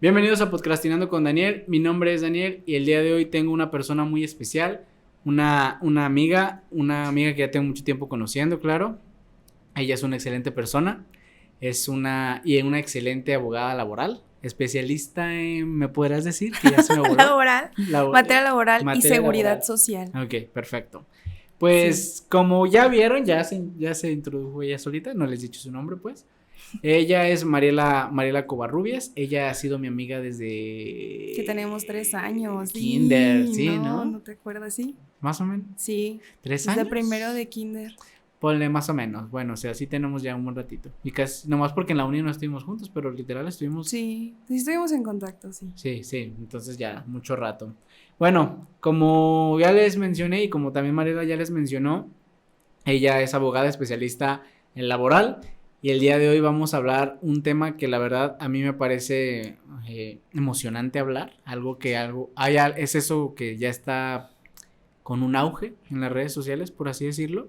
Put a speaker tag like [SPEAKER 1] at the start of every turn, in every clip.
[SPEAKER 1] Bienvenidos a Podcastinando con Daniel. Mi nombre es Daniel y el día de hoy tengo una persona muy especial, una amiga que ya tengo mucho tiempo conociendo, claro. Ella es una excelente persona, es una excelente abogada laboral, especialista en, ¿me podrás decir? Que ya se me voló.
[SPEAKER 2] Materia laboral y
[SPEAKER 1] Materia
[SPEAKER 2] seguridad
[SPEAKER 1] laboral.
[SPEAKER 2] social.
[SPEAKER 1] Ok, perfecto. Pues
[SPEAKER 2] Sí.
[SPEAKER 1] como ya vieron, ya se introdujo ella solita, no les he dicho su nombre pues. Ella es Mariela Covarrubias. Ella ha sido mi amiga desde
[SPEAKER 2] Que tenemos 3 años.
[SPEAKER 1] kinder,
[SPEAKER 2] Sí,
[SPEAKER 1] sí,
[SPEAKER 2] no,
[SPEAKER 1] ¿no?
[SPEAKER 2] ¿no te acuerdas? Sí,
[SPEAKER 1] Más o menos.
[SPEAKER 2] sí.
[SPEAKER 1] 3
[SPEAKER 2] Desde
[SPEAKER 1] años.
[SPEAKER 2] primero de kinder.
[SPEAKER 1] Ponle más o menos. Bueno, o sea, sí tenemos ya un buen ratito. Y casi, nomás porque en la uni no estuvimos juntos, pero literal estuvimos.
[SPEAKER 2] Sí, sí estuvimos en contacto, sí.
[SPEAKER 1] Sí, entonces ya, mucho rato. Bueno, como ya les mencioné y como también Mariela ya les mencionó, ella es abogada especialista en laboral y el día de hoy vamos a hablar un tema que la verdad a mí me parece emocionante hablar, es eso que ya está con un auge en las redes sociales, por así decirlo.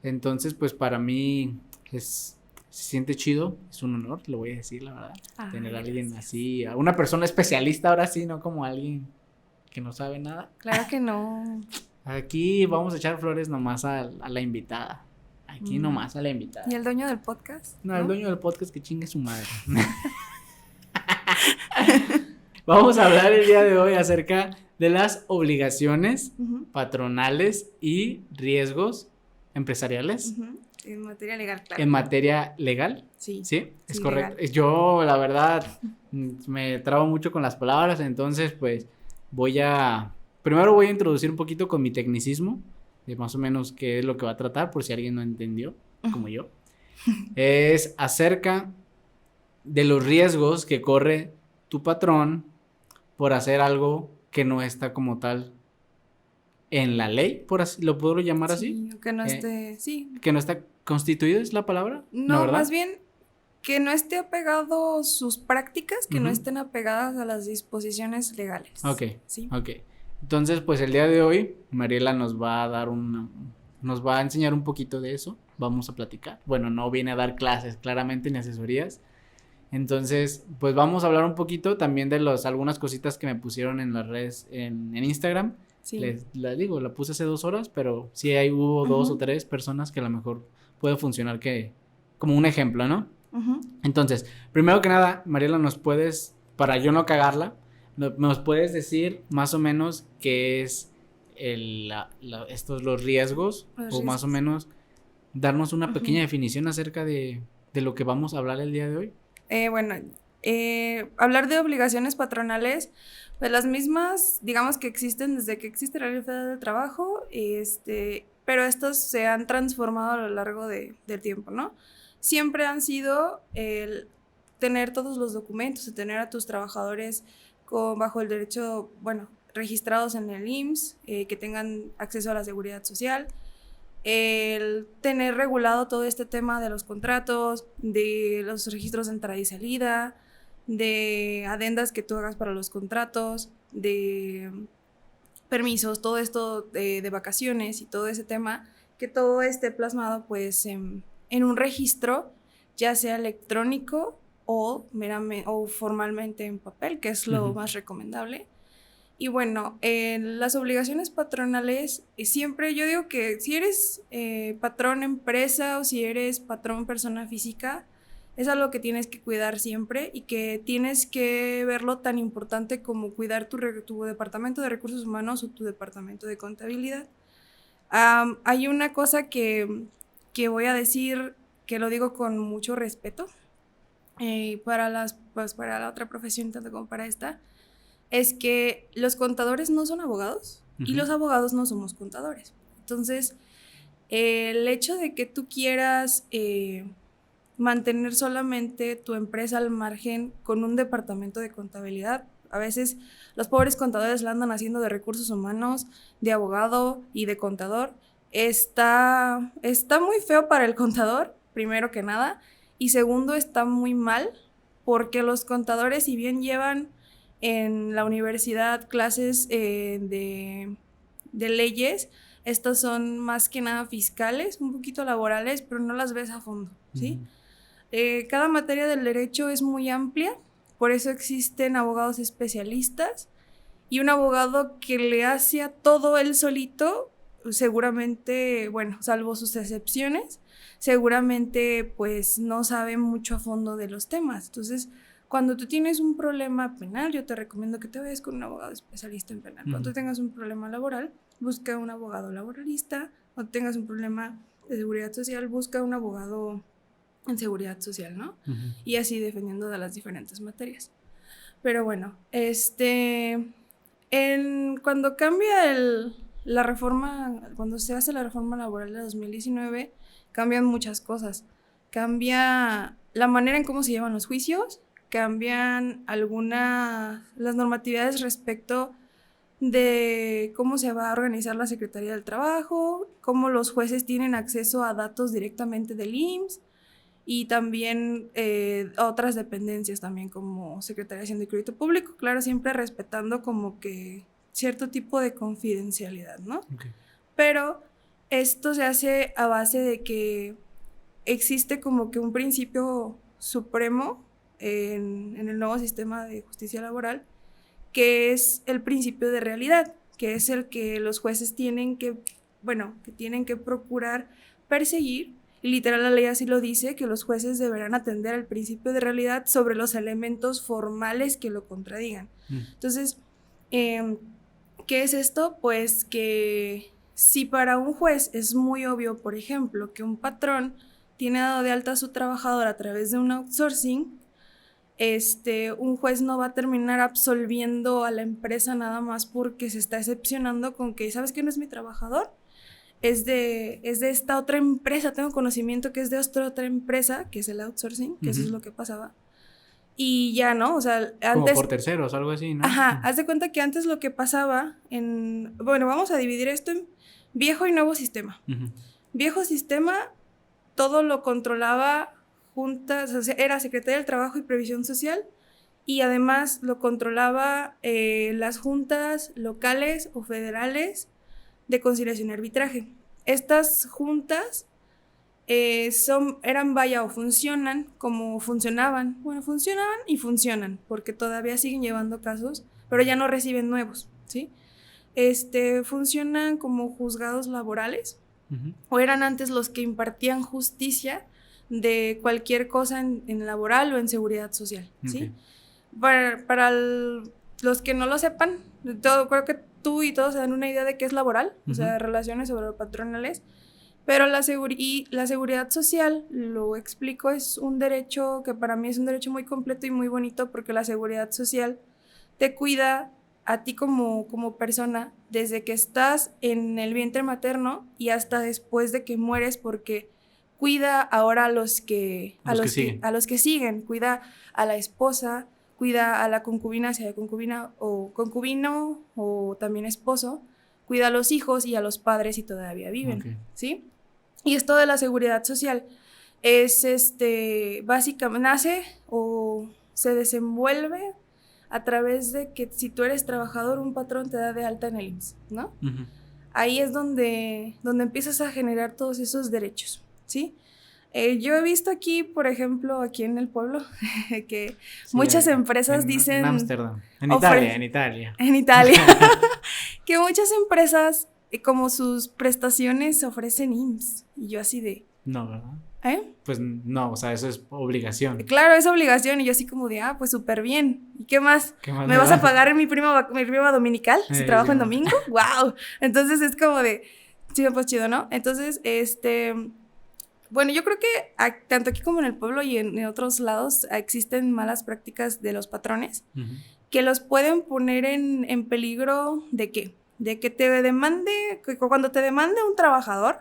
[SPEAKER 1] Entonces, pues para mí se siente chido, es un honor, lo voy a decir la verdad, tener a alguien
[SPEAKER 2] Gracias.
[SPEAKER 1] así, a una persona especialista ahora sí, no como alguien que no sabe nada.
[SPEAKER 2] Claro que no.
[SPEAKER 1] Aquí vamos a echar flores nomás a la invitada. Aquí nomás a la invitada.
[SPEAKER 2] ¿Y el dueño del podcast?
[SPEAKER 1] No, el dueño del podcast que chingue su madre. Vamos a hablar el día de hoy acerca de las obligaciones patronales y riesgos empresariales.
[SPEAKER 2] En materia legal, claro.
[SPEAKER 1] En materia legal.
[SPEAKER 2] Sí.
[SPEAKER 1] Sí, es
[SPEAKER 2] Sí,
[SPEAKER 1] correcto.
[SPEAKER 2] legal.
[SPEAKER 1] Yo, la verdad, me trabo mucho con las palabras, entonces, pues, primero voy a introducir un poquito con mi tecnicismo, de más o menos qué es lo que va a tratar, por si alguien no entendió, como yo. Es acerca de los riesgos que corre tu patrón por hacer algo que no está como tal en la ley, por así, lo puedo llamar así.
[SPEAKER 2] Sí, que no esté, sí.
[SPEAKER 1] Que no está constituido, ¿es la palabra?
[SPEAKER 2] No,
[SPEAKER 1] ¿verdad?
[SPEAKER 2] más bien que no esté apegado sus prácticas, que no estén apegadas a las disposiciones legales.
[SPEAKER 1] Ok,
[SPEAKER 2] ¿sí?
[SPEAKER 1] ok. Entonces, pues el día de hoy, Mariela nos va a enseñar un poquito de eso. Vamos a platicar. Bueno, no viene a dar clases, claramente, ni asesorías. Entonces, pues vamos a hablar un poquito también de algunas cositas que me pusieron en las redes, en Instagram.
[SPEAKER 2] Sí.
[SPEAKER 1] Les digo, la puse hace 2 horas, pero sí hubo 2 o 3 personas que a lo mejor puede funcionar como un ejemplo, ¿no? Entonces, primero que nada, Mariela, para yo no cagarla, ¿nos puedes decir más o menos qué es los riesgos? O más o menos darnos una pequeña definición acerca de lo que vamos a hablar el día de hoy.
[SPEAKER 2] Bueno, hablar de obligaciones patronales, pues las mismas, digamos que existen desde que existe la Ley Federal del Trabajo, pero estas se han transformado a lo largo del tiempo, ¿no? Siempre han sido el tener todos los documentos, el tener a tus trabajadores bajo el derecho, bueno, registrados en el IMSS, que tengan acceso a la seguridad social, el tener regulado todo este tema de los contratos, de los registros de entrada y salida, de adendas que tú hagas para los contratos, de permisos, todo esto de vacaciones y todo ese tema, que todo esté plasmado pues en un registro, ya sea electrónico o formalmente en papel, que es lo más recomendable. Y bueno, las obligaciones patronales, siempre yo digo que si eres patrón empresa o si eres patrón persona física, es algo que tienes que cuidar siempre y que tienes que verlo tan importante como cuidar tu departamento de recursos humanos o tu departamento de contabilidad. Hay una cosa que voy a decir, que lo digo con mucho respeto, para la otra profesión tanto como para esta, es que los contadores no son abogados y los abogados no somos contadores. Entonces, el hecho de que tú quieras mantener solamente tu empresa al margen con un departamento de contabilidad, a veces los pobres contadores la andan haciendo de recursos humanos, de abogado y de contador. Está muy feo para el contador, primero que nada, y segundo, está muy mal porque los contadores, si bien llevan en la universidad clases de leyes, estas son más que nada fiscales, un poquito laborales, pero no las ves a fondo, ¿sí? Cada materia del derecho es muy amplia, Por eso existen abogados especialistas y un abogado que le hace a todo él solito, seguramente, bueno, salvo sus excepciones, seguramente pues no sabe mucho a fondo de los temas. Entonces, cuando tú tienes un problema penal, yo te recomiendo que te vayas con un abogado especialista en penal. Cuando tú tengas un problema laboral, busca un abogado laboralista. Cuando tengas un problema de seguridad social, busca un abogado en seguridad social, ¿no? Y así dependiendo de las diferentes materias. Pero bueno, cuando cambia la reforma, cuando se hace la reforma laboral de 2019, cambian muchas cosas. Cambia la manera en cómo se llevan los juicios, cambian las normatividades respecto de cómo se va a organizar la Secretaría del Trabajo, cómo los jueces tienen acceso a datos directamente del IMSS y también otras dependencias también como Secretaría de Hacienda y Crédito Público, claro, siempre respetando como que cierto tipo de confidencialidad, ¿no? Okay. Pero esto se hace a base de que existe como que un principio supremo en el nuevo sistema de justicia laboral, que es el principio de realidad, que es el que los jueces tienen que procurar perseguir, y literal la ley así lo dice, que los jueces deberán atender al principio de realidad sobre los elementos formales que lo contradigan. Entonces, ¿qué es esto? Pues que si para un juez es muy obvio, por ejemplo, que un patrón tiene dado de alta a su trabajador a través de un outsourcing, un juez no va a terminar absolviendo a la empresa nada más porque se está excepcionando con que, ¿sabes qué? No es mi trabajador, es de esta otra empresa, tengo conocimiento que es de esta otra empresa, que es el outsourcing, que eso es lo que pasaba. Y ya, ¿no? O sea, antes...
[SPEAKER 1] Como por terceros, algo así, ¿no?
[SPEAKER 2] Ajá, haz de cuenta que antes lo que pasaba bueno, vamos a dividir esto en viejo y nuevo sistema. Viejo sistema, todo lo controlaba juntas, o sea, era Secretaría del Trabajo y Previsión Social, y además lo controlaba las juntas locales o federales de conciliación y arbitraje. Estas juntas funcionan como funcionaban. Bueno, funcionaban y funcionan, porque todavía siguen llevando casos, pero ya no reciben nuevos, ¿sí? Funcionan como juzgados laborales, o eran antes los que impartían justicia de cualquier cosa en laboral o en seguridad social, ¿sí? Para los que no lo sepan, creo que tú y todos se dan una idea de qué es laboral, o sea, relaciones sobre patronales, pero la seguridad social, lo explico, es un derecho que para mí es un derecho muy completo y muy bonito, porque la seguridad social te cuida a ti como persona desde que estás en el vientre materno y hasta después de que mueres, porque cuida ahora a los que siguen, cuida a la esposa, cuida a la concubina, si hay concubina o concubino o también esposo, cuida a los hijos y a los padres si todavía viven, ¿sí? Y esto de la seguridad social es básicamente nace o se desenvuelve a través de que si tú eres trabajador, un patrón te da de alta en el IMSS, ¿no? Ahí es donde empiezas a generar todos esos derechos, ¿sí? Yo he visto aquí, por ejemplo, aquí en el pueblo, que muchas empresas dicen...
[SPEAKER 1] En Ámsterdam, en Italia.
[SPEAKER 2] Que muchas empresas, como sus prestaciones, ofrecen IMSS. Y yo así de...
[SPEAKER 1] No, ¿verdad? Pues no, o sea, eso es obligación.
[SPEAKER 2] Claro, es obligación. Y yo así como de, pues súper bien. ¿Y qué más? ¿Me vas a pagar mi prima dominical si trabajo en domingo? ¡Wow! Entonces es como de... Sí, pues chido, ¿no? Entonces, bueno, yo creo que tanto aquí como en el pueblo y en otros lados existen malas prácticas de los patrones que los pueden poner en peligro ¿de qué? De que cuando te demande un trabajador,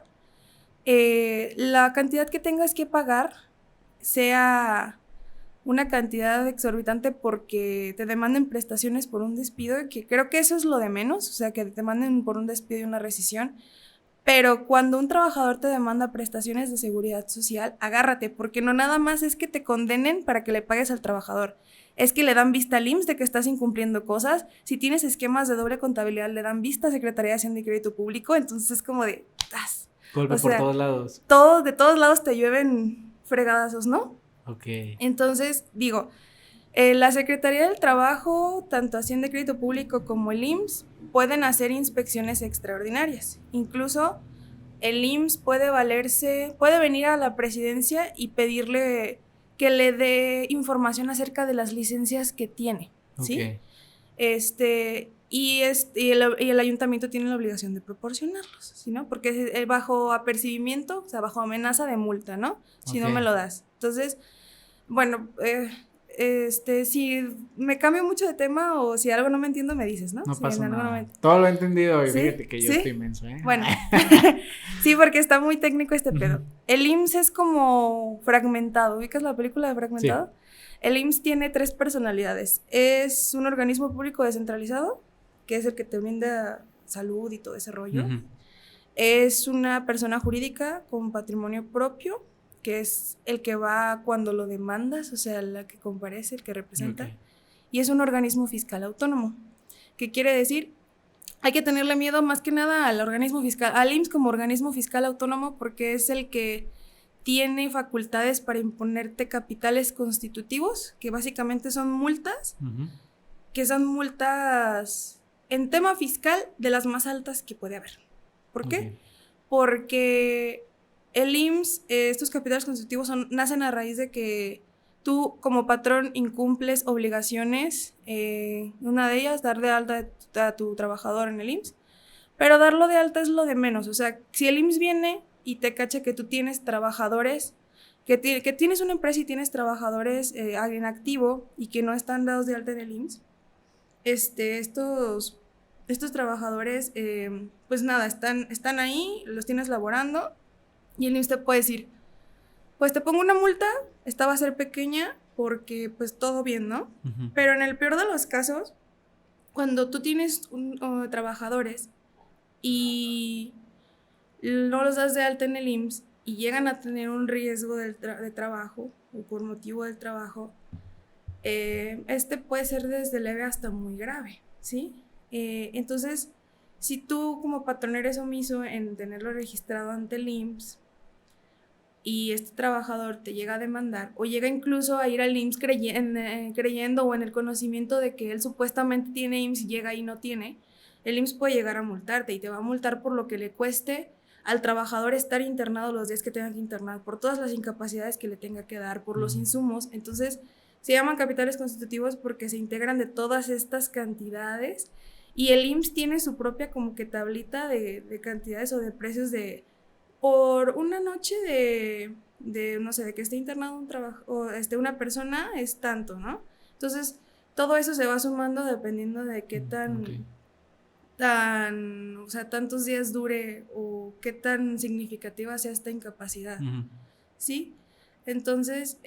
[SPEAKER 2] la cantidad que tengas que pagar sea una cantidad exorbitante porque te demanden prestaciones por un despido, que creo que eso es lo de menos, o sea, que te manden por un despido y una rescisión. Pero cuando un trabajador te demanda prestaciones de seguridad social, agárrate, porque no nada más es que te condenen para que le pagues al trabajador, es que le dan vista al IMSS de que estás incumpliendo cosas. Si tienes esquemas de doble contabilidad, le dan vista a Secretaría de Hacienda y Crédito Público, entonces es como de...
[SPEAKER 1] Golpe por todos lados.
[SPEAKER 2] De todos lados te llueven fregadazos, ¿no?
[SPEAKER 1] Ok.
[SPEAKER 2] Entonces, digo, La Secretaría del Trabajo, tanto Hacienda y Crédito Público como el IMSS, pueden hacer inspecciones extraordinarias. Incluso el IMSS puede venir a la presidencia y pedirle que le dé información acerca de las licencias que tiene, ¿sí?
[SPEAKER 1] Ok.
[SPEAKER 2] Y el ayuntamiento tiene la obligación de proporcionarlos, ¿sí, no? Porque es bajo apercibimiento, o sea, bajo amenaza de multa, ¿no? Si no
[SPEAKER 1] Ok.
[SPEAKER 2] me lo das. Entonces, bueno, si me cambio mucho de tema o si algo no me entiendo, me dices, ¿no?
[SPEAKER 1] No
[SPEAKER 2] Si en
[SPEAKER 1] pasa
[SPEAKER 2] algún
[SPEAKER 1] nada.
[SPEAKER 2] momento.
[SPEAKER 1] Todo lo he entendido y
[SPEAKER 2] ¿Sí?
[SPEAKER 1] fíjate que yo
[SPEAKER 2] ¿Sí?
[SPEAKER 1] estoy inmenso, ¿eh?
[SPEAKER 2] Bueno, sí, porque está muy técnico este pedo.
[SPEAKER 1] Ujú.
[SPEAKER 2] El IMSS es como fragmentado. ¿Ubicas la película de
[SPEAKER 1] Sí.
[SPEAKER 2] Fragmentado? El IMSS tiene 3 personalidades. Es un organismo público descentralizado, que es el que te brinda salud y todo ese rollo.
[SPEAKER 1] Ujú.
[SPEAKER 2] Es una persona jurídica con patrimonio propio, que es el que va cuando lo demandas, o sea, la que comparece, el que representa.
[SPEAKER 1] Ok.
[SPEAKER 2] Y es un organismo fiscal autónomo, que quiere decir, hay que tenerle miedo más que nada al organismo fiscal, al IMSS como organismo fiscal autónomo, porque es el que tiene facultades para imponerte capitales constitutivos, que básicamente son multas,
[SPEAKER 1] Ujú.
[SPEAKER 2] que son multas en tema fiscal de las más altas que puede haber. ¿Por qué?
[SPEAKER 1] Ok.
[SPEAKER 2] Porque el IMSS, estos capitales constitutivos nacen a raíz de que tú como patrón incumples obligaciones, una de ellas, dar de alta a tu trabajador en el IMSS, pero darlo de alta es lo de menos. O sea, si el IMSS viene y te cacha que tú tienes trabajadores, que tienes una empresa y tienes trabajadores en activo y que no están dados de alta en el IMSS, estos trabajadores, pues nada, están ahí, los tienes laborando y el IMSS te puede decir, pues te pongo una multa, esta va a ser pequeña porque pues todo bien, ¿no?
[SPEAKER 1] Ujú.
[SPEAKER 2] Pero en el peor de los casos, cuando tú tienes trabajadores y no los das de alta en el IMSS y llegan a tener un riesgo de trabajo o por motivo del trabajo, puede ser desde leve hasta muy grave, ¿sí? Entonces, si tú como patrón eres omiso en tenerlo registrado ante el IMSS y este trabajador te llega a demandar o llega incluso a ir al IMSS creyendo o en el conocimiento de que él supuestamente tiene IMSS y llega y no tiene, el IMSS puede llegar a multarte y te va a multar por lo que le cueste al trabajador estar internado los días que tenga que internar, por todas las incapacidades que le tenga que dar, por los insumos. Entonces, se llaman capitales constitutivos porque se integran de todas estas cantidades y el IMSS tiene su propia como que tablita de cantidades o de precios de por una noche no sé, de que esté internado una persona es tanto, ¿no? Entonces, todo eso se va sumando dependiendo de qué
[SPEAKER 1] Ok.
[SPEAKER 2] o sea, tantos días dure o qué tan significativa sea esta incapacidad,
[SPEAKER 1] Ujú.
[SPEAKER 2] ¿sí? Entonces,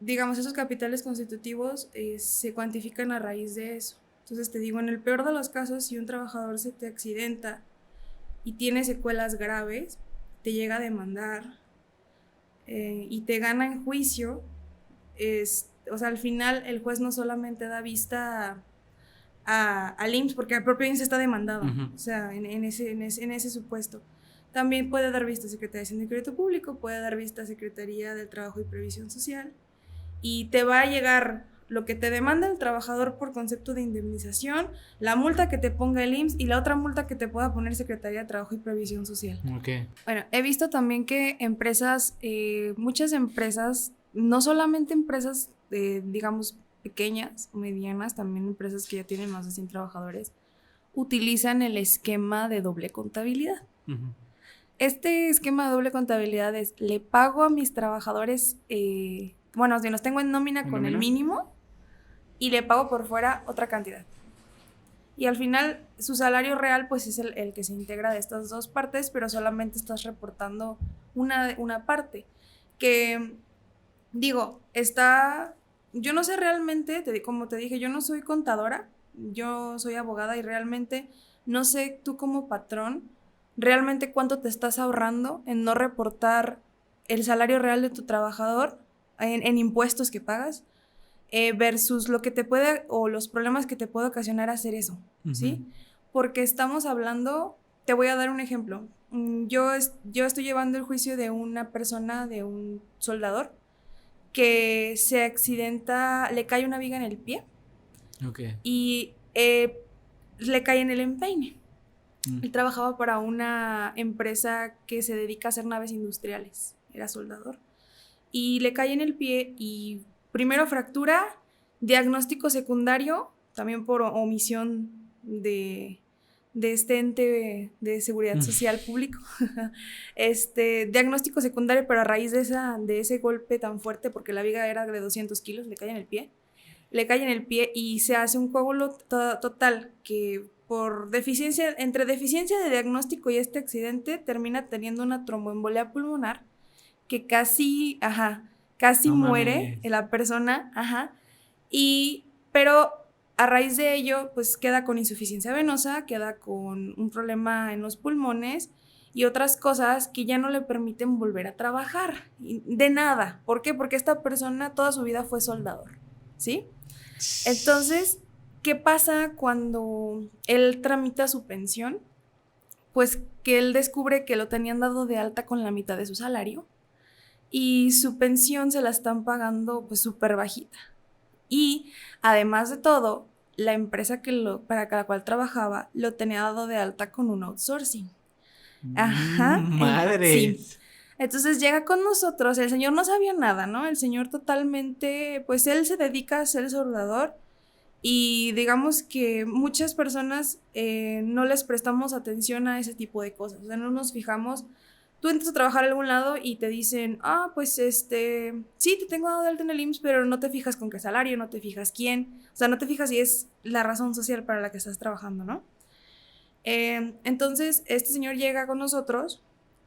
[SPEAKER 2] digamos, esos capitales constitutivos se cuantifican a raíz de eso. Entonces, te digo, en el peor de los casos, si un trabajador se te accidenta y tiene secuelas graves, te llega a demandar y te gana en juicio, o sea, al final el juez no solamente da vista al IMSS, porque el propio IMSS está demandado,
[SPEAKER 1] Ujú.
[SPEAKER 2] o sea, en ese supuesto. También puede dar vista a Secretaría de Hacienda y Crédito Público, puede dar vista a Secretaría del Trabajo y Previsión Social, y te va a llegar lo que te demanda el trabajador por concepto de indemnización, la multa que te ponga el IMSS y la otra multa que te pueda poner Secretaría de Trabajo y Previsión Social.
[SPEAKER 1] Ok.
[SPEAKER 2] Bueno, he visto también que muchas empresas, no solamente empresas, digamos, pequeñas o medianas, también empresas que ya tienen más de 100 trabajadores, utilizan el esquema de doble contabilidad.
[SPEAKER 1] Ujú.
[SPEAKER 2] Este esquema de doble contabilidad es, le pago a mis trabajadores, bueno, si los tengo en nómina
[SPEAKER 1] ¿En
[SPEAKER 2] con el
[SPEAKER 1] nómina?
[SPEAKER 2] mínimo y le pago por fuera otra cantidad. Y al final su salario real pues es el que se integra de estas dos partes, pero solamente estás reportando una parte. Que digo, yo no sé realmente, como te dije, yo no soy contadora, yo soy abogada y realmente no sé tú como patrón realmente cuánto te estás ahorrando en no reportar el salario real de tu trabajador en impuestos que pagas versus lo que te puede o los problemas que te puede ocasionar hacer eso, ¿sí?
[SPEAKER 1] Ujú.
[SPEAKER 2] Porque estamos hablando, te voy a dar un ejemplo. Yo estoy llevando el juicio de una persona, de un soldador, que se accidenta, le cae una viga en el pie.
[SPEAKER 1] Ok.
[SPEAKER 2] Y le cae en el empeine. Él trabajaba para una empresa que se dedica a hacer naves industriales, era soldador. Y le cae en el pie y primero fractura, diagnóstico secundario, también por omisión de este ente de seguridad social público. Diagnóstico secundario, pero a raíz de ese golpe tan fuerte, porque la viga era de 200 kilos, le cae en el pie. Le cae en el pie y se hace un coágulo total que por deficiencia de diagnóstico y este accidente termina teniendo una tromboembolia pulmonar que casi
[SPEAKER 1] No
[SPEAKER 2] muere
[SPEAKER 1] mames.
[SPEAKER 2] la persona, pero a raíz de ello pues queda con insuficiencia venosa, queda con un problema en los pulmones y otras cosas que ya no le permiten volver a trabajar, de nada. ¿Por qué? Porque esta persona toda su vida fue soldador, ¿sí? Entonces, ¿qué pasa cuando él tramita su pensión? Pues que él descubre que lo tenían dado de alta con la mitad de su salario y su pensión se la están pagando pues súper bajita. Y además de todo, la empresa para la cual trabajaba lo tenía dado de alta con un outsourcing. Sí.
[SPEAKER 1] Madres.
[SPEAKER 2] Entonces llega con nosotros, el señor no sabía nada, ¿no? El señor totalmente, pues él se dedica a ser soldador y digamos que muchas personas no les prestamos atención a ese tipo de cosas, o sea, no nos fijamos. Tú entras a trabajar a algún lado y te dicen, pues sí, te tengo dado de alta en el IMSS, pero no te fijas con qué salario, no te fijas quién, o sea, no te fijas si es la razón social para la que estás trabajando, ¿no? Entonces, este señor llega con nosotros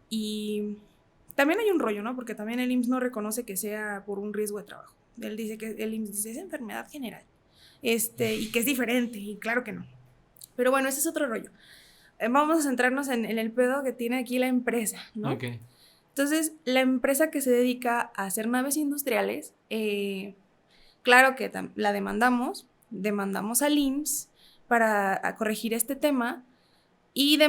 [SPEAKER 2] y también hay un rollo, ¿no? Porque también el IMSS no reconoce que sea por un riesgo de trabajo. Él dice que el IMSS dice, es enfermedad general, y que es diferente, y claro que no. Pero bueno, ese es otro rollo. Vamos a centrarnos en el pedo que tiene aquí la empresa, ¿no?
[SPEAKER 1] Ok.
[SPEAKER 2] Entonces, la empresa que se dedica a hacer naves industriales, claro que la demandamos al IMSS para corregir este tema y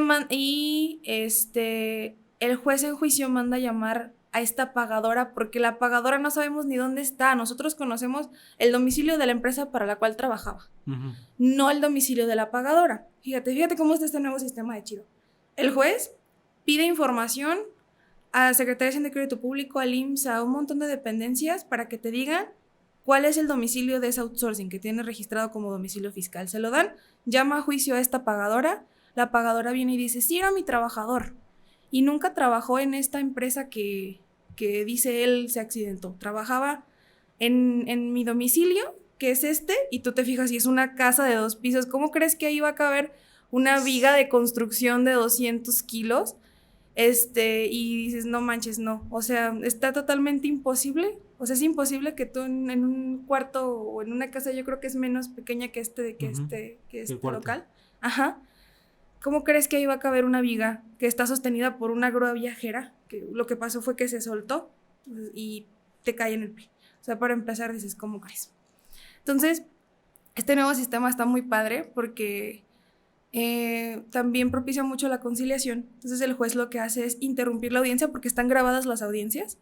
[SPEAKER 2] el juez en juicio manda llamar a esta pagadora porque la pagadora no sabemos ni dónde está. Nosotros conocemos el domicilio de la empresa para la cual trabajaba, no el domicilio de la pagadora. Fíjate cómo está este nuevo sistema de chido. El juez pide información a Secretaría de Hacienda y Crédito Público, al IMSS, a un montón de dependencias para que te digan cuál es el domicilio de ese outsourcing que tiene registrado como domicilio fiscal. Se lo dan, llama a juicio a esta pagadora, la pagadora viene y dice, sí, era mi trabajador y nunca trabajó en esta empresa que dice él se accidentó. Trabajaba en mi domicilio, que es y tú te fijas y es una casa de 2 pisos. ¿Cómo crees que ahí va a caber una viga de construcción de 200 kilos? Y dices, no manches, no. O sea, está totalmente imposible. O sea, es imposible que tú en un cuarto o en una casa, yo creo que es menos pequeña que este local. ¿Cómo crees que ahí va a caber una viga que está sostenida por una grúa viajera? Que lo que pasó fue que se soltó y te cae en el pie. O sea, para empezar dices, ¿cómo crees? Entonces, este nuevo sistema está muy padre porque también propicia mucho la conciliación. Entonces el juez lo que hace es interrumpir la audiencia porque están grabadas las audiencias.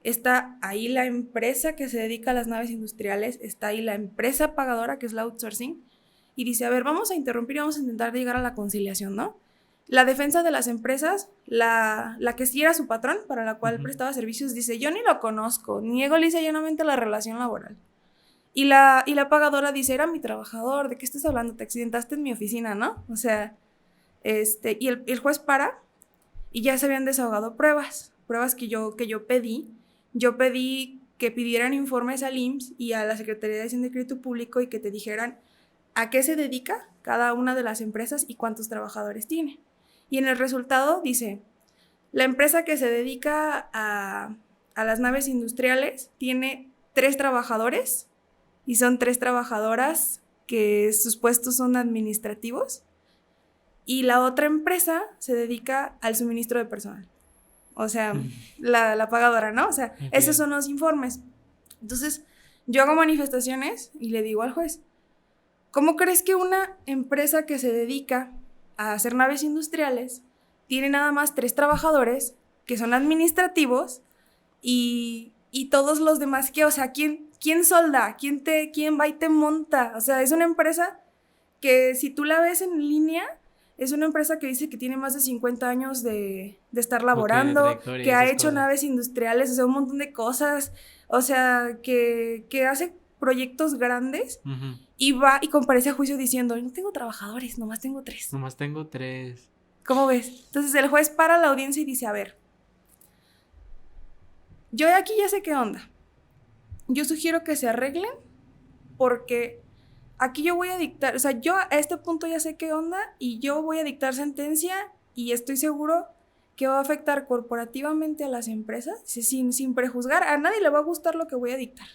[SPEAKER 2] Está ahí la empresa que se dedica a las naves industriales, está ahí la empresa pagadora que es la outsourcing y dice, a ver, vamos a interrumpir y vamos a intentar llegar a la conciliación, ¿no? La defensa de las empresas, la que sí era su patrón, para la cual prestaba servicios, dice, yo ni lo conozco, niego lisa y llanamente la relación laboral. Y la pagadora dice, era mi trabajador, ¿de qué estás hablando? Te accidentaste en mi oficina, ¿no? O sea, y el juez para y ya se habían desahogado pruebas que yo pedí. Yo pedí que pidieran informes al IMSS y a la Secretaría de Hacienda y Crédito Público y que te dijeran a qué se dedica cada una de las empresas y cuántos trabajadores tiene. Y en el resultado dice, la empresa que se dedica a las naves industriales tiene 3 trabajadores y son 3 trabajadoras que sus puestos son administrativos y la otra empresa se dedica al suministro de personal. O sea, la pagadora, ¿no? O sea, esos son los informes. Entonces, yo hago manifestaciones y le digo al juez, ¿cómo crees que una empresa que se dedica a hacer naves industriales tiene nada más 3 trabajadores que son administrativos y y todos los demás, ¿qué? O sea, ¿quién solda? ¿Quién va y te monta? O sea, es una empresa que si tú la ves en línea, es una empresa que dice que tiene más de 50 años de estar laborando, que ha hecho naves industriales, o sea, un montón de cosas, o sea, que hace proyectos grandes y va y comparece a juicio diciendo, no tengo trabajadores, nomás tengo 3.
[SPEAKER 1] Nomás tengo 3.
[SPEAKER 2] ¿Cómo ves? Entonces el juez para la audiencia y dice, a ver, yo de aquí ya sé qué onda. Yo sugiero que se arreglen porque aquí yo voy a dictar, o sea, yo a este punto ya sé qué onda y yo voy a dictar sentencia y estoy seguro que va a afectar corporativamente a las empresas, sin prejuzgar, a nadie le va a gustar lo que voy a dictar.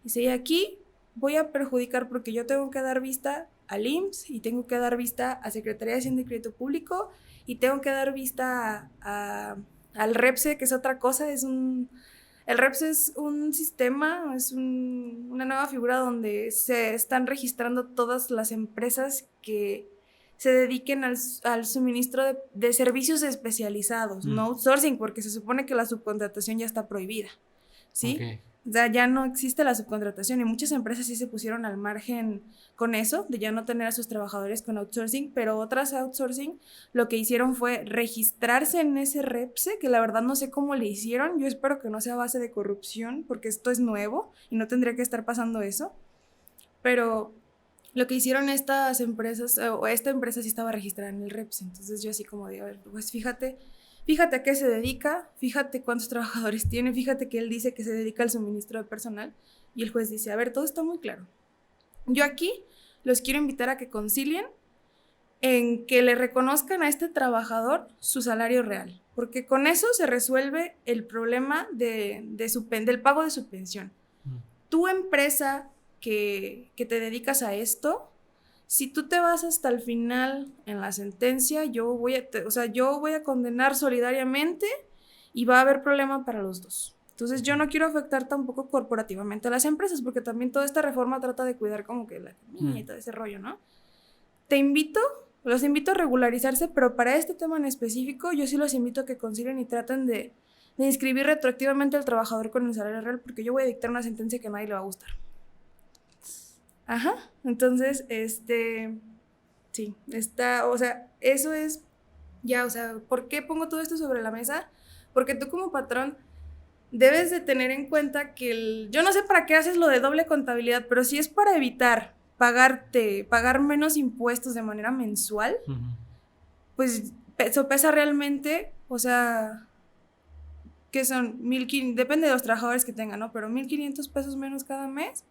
[SPEAKER 2] Dice, y aquí voy a perjudicar porque yo tengo que dar vista al IMSS y tengo que dar vista a Secretaría de Hacienda y Crédito Público y tengo que dar vista al REPSE, que es otra cosa, el REPSE es un sistema, es una nueva figura donde se están registrando todas las empresas que se dediquen al suministro de servicios especializados, no outsourcing, porque se supone que la subcontratación ya está prohibida, ¿sí? Okay. O sea, ya no existe la subcontratación y muchas empresas sí se pusieron al margen con eso, de ya no tener a sus trabajadores con outsourcing, pero otras outsourcing lo que hicieron fue registrarse en ese REPSE, que la verdad no sé cómo le hicieron, yo espero que no sea a base de corrupción, porque esto es nuevo y no tendría que estar pasando eso, pero lo que hicieron estas empresas, o esta empresa sí estaba registrada en el REPSE, entonces yo así como de, a ver, pues fíjate a qué se dedica, fíjate cuántos trabajadores tiene, fíjate que él dice que se dedica al suministro de personal y el juez dice, a ver, todo está muy claro. Yo aquí los quiero invitar a que concilien en que le reconozcan a este trabajador su salario real, porque con eso se resuelve el problema del pago de su pensión. Tu empresa que te dedicas a esto, si tú te vas hasta el final en la sentencia, yo voy a condenar solidariamente y va a haber problema para los dos. Entonces yo no quiero afectar tampoco corporativamente a las empresas, porque también toda esta reforma trata de cuidar como que la economía y todo ese rollo, ¿no? Los invito a regularizarse, pero para este tema en específico, yo sí los invito a que concilien y traten de inscribir retroactivamente al trabajador con el salario real, porque yo voy a dictar una sentencia que a nadie le va a gustar. Ajá, entonces, sí, o sea, eso es, ya, o sea, ¿por qué pongo todo esto sobre la mesa? Porque tú como patrón debes de tener en cuenta que yo no sé para qué haces lo de doble contabilidad, pero si es para evitar pagar menos impuestos de manera mensual, pues eso pesa realmente, o sea, que son 1,500, depende de los trabajadores que tengan, ¿no? Pero 1,500 pesos menos cada mes,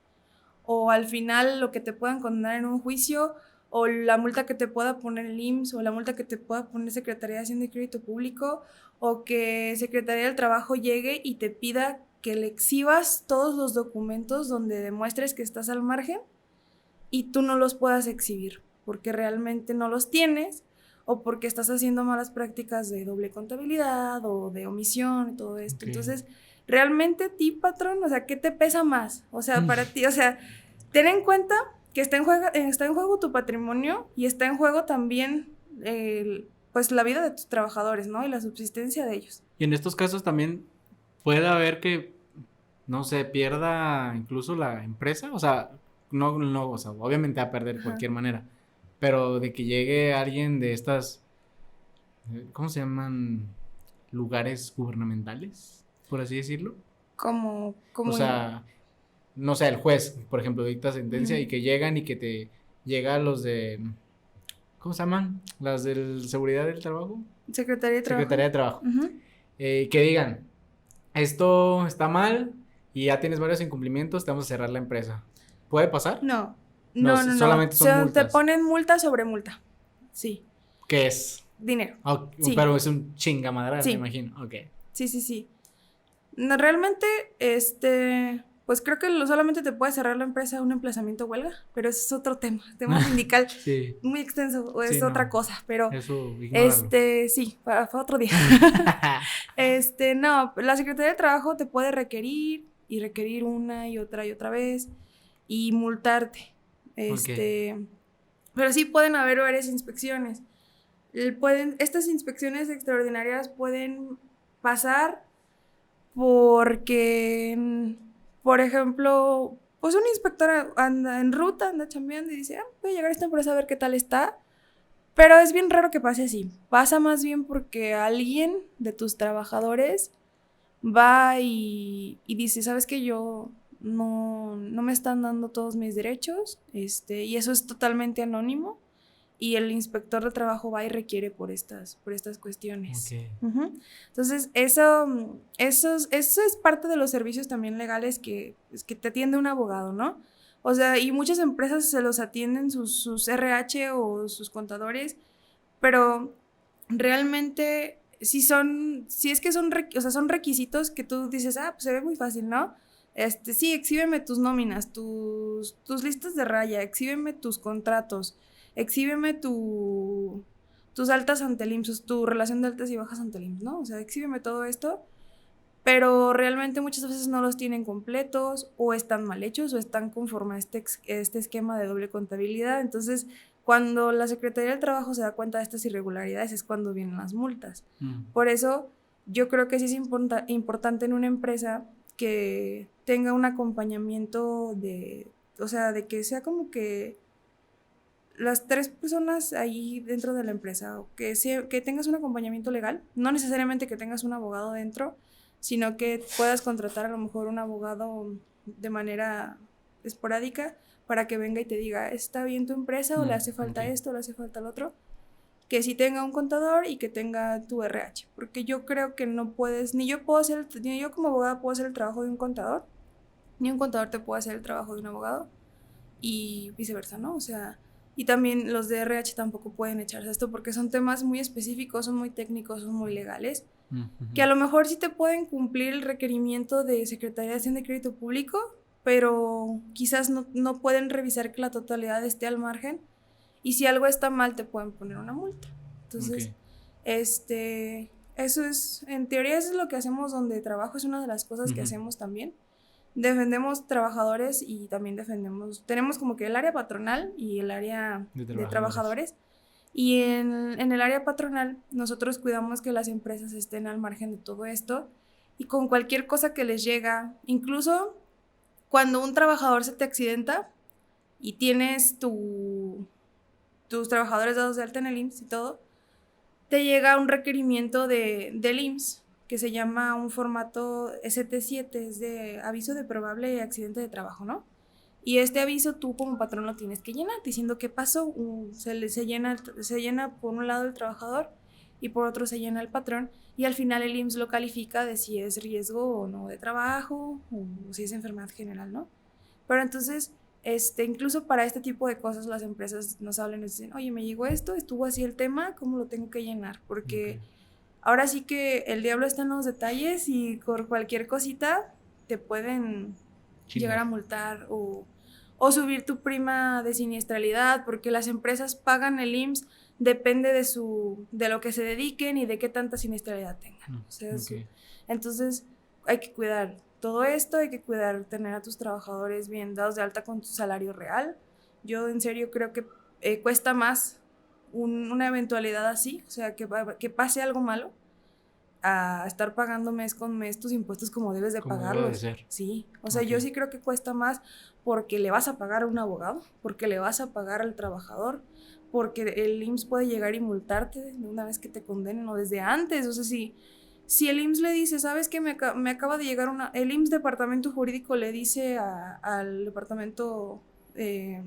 [SPEAKER 2] o al final lo que te puedan condenar en un juicio, o la multa que te pueda poner el IMSS, o la multa que te pueda poner Secretaría de Hacienda y Crédito Público, o que Secretaría del Trabajo llegue y te pida que le exhibas todos los documentos donde demuestres que estás al margen y tú no los puedas exhibir porque realmente no los tienes o porque estás haciendo malas prácticas de doble contabilidad o de omisión y todo esto. Okay. Entonces, realmente a ti, patrón, o sea, ¿qué te pesa más? O sea, para ti, o sea, ten en cuenta que está en juego tu patrimonio y está en juego también pues la vida de tus trabajadores, ¿no? Y la subsistencia de ellos.
[SPEAKER 1] Y en estos casos también puede haber que, no sé, pierda incluso la empresa, o sea, no, o sea, obviamente va a perder de cualquier manera, pero de que llegue alguien de estas, ¿cómo se llaman? Lugares gubernamentales, por así decirlo.
[SPEAKER 2] Como
[SPEAKER 1] o sea, no sé, el juez, por ejemplo, dicta sentencia y que llegan y que te llega los de, ¿cómo se llaman? Las de seguridad del trabajo.
[SPEAKER 2] Secretaría de Trabajo.
[SPEAKER 1] Secretaría de Trabajo. Que digan, esto está mal y ya tienes varios incumplimientos, te vamos a cerrar la empresa. ¿Puede pasar?
[SPEAKER 2] No.
[SPEAKER 1] Solamente son multas.
[SPEAKER 2] Te ponen multa sobre multa. Sí.
[SPEAKER 1] ¿Qué es?
[SPEAKER 2] Dinero.
[SPEAKER 1] Sí. Pero es un chingamadral, sí. Me imagino. Ok.
[SPEAKER 2] Sí. No, realmente, pues creo que solamente te puede cerrar la empresa un emplazamiento huelga, pero eso es otro tema sindical sí. Muy extenso, o es otra cosa, pero
[SPEAKER 1] eso,
[SPEAKER 2] sí, para otro día. No, la Secretaría de Trabajo te puede requerir una y otra vez y multarte. Okay. Pero sí pueden haber varias inspecciones. Estas inspecciones extraordinarias pueden pasar porque, por ejemplo, pues un inspector anda en ruta, anda chambeando y dice, voy a llegar a esta empresa a ver qué tal está. Pero es bien raro que pase así. Pasa más bien porque alguien de tus trabajadores va y dice, ¿sabes qué? Yo no me están dando todos mis derechos, y eso es totalmente anónimo, y el inspector de trabajo va y requiere por estas cuestiones.
[SPEAKER 1] Okay.
[SPEAKER 2] Uh-huh. Entonces, eso es parte de los servicios también legales que te atiende un abogado, ¿no? O sea, y muchas empresas se los atienden sus RH o sus contadores, pero realmente si es que son requisitos que tú dices, pues se ve muy fácil, ¿no? Sí, exhíbeme tus nóminas, tus listas de raya, exhíbeme tus contratos, exhíbeme tus altas ante el IMSS, tu relación de altas y bajas ante el IMSS, ¿no? O sea, exhíbeme todo esto, pero realmente muchas veces no los tienen completos, o están mal hechos, o están conforme a este esquema de doble contabilidad. Entonces, cuando la Secretaría del Trabajo se da cuenta de estas irregularidades es cuando vienen las multas. Por eso, yo creo que sí es importante en una empresa que tenga un acompañamiento de que sea como que las 3 personas ahí dentro de la empresa, o que tengas un acompañamiento legal, no necesariamente que tengas un abogado dentro, sino que puedas contratar a lo mejor un abogado de manera esporádica para que venga y te diga, ¿está bien tu empresa o le hace falta esto, o le hace falta lo otro? Que sí tenga un contador y que tenga tu RH, porque yo creo que no puedes, ni yo como abogada puedo hacer el trabajo de un contador, ni un contador te puede hacer el trabajo de un abogado, y viceversa, ¿no? O sea, y también los de RH tampoco pueden echarse esto porque son temas muy específicos, son muy técnicos, son muy legales, que a lo mejor sí te pueden cumplir el requerimiento de Secretaría de Hacienda y Crédito Público, pero quizás no pueden revisar que la totalidad esté al margen, y si algo está mal te pueden poner una multa. Entonces, eso es, en teoría eso es lo que hacemos donde trabajo, es una de las cosas que hacemos también. Defendemos trabajadores y también tenemos como que el área patronal y el área de trabajadores. Y en el área patronal nosotros cuidamos que las empresas estén al margen de todo esto, y con cualquier cosa que les llega, incluso cuando un trabajador se te accidenta y tienes tus trabajadores dados de alta en el IMSS y todo, te llega un requerimiento del IMSS que se llama un formato ST7, es de aviso de probable accidente de trabajo, ¿no? Y este aviso tú como patrón lo tienes que llenar diciendo qué pasó. Se llena por un lado el trabajador y por otro se llena el patrón, y al final el IMSS lo califica de si es riesgo o no de trabajo, o si es enfermedad general, ¿no? Pero entonces, incluso para este tipo de cosas las empresas nos hablan y nos dicen, oye, me llegó esto, estuvo así el tema, ¿cómo lo tengo que llenar? Porque ahora sí que el diablo está en los detalles, y por cualquier cosita te pueden llegar a multar o subir tu prima de siniestralidad, porque las empresas pagan el IMSS, depende de lo que se dediquen y de qué tanta siniestralidad tengan. O sea, entonces hay que cuidar todo esto, hay que cuidar tener a tus trabajadores bien dados de alta con tu salario real. Yo en serio creo que cuesta más una eventualidad así, o sea, que pase algo malo, a estar pagando mes con mes tus impuestos como debes de pagarlos.
[SPEAKER 1] Debe de ser.
[SPEAKER 2] Sí, o sea, yo sí creo que cuesta más porque le vas a pagar a un abogado, porque le vas a pagar al trabajador, porque el IMSS puede llegar y multarte de una vez que te condenen o desde antes. O sea, si el IMSS le dice, ¿sabes qué? Me acaba de llegar el IMSS Departamento Jurídico le dice al Departamento de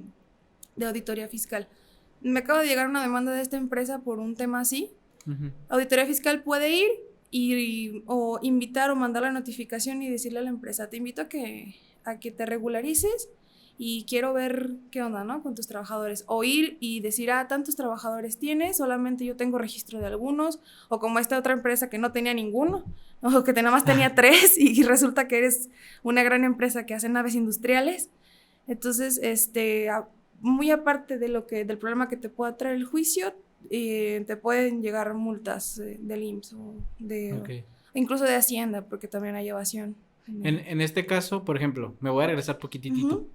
[SPEAKER 2] Auditoría Fiscal, me acaba de llegar una demanda de esta empresa por un tema así. Auditoría Fiscal puede ir o invitar o mandar la notificación y decirle a la empresa, te invito a que te regularices y quiero ver qué onda, ¿no? Con tus trabajadores. O ir y decir, tantos trabajadores tienes, solamente yo tengo registro de algunos, o como esta otra empresa que no tenía ninguno, o que nada más tenía 3 y resulta que eres una gran empresa que hace naves industriales. Entonces, muy aparte del problema que te pueda traer el juicio, te pueden llegar multas del IMSS o incluso de Hacienda, porque también hay evasión.
[SPEAKER 1] En este caso, por ejemplo, me voy a regresar poquitito.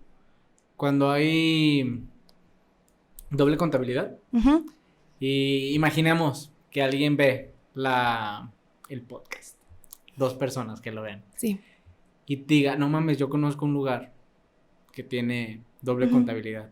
[SPEAKER 1] Cuando hay doble contabilidad, y imaginemos que alguien ve el podcast 2 personas que lo vean.
[SPEAKER 2] Sí.
[SPEAKER 1] Y diga, no mames, yo conozco un lugar que tiene doble contabilidad.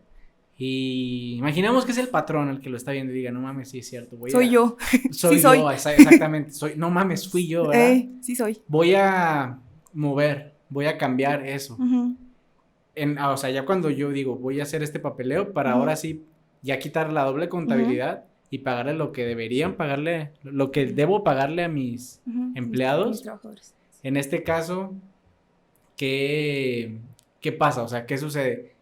[SPEAKER 1] Y imaginamos que es el patrón el que lo está viendo y diga, no mames, sí es cierto.
[SPEAKER 2] Soy yo.
[SPEAKER 1] Soy
[SPEAKER 2] Sí,
[SPEAKER 1] yo,
[SPEAKER 2] soy.
[SPEAKER 1] exactamente. No mames, fui yo, ¿verdad?
[SPEAKER 2] Sí soy.
[SPEAKER 1] Voy a voy a cambiar eso. O sea, ya cuando yo digo, voy a hacer este papeleo para ahora sí ya quitar la doble contabilidad y pagarle lo que deberían pagarle, lo que debo pagarle a mis empleados.
[SPEAKER 2] Mis trabajadores.
[SPEAKER 1] En este caso, ¿qué pasa? O sea, ¿qué sucede?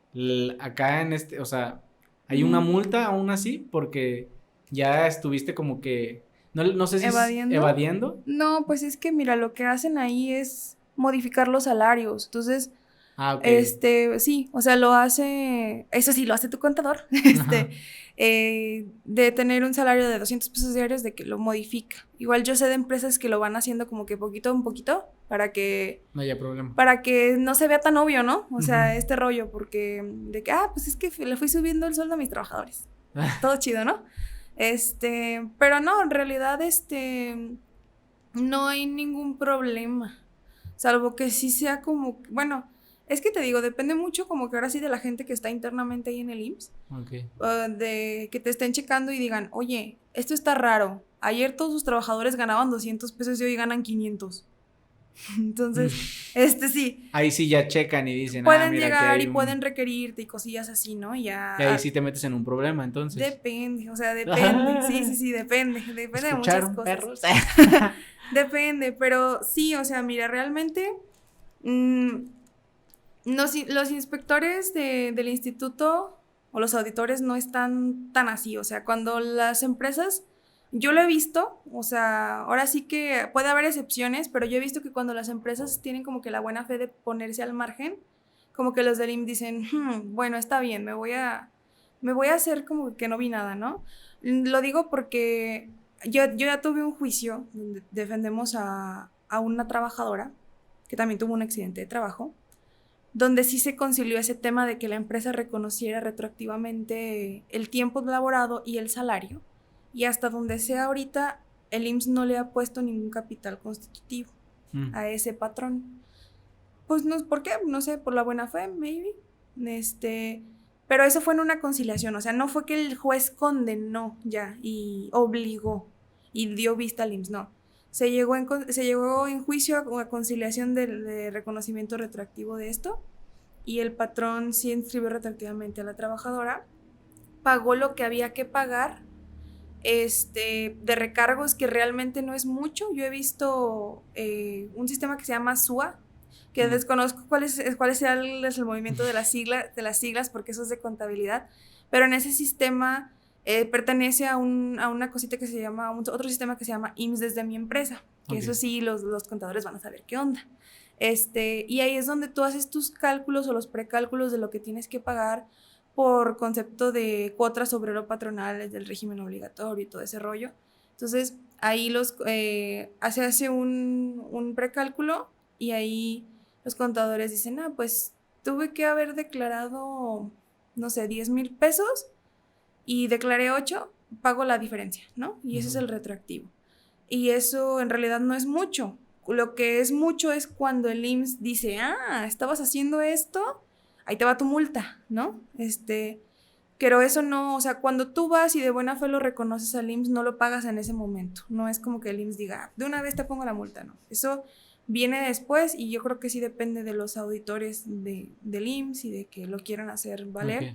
[SPEAKER 1] Acá o sea, ¿hay una multa aún así? Porque ya estuviste como que, no sé si evadiendo.
[SPEAKER 2] No, pues es que mira, lo que hacen ahí es modificar los salarios. Entonces,
[SPEAKER 1] Ok.
[SPEAKER 2] sí, o sea, eso sí, lo hace tu contador, de tener un salario de 200 pesos diarios, de que lo modifica. Igual yo sé de empresas que lo van haciendo como que poquito a poquito, para que
[SPEAKER 1] no haya problema.
[SPEAKER 2] Para que no se vea tan obvio, ¿no? O sea, este rollo, porque de que, pues es que le fui subiendo el sueldo a mis trabajadores. Todo chido, ¿no? Pero no, en realidad, no hay ningún problema. Salvo que sí sea como, bueno, es que te digo, depende mucho como que ahora sí de la gente que está internamente ahí en el IMSS.
[SPEAKER 1] Okay.
[SPEAKER 2] De que te estén checando y digan, oye, esto está raro. Ayer todos sus trabajadores ganaban 200 pesos y hoy ganan 500. Entonces, sí.
[SPEAKER 1] Ahí sí ya checan y dicen,
[SPEAKER 2] pueden
[SPEAKER 1] mira,
[SPEAKER 2] llegar y pueden requerirte y cosillas así, ¿no?
[SPEAKER 1] Y ahí sí te metes en un problema, entonces.
[SPEAKER 2] Depende, o sea, depende. Sí, depende de muchas cosas.
[SPEAKER 1] Perros?
[SPEAKER 2] Depende, pero sí, o sea, mira, realmente los inspectores del instituto o los auditores no están tan así, o sea, cuando las empresas, yo lo he visto, o sea, ahora sí que puede haber excepciones, pero yo he visto que cuando las empresas tienen como que la buena fe de ponerse al margen, como que los del IMSS dicen, bueno, está bien, me voy a hacer como que no vi nada, ¿no? Lo digo porque yo ya tuve un juicio donde defendemos a una trabajadora que también tuvo un accidente de trabajo, donde sí se concilió ese tema de que la empresa reconociera retroactivamente el tiempo laborado y el salario, y hasta donde sea ahorita, el IMSS no le ha puesto ningún capital constitutivo a ese patrón. Pues no, ¿por qué? No sé, por la buena fe, maybe. Pero eso fue en una conciliación, o sea, no fue que el juez condenó ya y obligó y dio vista al IMSS, no. Se llegó en juicio a conciliación de reconocimiento retroactivo de esto, y el patrón sí inscribió retroactivamente a la trabajadora, pagó lo que había que pagar, de recargos, que realmente no es mucho. Yo he visto un sistema que se llama SUA, que desconozco cuál sea el movimiento de las siglas, porque eso es de contabilidad, pero en ese sistema pertenece a una cosita que se llama, otro sistema que se llama IMSS desde mi empresa, que eso sí, los contadores van a saber qué onda. Y ahí es donde tú haces tus cálculos o los precálculos de lo que tienes que pagar por concepto de cuotas obrero patronales del régimen obligatorio y todo ese rollo. Entonces, ahí se hace un precálculo y ahí los contadores dicen, pues tuve que haber declarado, no sé, 10,000 pesos y declaré 8, pago la diferencia, ¿no? Y ese es el retroactivo. Y eso en realidad no es mucho. Lo que es mucho es cuando el IMSS dice, estabas haciendo esto, ahí te va tu multa, ¿no? Pero eso no, o sea, cuando tú vas y de buena fe lo reconoces al IMSS, no lo pagas en ese momento. No es como que el IMSS diga, de una vez te pongo la multa, no. Eso viene después y yo creo que sí depende de los auditores del IMSS y de que lo quieran hacer valer.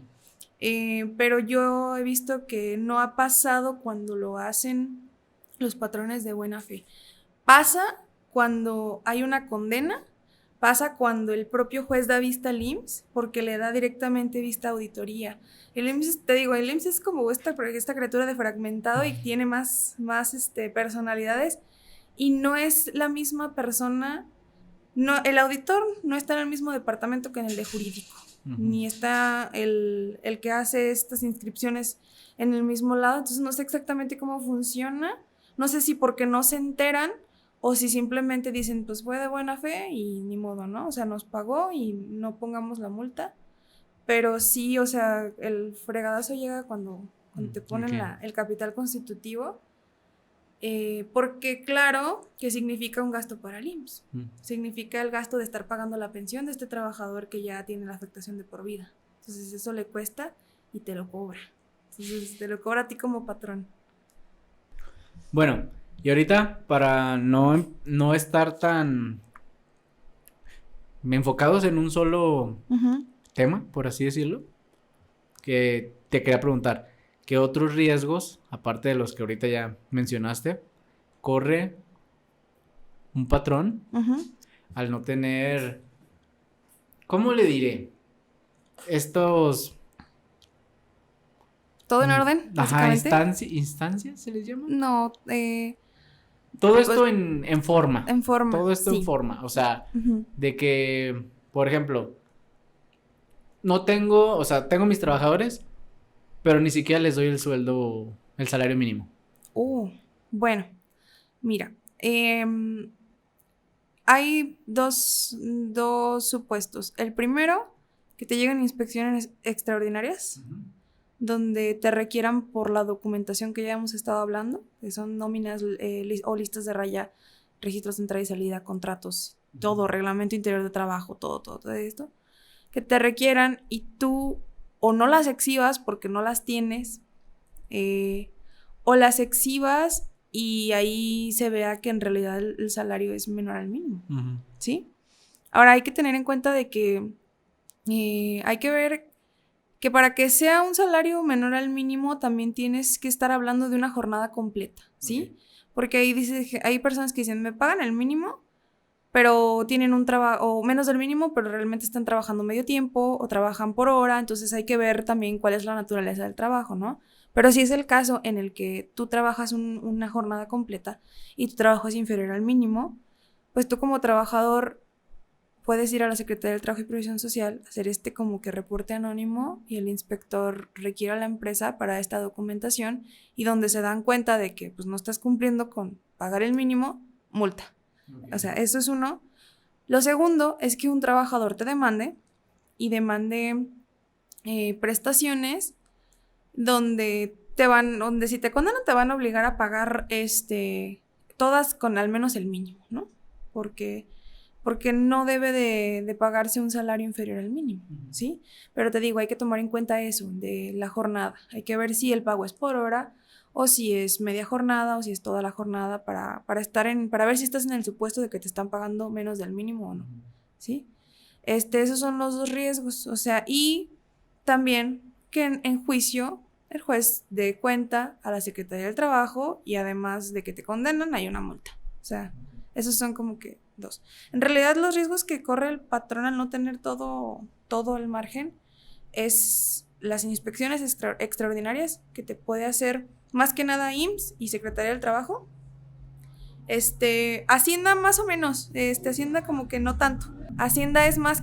[SPEAKER 2] Pero yo he visto que no ha pasado cuando lo hacen los patrones de buena fe. Pasa cuando hay una condena, pasa cuando el propio juez da vista al IMSS, porque le da directamente vista a auditoría. El IMSS, te digo, el IMSS es como esta criatura de fragmentado y tiene más personalidades, y no es la misma persona. No, el auditor no está en el mismo departamento que en el de jurídico, ni está el que hace estas inscripciones en el mismo lado, entonces no sé exactamente cómo funciona, no sé si porque no se enteran o si simplemente dicen, pues fue de buena fe y ni modo, ¿no? O sea, nos pagó y no pongamos la multa, pero sí, o sea, el fregadazo llega cuando te ponen el capital constitutivo. Porque claro que significa un gasto para el IMSS.
[SPEAKER 1] Mm.
[SPEAKER 2] Significa el gasto de estar pagando la pensión de este trabajador que ya tiene la afectación de por vida. Entonces eso le cuesta y te lo cobra. Entonces te lo cobra a ti como patrón.
[SPEAKER 1] Bueno, y ahorita para no estar tan enfocados en un solo tema, por así decirlo, que te quería preguntar, ¿qué otros riesgos, aparte de los que ahorita ya mencionaste, corre un patrón al no tener, ¿cómo le diré? Estos...
[SPEAKER 2] ¿Todo en orden,
[SPEAKER 1] Ajá,
[SPEAKER 2] básicamente?
[SPEAKER 1] instancias se les llama.
[SPEAKER 2] No,
[SPEAKER 1] Todo
[SPEAKER 2] pues,
[SPEAKER 1] esto en forma.
[SPEAKER 2] en forma,
[SPEAKER 1] Todo esto en
[SPEAKER 2] sí.
[SPEAKER 1] forma. O sea, de que, por ejemplo, no tengo, o sea, tengo mis trabajadores, pero ni siquiera les doy el sueldo, el salario mínimo.
[SPEAKER 2] Bueno, mira, hay dos supuestos. El primero, que te llegan inspecciones extraordinarias, donde te requieran por la documentación que ya hemos estado hablando, que son nóminas o listas de raya, registros de entrada y salida, contratos, todo, reglamento interior de trabajo, todo esto, que te requieran y tú o no las exhibas porque no las tienes, o las exhibas y ahí se vea que en realidad el salario es menor al mínimo, ¿sí? Ahora hay que tener en cuenta de que hay que ver que para que sea un salario menor al mínimo también tienes que estar hablando de una jornada completa, ¿sí? Okay. Porque ahí hay personas que dicen, me pagan el mínimo, pero tienen un trabajo, o menos del mínimo, pero realmente están trabajando medio tiempo o trabajan por hora, entonces hay que ver también cuál es la naturaleza del trabajo, ¿no? Pero si es el caso en el que tú trabajas una jornada completa y tu trabajo es inferior al mínimo, pues tú como trabajador puedes ir a la Secretaría del Trabajo y Previsión Social, hacer como que reporte anónimo y el inspector requiere a la empresa para esta documentación y donde se dan cuenta de que pues no estás cumpliendo con pagar el mínimo, multa. Okay. O sea, eso es uno. Lo segundo es que un trabajador te demande y demande prestaciones donde si te condenan te van a obligar a pagar todas con al menos el mínimo, ¿no? Porque no debe de pagarse un salario inferior al mínimo, ¿sí? Pero te digo, hay que tomar en cuenta eso, de la jornada. Hay que ver si el pago es por hora, o si es media jornada, o si es toda la jornada, para ver si estás en el supuesto de que te están pagando menos del mínimo o no, ¿sí? Esos son los dos riesgos, o sea, y también que en juicio el juez dé cuenta a la Secretaría del Trabajo y además de que te condenan, hay una multa. O sea, esos son como que dos. En realidad los riesgos que corre el patrón al no tener todo el margen es las inspecciones extraordinarias que te puede hacer más que nada IMSS y Secretaría del Trabajo. Hacienda más o menos, Hacienda como que no tanto. Hacienda es más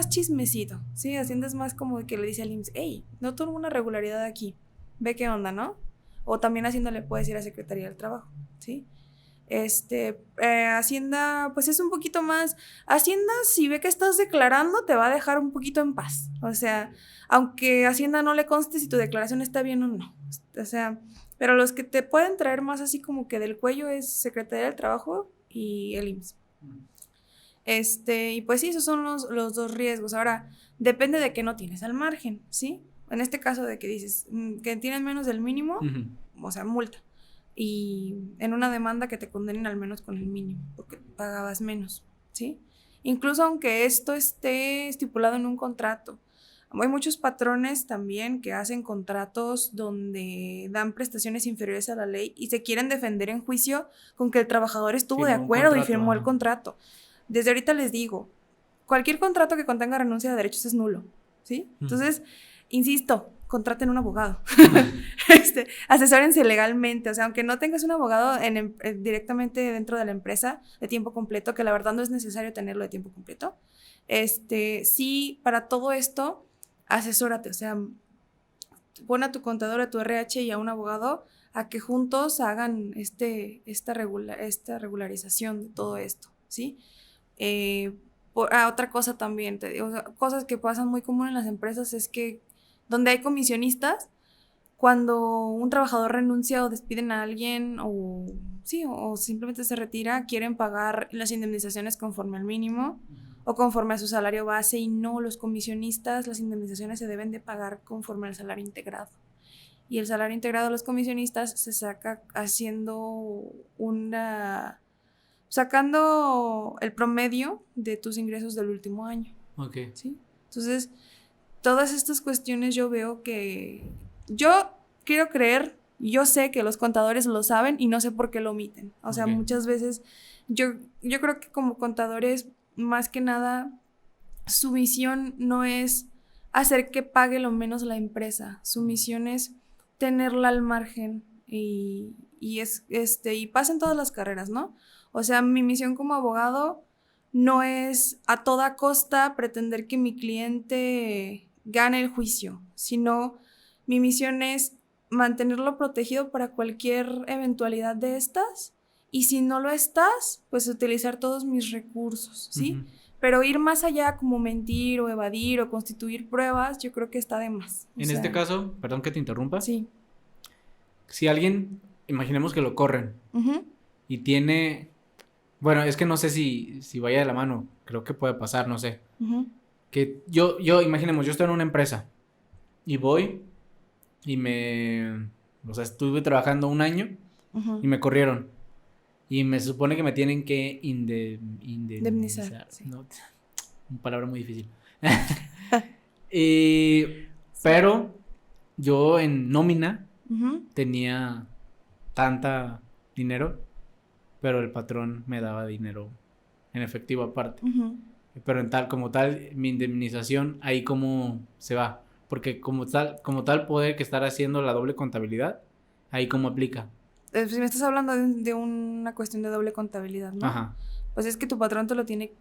[SPEAKER 2] chismecito, ¿sí? Hacienda es más como que le dice al IMSS, hey, no tuvo una regularidad aquí, ve qué onda, ¿no? O también Hacienda le puede decir a Secretaría del Trabajo, ¿sí? Hacienda, pues es un poquito más. Hacienda, si ve que estás declarando, te va a dejar un poquito en paz. O sea, aunque Hacienda no le conste si tu declaración está bien o no. O sea, pero los que te pueden traer más así como que del cuello es Secretaría del Trabajo y el IMSS. Y pues sí, esos son los dos riesgos. Ahora, depende de que no tienes al margen, ¿sí? En este caso de que dices que tienes menos del mínimo, o sea, multa. Y en una demanda que te condenen al menos con el mínimo, porque pagabas menos, ¿sí? Incluso aunque esto esté estipulado en un contrato. Hay muchos patrones también que hacen contratos donde dan prestaciones inferiores a la ley y se quieren defender en juicio con que el trabajador estuvo de acuerdo y firmó el contrato. Desde ahorita les digo, cualquier contrato que contenga renuncia de derechos es nulo, ¿sí? Entonces, insisto, contraten un abogado. Asesórense legalmente, o sea, aunque no tengas un abogado directamente dentro de la empresa de tiempo completo, que la verdad no es necesario tenerlo de tiempo completo, sí, para todo esto, asesórate, o sea, pon a tu contador, a tu RH y a un abogado a que juntos hagan esta regularización de todo esto, ¿sí? Otra cosa también, te digo, cosas que pasan muy común en las empresas es que donde hay comisionistas, cuando un trabajador renuncia o despiden a alguien o simplemente se retira, quieren pagar las indemnizaciones conforme al mínimo o conforme a su salario base, y no, los comisionistas, las indemnizaciones se deben de pagar conforme al salario integrado. Y el salario integrado de los comisionistas se saca sacando el promedio de tus ingresos del último año.
[SPEAKER 1] Ok.
[SPEAKER 2] ¿Sí? Entonces, todas estas cuestiones yo veo que... Yo quiero creer, yo sé que los contadores lo saben y no sé por qué lo omiten. O sea, muchas veces yo creo que como contadores, más que nada, su misión no es hacer que pague lo menos la empresa. Su misión es tenerla al margen y pasa en todas las carreras, ¿no? O sea, mi misión como abogado no es a toda costa pretender que mi cliente gane el juicio, sino mi misión es mantenerlo protegido para cualquier eventualidad de estas, y si no lo estás, pues utilizar todos mis recursos, ¿sí? Uh-huh. Pero ir más allá, como mentir o evadir o constituir pruebas, yo creo que está de más.
[SPEAKER 1] En este caso, perdón que te interrumpa.
[SPEAKER 2] Sí.
[SPEAKER 1] Si alguien, imaginemos que lo corren, uh-huh, y tiene... Bueno, es que no sé si vaya de la mano, creo que puede pasar, no sé. Uh-huh. Que yo, imaginemos, yo estoy en una empresa y voy y estuve trabajando un año, uh-huh, y me corrieron. Y me supone que me tienen que indemnizar. Sí. No, una palabra muy difícil. Pero yo en nómina, uh-huh, tenía tanta dinero, pero el patrón me daba dinero en efectivo aparte. Uh-huh. Pero como tal, mi indemnización, ahí cómo se va. Porque como tal poder que estar haciendo la doble contabilidad, ahí cómo aplica.
[SPEAKER 2] Si me estás hablando de una cuestión de doble contabilidad, ¿no?
[SPEAKER 1] Ajá.
[SPEAKER 2] Pues es que tu patrón te tiene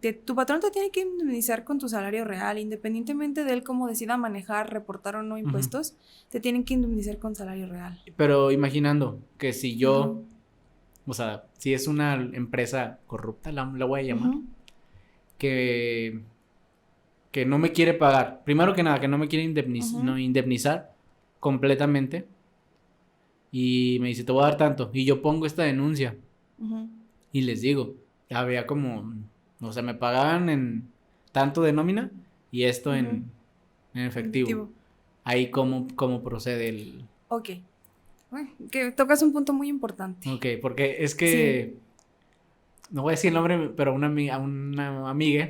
[SPEAKER 2] que indemnizar con tu salario real, independientemente de él cómo decida manejar, reportar o no impuestos, uh-huh, te tienen que indemnizar con salario real.
[SPEAKER 1] Pero imaginando que si yo, uh-huh, o sea, si es una empresa corrupta, la voy a llamar, uh-huh, que no me quiere pagar, primero que nada, que no me quiere uh-huh, indemnizar completamente, y me dice, te voy a dar tanto, y yo pongo esta denuncia, uh-huh, y les digo, había como, o sea, me pagaban en tanto de nómina y esto, uh-huh, en efectivo. Ahí cómo procede el...
[SPEAKER 2] Ok, bueno, que tocas un punto muy importante.
[SPEAKER 1] Ok, porque es que, sí, no voy a decir el nombre, pero a una amiga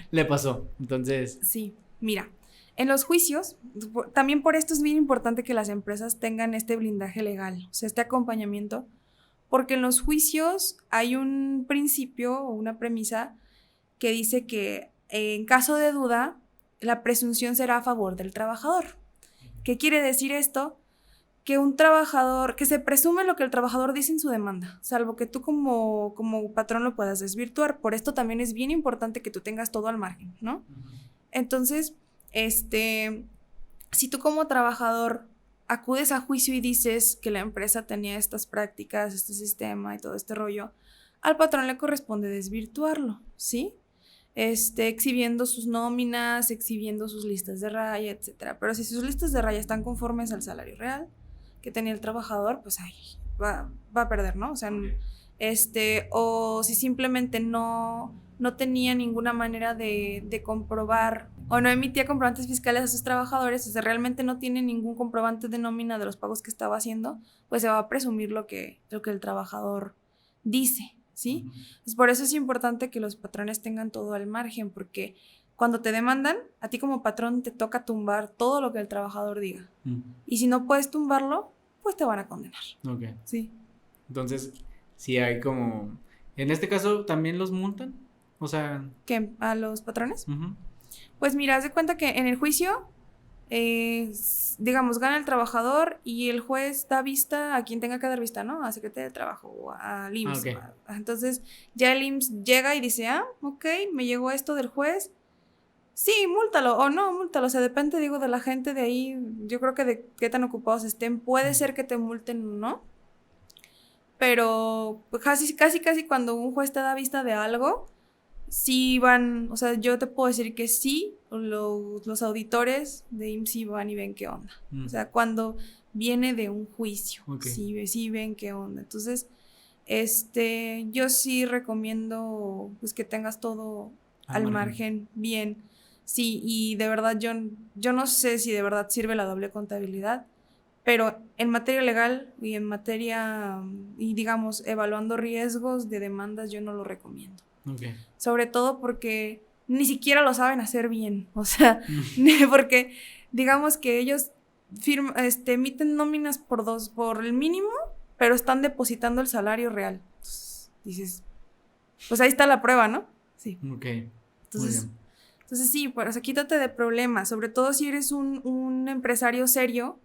[SPEAKER 1] le pasó, entonces...
[SPEAKER 2] Sí, mira, en los juicios, también por esto es bien importante que las empresas tengan este blindaje legal, o sea, este acompañamiento, porque en los juicios hay un principio o una premisa que dice que en caso de duda, la presunción será a favor del trabajador. ¿Qué quiere decir esto? Que un trabajador, que se presume lo que el trabajador dice en su demanda, salvo que tú como patrón lo puedas desvirtuar. Por esto también es bien importante que tú tengas todo al margen, ¿no? Entonces, si tú como trabajador acudes a juicio y dices que la empresa tenía estas prácticas, este sistema y todo este rollo, al patrón le corresponde desvirtuarlo, ¿sí? Exhibiendo sus nóminas, exhibiendo sus listas de raya, etcétera. Pero si sus listas de raya están conformes al salario real que tenía el trabajador, pues ahí va a perder, ¿no? O sea, o si simplemente no tenía ninguna manera de comprobar o no emitía comprobantes fiscales a sus trabajadores, o sea, realmente no tiene ningún comprobante de nómina de los pagos que estaba haciendo, pues se va a presumir lo que el trabajador dice, ¿sí? Pues por eso es importante que los patrones tengan todo al margen, porque cuando te demandan, a ti como patrón te toca tumbar todo lo que el trabajador diga. Y si no puedes tumbarlo, pues te van a condenar.
[SPEAKER 1] Ok.
[SPEAKER 2] Sí.
[SPEAKER 1] Entonces, sí hay como... En este caso, ¿también los multan? O sea...
[SPEAKER 2] ¿Qué? ¿A los patrones?
[SPEAKER 1] Uh-huh.
[SPEAKER 2] Pues mira, haz de cuenta que en el juicio, digamos, gana el trabajador y el juez da vista a quien tenga que dar vista, ¿no? A Secretaría de Trabajo o al IMSS. Okay. Entonces, ya el IMSS llega y dice, ok, me llegó esto del juez. Sí, múltalo o no, múltalo. O sea, depende, digo, de la gente de ahí. Yo creo que de qué tan ocupados estén. Puede ser que te multen o no. Pero pues, casi cuando un juez te da vista de algo, sí van, o sea, yo te puedo decir que sí, los auditores de IMSS van y ven qué onda.
[SPEAKER 1] Mm.
[SPEAKER 2] O sea, cuando viene de un juicio,
[SPEAKER 1] Ok.
[SPEAKER 2] sí ven qué onda. Entonces, yo sí recomiendo pues que tengas todo al margen bien. Sí, y de verdad yo no sé si de verdad sirve la doble contabilidad, pero en materia legal y en materia, y digamos, evaluando riesgos de demandas, yo no lo recomiendo.
[SPEAKER 1] Okay.
[SPEAKER 2] Sobre todo porque ni siquiera lo saben hacer bien. O sea, porque digamos que ellos emiten nóminas por el mínimo, pero están depositando el salario real. Entonces, dices, pues ahí está la prueba, ¿no? Sí.
[SPEAKER 1] Ok.
[SPEAKER 2] Entonces sí, pues, o sea, quítate de problemas, sobre todo si eres un empresario serio,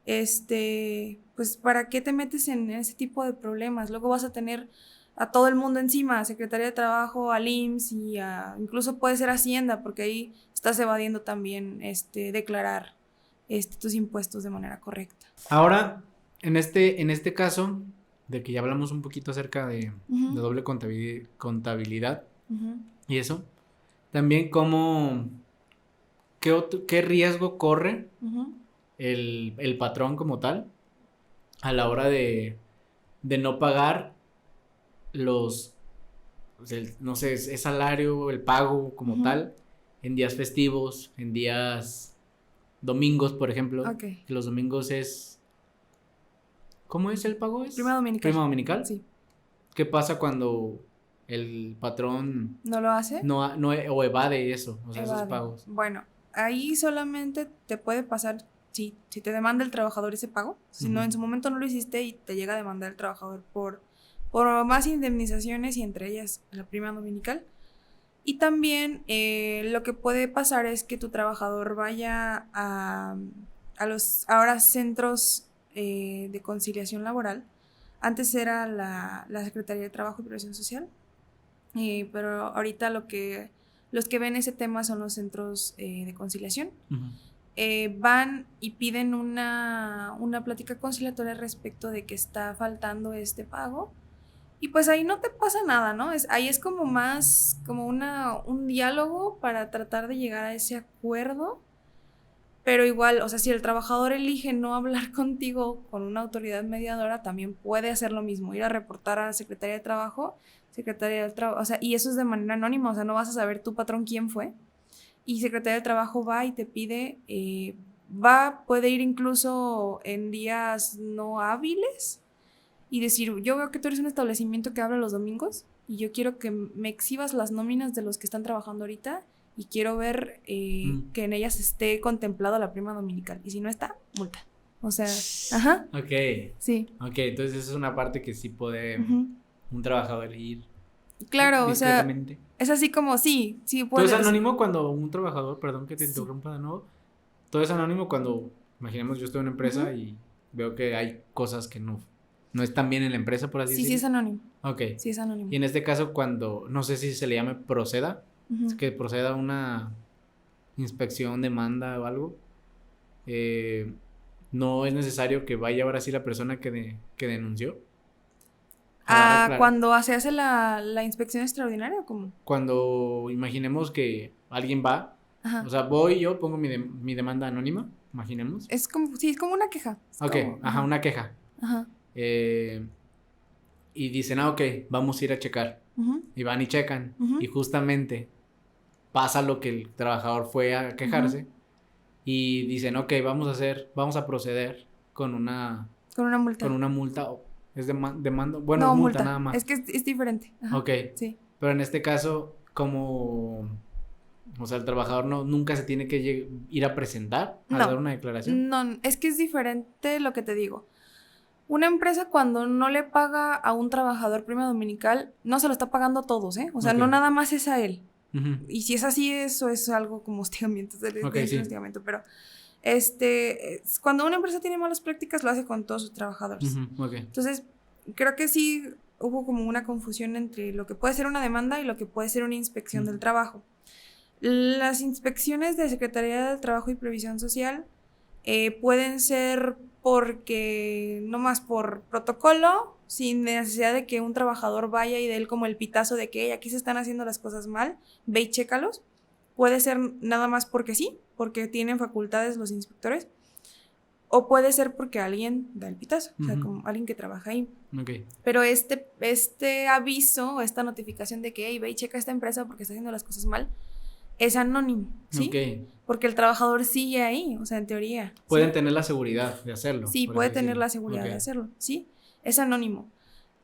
[SPEAKER 2] pues, ¿para qué te metes en ese tipo de problemas? Luego vas a tener a todo el mundo encima, a Secretaría de Trabajo, al IMSS y incluso puede ser Hacienda, porque ahí estás evadiendo también, declarar, tus impuestos de manera correcta.
[SPEAKER 1] Ahora, en este caso, de que ya hablamos un poquito acerca de doble contabilidad
[SPEAKER 2] Uh-huh.
[SPEAKER 1] y eso, también qué riesgo corre
[SPEAKER 2] Uh-huh.
[SPEAKER 1] el patrón como tal a la hora de no pagar no sé, es salario, el pago como tal, en días festivos, en días domingos, por ejemplo.
[SPEAKER 2] Okay.
[SPEAKER 1] Que los domingos ¿cómo es el pago?
[SPEAKER 2] Prima dominical.
[SPEAKER 1] Prima dominical.
[SPEAKER 2] Sí.
[SPEAKER 1] ¿Qué pasa cuando el patrón
[SPEAKER 2] no lo hace?
[SPEAKER 1] o evade eso, o sea,
[SPEAKER 2] Evade.
[SPEAKER 1] esos pagos?
[SPEAKER 2] Bueno, ahí solamente te puede pasar si te demanda el trabajador ese pago. Si no, en su momento no lo hiciste y te llega a demandar el trabajador por más indemnizaciones y entre ellas la prima dominical. Y también lo que puede pasar es que tu trabajador vaya a los ahora centros de conciliación laboral. Antes era la Secretaría de Trabajo y Previsión Social, pero ahorita los que ven ese tema son los centros de conciliación. Van y piden una plática conciliatoria respecto de que está faltando este pago. Y pues ahí no te pasa nada, ¿no? Ahí es como más como un diálogo para tratar de llegar a ese acuerdo. Pero igual, o sea, si el trabajador elige no hablar contigo con una autoridad mediadora, también puede hacer lo mismo, ir a reportar a la Secretaría de Trabajo, o sea, y eso es de manera anónima, o sea, no vas a saber tu patrón quién fue. Y Secretaría de Trabajo va y te pide, puede ir incluso en días no hábiles y decir, yo veo que tú eres un establecimiento que abre los domingos y yo quiero que me exhibas las nóminas de los que están trabajando ahorita y quiero ver que en ellas esté contemplado la prima dominical. Y si no está, multa. O sea, ajá.
[SPEAKER 1] Ok.
[SPEAKER 2] Sí.
[SPEAKER 1] Ok, entonces esa es una parte que sí puede un trabajador ir
[SPEAKER 2] claro,
[SPEAKER 1] discretamente.
[SPEAKER 2] O sea, es así como, sí
[SPEAKER 1] Todo
[SPEAKER 2] puede.
[SPEAKER 1] es anónimo cuando un trabajador, perdón que te interrumpa de nuevo, todo es anónimo cuando, imaginemos yo estoy en una empresa y veo que hay cosas que no están bien en la empresa, por así decirlo.
[SPEAKER 2] Sí es anónimo.
[SPEAKER 1] Ok.
[SPEAKER 2] Sí es anónimo.
[SPEAKER 1] Y en este caso cuando, no sé si se le llame proceda, es que proceda una inspección, demanda o algo, no es necesario que vaya ahora sí la persona que denunció.
[SPEAKER 2] ¿Cuando se hace la inspección extraordinaria o cómo?
[SPEAKER 1] Cuando imaginemos que alguien va, o sea, voy yo, pongo mi demanda anónima, imaginemos.
[SPEAKER 2] Es como una queja.
[SPEAKER 1] Una queja.
[SPEAKER 2] Ajá.
[SPEAKER 1] Y dicen, ok, vamos a ir a checar. Y van y checan. Y justamente pasa lo que el trabajador fue a quejarse. Y dicen, ok, vamos a proceder con una
[SPEAKER 2] multa.
[SPEAKER 1] Con una multa. ¿Es demanda? Bueno, no, multa nada más.
[SPEAKER 2] Es que es diferente. Ajá.
[SPEAKER 1] Ok.
[SPEAKER 2] Sí.
[SPEAKER 1] Pero en este caso, o sea, el trabajador nunca se tiene que ir a presentar a dar una declaración.
[SPEAKER 2] No, es que es diferente lo que te digo. Una empresa cuando no le paga a un trabajador prima dominical, no se lo está pagando a todos, ¿eh? O sea, no nada más es a él. Y si es así, eso es algo como hostigamiento. Hostigamiento, pero cuando una empresa tiene malas prácticas, lo hace con todos sus trabajadores. Entonces, creo que sí hubo como una confusión entre lo que puede ser una demanda y lo que puede ser una inspección del trabajo. Las inspecciones de Secretaría del Trabajo y Previsión Social pueden ser porque nomás por protocolo, sin necesidad de que un trabajador vaya y dé él como el pitazo de que aquí se están haciendo las cosas mal, ve y chécalos. puede ser nada más porque sí, porque tienen facultades los inspectores, o puede ser porque alguien da el pitazo, o sea, como alguien que trabaja ahí.
[SPEAKER 1] Okay.
[SPEAKER 2] Pero este aviso, esta notificación de que, hey, ve y checa esta empresa porque está haciendo las cosas mal, es anónimo, ¿sí?
[SPEAKER 1] Okay.
[SPEAKER 2] Porque el trabajador sigue ahí, o sea, en teoría.
[SPEAKER 1] Pueden
[SPEAKER 2] ¿sí?
[SPEAKER 1] tener la seguridad de hacerlo.
[SPEAKER 2] Sí, puede tener la seguridad de hacerlo, ¿sí? Es anónimo.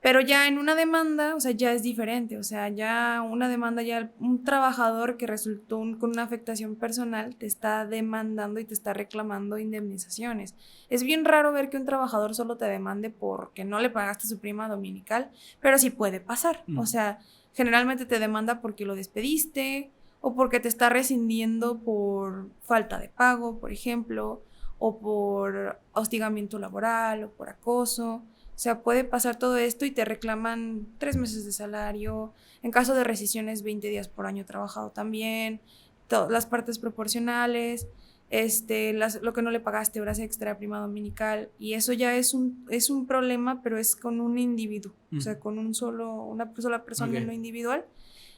[SPEAKER 2] Pero ya en una demanda, o sea, ya es diferente, o sea, ya una demanda, ya un trabajador que resultó con una afectación personal te está demandando y te está reclamando indemnizaciones. Es bien raro ver que un trabajador solo te demande porque no le pagaste su prima dominical, pero sí puede pasar, o sea, generalmente te demanda porque lo despediste o porque te está rescindiendo por falta de pago, por ejemplo, o por hostigamiento laboral o por acoso. O sea, puede pasar todo esto y te reclaman 3 meses de salario, en caso de rescisiones 20 días por año trabajado también, las partes proporcionales, lo que no le pagaste, horas extra, prima dominical, y eso ya es un problema, pero es con un individuo, o sea, con una sola persona en lo individual,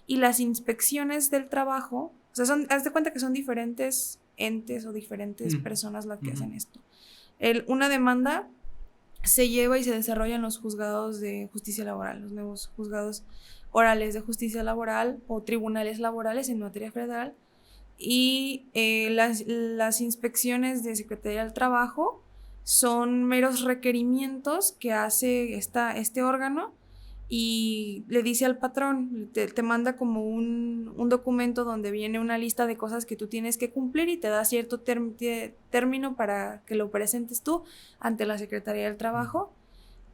[SPEAKER 2] y las inspecciones del trabajo, o sea, haz de cuenta que son diferentes entes o diferentes personas las que hacen esto. Una demanda se lleva y se desarrolla en los juzgados de justicia laboral, los nuevos juzgados orales de justicia laboral o tribunales laborales en materia federal, y las inspecciones de Secretaría del Trabajo son meros requerimientos que hace este órgano y le dice al patrón, te manda como un documento donde viene una lista de cosas que tú tienes que cumplir y te da cierto término para que lo presentes tú ante la Secretaría del Trabajo,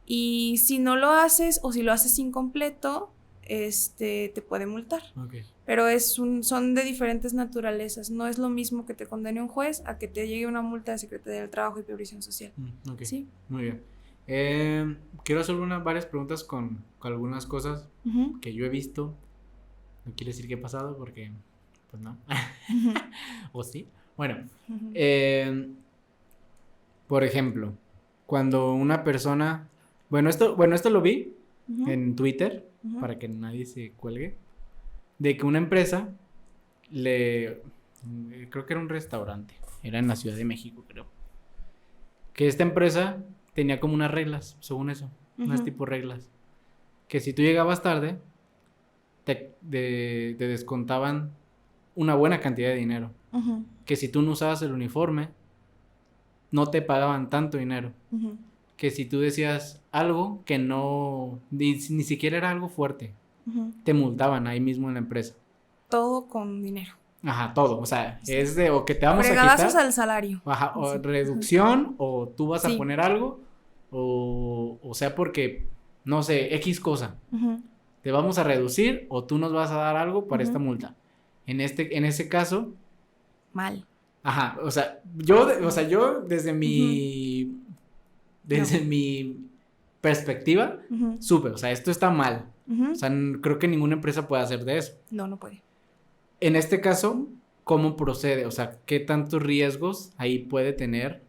[SPEAKER 2] y si no lo haces o si lo haces incompleto, te puede multar.
[SPEAKER 1] Okay.
[SPEAKER 2] Pero son de diferentes naturalezas, no es lo mismo que te condene un juez a que te llegue una multa de Secretaría del Trabajo y Previsión Social.
[SPEAKER 1] Okay.
[SPEAKER 2] ¿Sí?
[SPEAKER 1] Muy bien. Quiero hacer varias preguntas con algunas cosas que yo he visto. No quiere decir que he pasado porque, pues no. ¿O sí? Bueno, por ejemplo, cuando una persona... Bueno, esto lo vi en Twitter, para que nadie se cuelgue, de que una empresa creo que era un restaurante, era en la Ciudad de México, creo, que esta empresa tenía como unas reglas, según eso, unas tipo reglas, que si tú llegabas tarde, te descontaban una buena cantidad de dinero, que si tú no usabas el uniforme, no te pagaban tanto dinero, que si tú decías algo que no, ni siquiera era algo fuerte, te multaban ahí mismo en la empresa.
[SPEAKER 2] Todo con dinero.
[SPEAKER 1] Ajá, todo, o sea, sí. Es de o que te vamos
[SPEAKER 2] fregadazos
[SPEAKER 1] a quitar
[SPEAKER 2] al salario.
[SPEAKER 1] ajá, o reducción, o tú vas a poner algo, o sea, porque, no sé, X cosa, te vamos a reducir, o tú nos vas a dar algo para esta multa. En ese caso...
[SPEAKER 2] Mal.
[SPEAKER 1] Ajá, o sea, yo desde mi... Desde mi perspectiva, supe, o sea, esto está mal. O sea, creo que ninguna empresa puede hacer de eso.
[SPEAKER 2] No puede.
[SPEAKER 1] En este caso, ¿cómo procede? O sea, ¿qué tantos riesgos ahí puede tener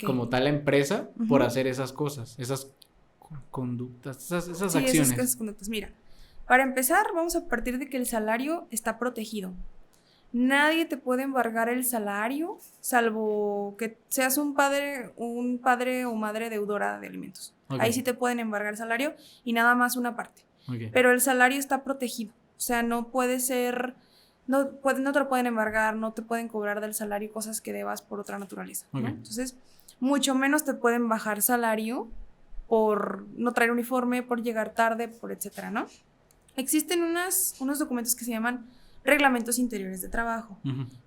[SPEAKER 1] como tal la empresa por hacer esas cosas, esas conductas, esas acciones?
[SPEAKER 2] Esas conductas. Mira, para empezar, vamos a partir de que el salario está protegido. Nadie te puede embargar el salario, salvo que seas un padre o madre deudora de alimentos. Okay. Ahí sí te pueden embargar el salario y nada más una parte. Okay. Pero el salario está protegido. O sea, no puede ser, no te lo pueden embargar, no te pueden cobrar del salario cosas que debas por otra naturaleza. Okay. ¿No? Entonces, mucho menos te pueden bajar salario por no traer uniforme, por llegar tarde, por etcétera, ¿no? Existen unos documentos que se llaman reglamentos interiores de trabajo,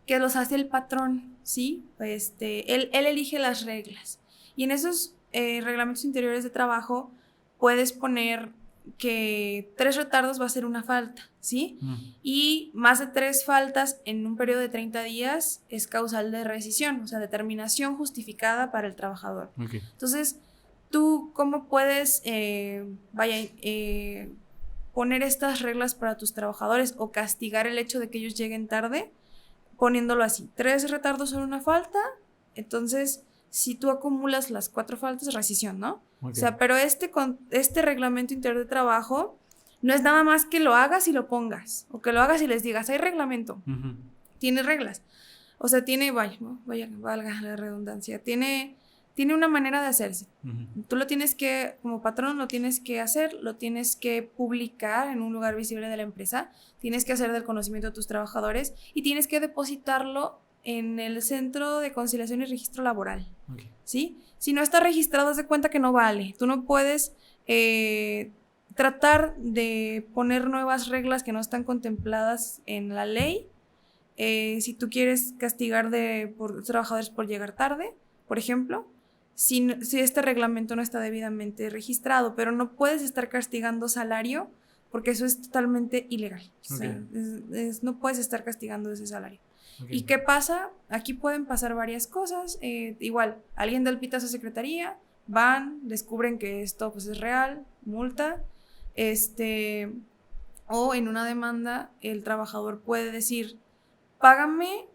[SPEAKER 2] que los hace el patrón, ¿sí? Él elige las reglas. Y en esos reglamentos interiores de trabajo puedes poner que 3 retardos va a ser una falta, ¿sí? Y más de 3 faltas en un periodo de 30 días es causal de rescisión, o sea, determinación justificada para el trabajador. Okay. Entonces, ¿tú cómo puedes, poner estas reglas para tus trabajadores o castigar el hecho de que ellos lleguen tarde? Poniéndolo así, 3 retardos son una falta, entonces si tú acumulas las 4 faltas, rescisión, ¿no? Okay. O sea, pero este reglamento interior de trabajo no es nada más que lo hagas y lo pongas, o que lo hagas y les digas, hay reglamento, tiene reglas, o sea, tiene, valga la redundancia, tiene una manera de hacerse. Tú lo tienes que, como patrón, lo tienes que hacer, lo tienes que publicar en un lugar visible de la empresa, tienes que hacer del conocimiento de tus trabajadores y tienes que depositarlo en el Centro de Conciliación y Registro Laboral, ¿sí? Si no está registrado, haz de cuenta que no vale. Tú no puedes tratar de poner nuevas reglas que no están contempladas en la ley. Si tú quieres castigar por trabajadores por llegar tarde, por ejemplo, si este reglamento no está debidamente registrado, pero no puedes estar castigando salario porque eso es totalmente ilegal. No puedes estar castigando ese salario. ¿Y qué pasa? Aquí pueden pasar varias cosas. Igual, alguien da el pitazo a secretaría, van, descubren que esto pues es real, multa, o en una demanda el trabajador puede decir, págame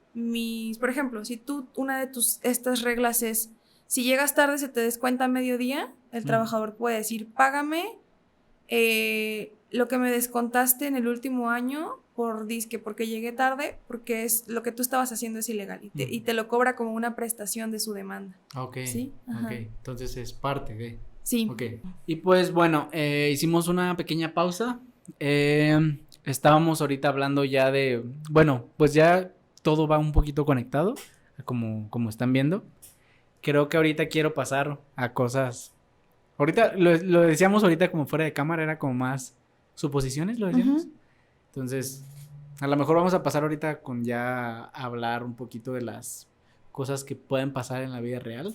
[SPEAKER 2] por ejemplo, si una de estas reglas es, si llegas tarde se te descuenta a mediodía, el trabajador puede decir, págame lo que me descontaste en el último año porque llegué tarde, porque es lo que tú estabas haciendo es ilegal y te lo cobra como una prestación de su demanda.
[SPEAKER 1] ¿Sí? Entonces es parte de...
[SPEAKER 2] Sí.
[SPEAKER 1] Y pues bueno, hicimos una pequeña pausa. Estábamos ahorita hablando ya de... Bueno, pues ya todo va un poquito conectado, como están viendo. Creo que ahorita quiero pasar a cosas... Ahorita, lo decíamos ahorita como fuera de cámara, era como más suposiciones, lo decíamos. Entonces, a lo mejor vamos a pasar ahorita con ya hablar un poquito de las cosas que pueden pasar en la vida real.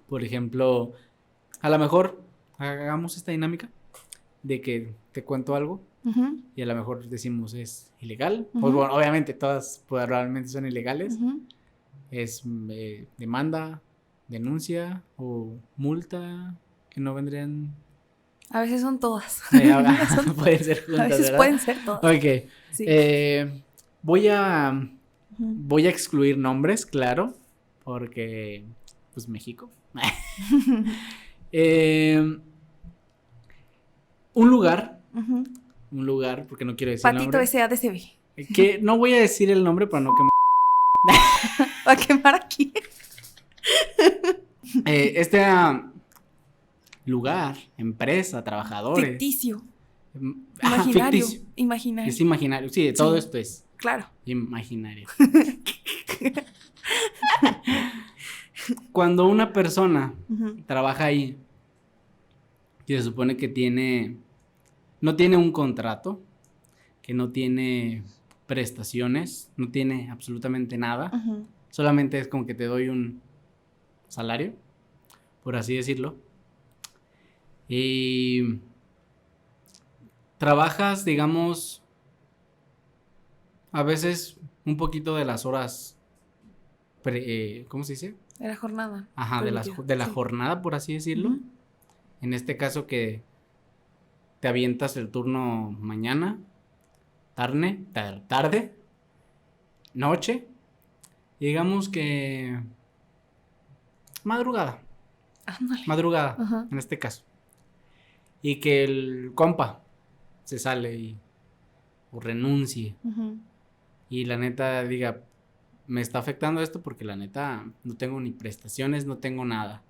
[SPEAKER 1] Por ejemplo, a lo mejor hagamos esta dinámica de que te cuento algo y a lo mejor decimos es ilegal. Pues bueno, obviamente todas probablemente son ilegales. Es demanda, denuncia o multa que no vendrían...
[SPEAKER 2] A veces son todas.
[SPEAKER 1] Pueden ser juntas,
[SPEAKER 2] a veces
[SPEAKER 1] ¿verdad?
[SPEAKER 2] pueden ser todas.
[SPEAKER 1] Ok.
[SPEAKER 2] Sí.
[SPEAKER 1] Voy a excluir nombres, claro, porque, pues, México. Un lugar, porque no quiero decir el nombre.
[SPEAKER 2] Patito SADCB.
[SPEAKER 1] Que no voy a decir el nombre para no quemar.
[SPEAKER 2] ¿Va a quemar aquí?
[SPEAKER 1] Este lugar, empresa, trabajadores.
[SPEAKER 2] Ficticio.
[SPEAKER 1] Imaginario.
[SPEAKER 2] Ficticio. Imaginario.
[SPEAKER 1] Es imaginario. Sí, todo esto es.
[SPEAKER 2] Claro.
[SPEAKER 1] Imaginario. Cuando una persona trabaja ahí y se supone que no tiene un contrato, que no tiene prestaciones, no tiene absolutamente nada, solamente es como que te doy un salario, por así decirlo, y trabajas, digamos, a veces un poquito de las horas, ¿cómo se dice?
[SPEAKER 2] De la jornada.
[SPEAKER 1] Ajá, de la jornada, por así decirlo. En este caso que te avientas el turno mañana, tarde, noche, y digamos que madrugada.
[SPEAKER 2] Ándale.
[SPEAKER 1] Madrugada, en este caso. Y que el compa se sale o renuncie. Y la neta diga, me está afectando esto porque la neta no tengo ni prestaciones, no tengo nada.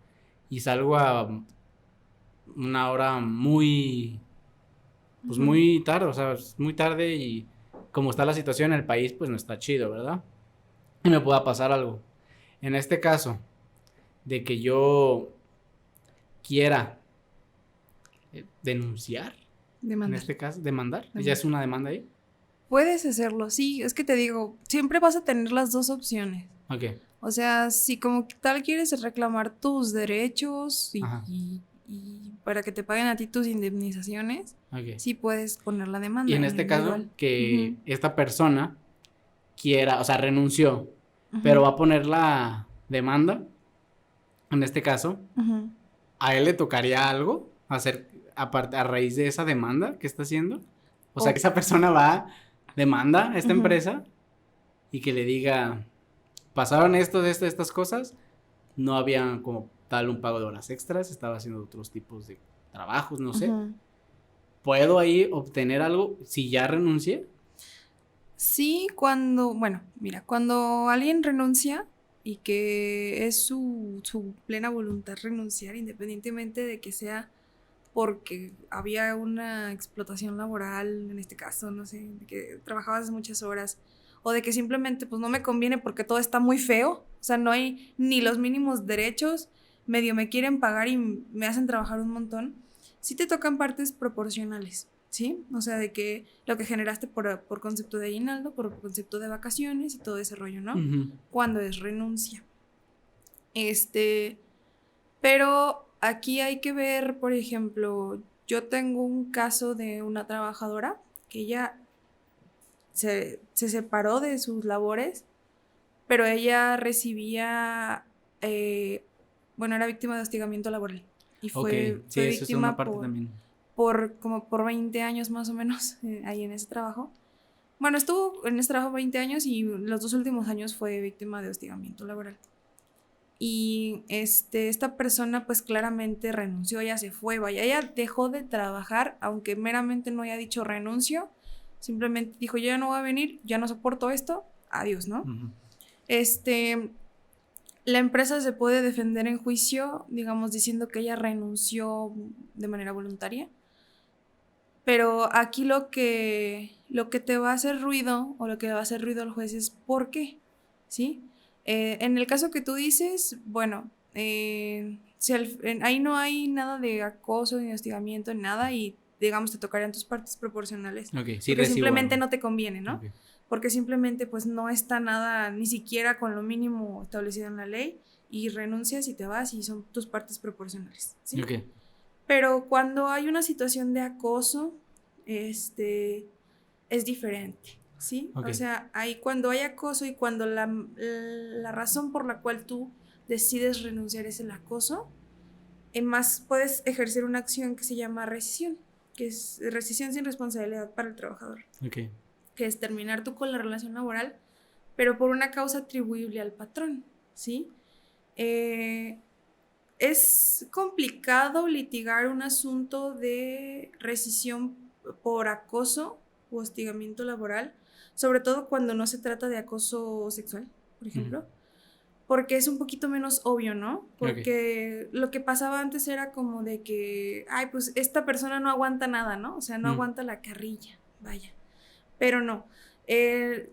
[SPEAKER 1] Y salgo a una hora muy tarde, o sea, muy tarde y como está la situación en el país, pues no está chido, ¿verdad? Y me pueda pasar algo. En este caso, de que yo quiera denunciar,
[SPEAKER 2] demandar.
[SPEAKER 1] En este caso, demandar. ¿Ya es una demanda ahí?
[SPEAKER 2] Puedes hacerlo, sí, es que te digo, siempre vas a tener las dos opciones.
[SPEAKER 1] Ok.
[SPEAKER 2] O sea, si como tal quieres reclamar tus derechos y para que te paguen a ti tus indemnizaciones, sí puedes poner la demanda.
[SPEAKER 1] Y en este caso, que esta persona quiera, o sea, renunció, pero va a poner la demanda, en este caso, ¿a él le tocaría algo hacer a raíz de esa demanda que está haciendo? O sea, que esa persona va, demanda a esta empresa y que le diga, pasaron estas cosas, no había como tal un pago de horas extras, estaba haciendo otros tipos de trabajos, no sé. ¿puedo ahí obtener algo si ya renuncié?
[SPEAKER 2] Sí, bueno, mira, cuando alguien renuncia y que es su plena voluntad renunciar, independientemente de que sea porque había una explotación laboral, en este caso, no sé, de que trabajabas muchas horas, o de que simplemente pues no me conviene porque todo está muy feo, o sea, no hay ni los mínimos derechos, medio me quieren pagar y me hacen trabajar un montón, sí te tocan partes proporcionales, ¿sí? O sea, de que lo que generaste por concepto de aguinaldo, por concepto de vacaciones y todo ese rollo, ¿no?
[SPEAKER 1] Ujú.
[SPEAKER 2] Cuando es renuncia. Este, pero aquí hay que ver, por ejemplo, yo tengo un caso de una trabajadora que ella se separó de sus labores, pero ella recibía, eh, bueno, era víctima de hostigamiento laboral y
[SPEAKER 1] Ok, sí,
[SPEAKER 2] fue
[SPEAKER 1] eso es una
[SPEAKER 2] víctima
[SPEAKER 1] parte también.
[SPEAKER 2] como por 20 años más o menos ahí en ese trabajo. Bueno, estuvo en ese trabajo 20 años y los 2 últimos años fue víctima de hostigamiento laboral. Y esta persona pues claramente renunció, ella se fue, vaya, ella dejó de trabajar, aunque meramente no haya dicho renuncio, simplemente dijo, yo ya no voy a venir, ya no soporto esto, adiós, ¿no?
[SPEAKER 1] Ujú.
[SPEAKER 2] Este, la empresa se puede defender en juicio, digamos, diciendo que ella renunció de manera voluntaria, pero aquí lo que te va a hacer ruido o lo que le va a hacer ruido al juez es ¿por qué? ¿Sí? En el caso que tú dices, bueno, si ahí no hay nada de acoso, ni hostigamiento, ni nada, y digamos te tocarían tus partes proporcionales,
[SPEAKER 1] Ok, sí
[SPEAKER 2] porque
[SPEAKER 1] recibo
[SPEAKER 2] simplemente
[SPEAKER 1] algo.
[SPEAKER 2] no te conviene, ¿no?
[SPEAKER 1] Ok.
[SPEAKER 2] Porque simplemente pues no está nada, ni siquiera con lo mínimo establecido en la ley, y renuncias y te vas y son tus partes proporcionales, ¿sí?
[SPEAKER 1] Ok.
[SPEAKER 2] Pero cuando hay una situación de acoso, es diferente, ¿sí?
[SPEAKER 1] Ok.
[SPEAKER 2] O sea, ahí cuando hay acoso y cuando la razón por la cual tú decides renunciar es el acoso, más puedes ejercer una acción que se llama rescisión, que es rescisión sin responsabilidad para el trabajador,
[SPEAKER 1] Ok.
[SPEAKER 2] que es terminar tú con la relación laboral, pero por una causa atribuible al patrón, ¿sí? Eh, es complicado litigar un asunto de rescisión por acoso u hostigamiento laboral, sobre todo cuando no se trata de acoso sexual, por
[SPEAKER 1] Ujú.
[SPEAKER 2] ejemplo, porque es un poquito menos obvio, ¿no?
[SPEAKER 1] Ok.
[SPEAKER 2] Porque lo que pasaba antes era como de que, ay, pues esta persona no aguanta nada, ¿no? O sea, no
[SPEAKER 1] Mm.
[SPEAKER 2] aguanta la carrilla, vaya. Pero no.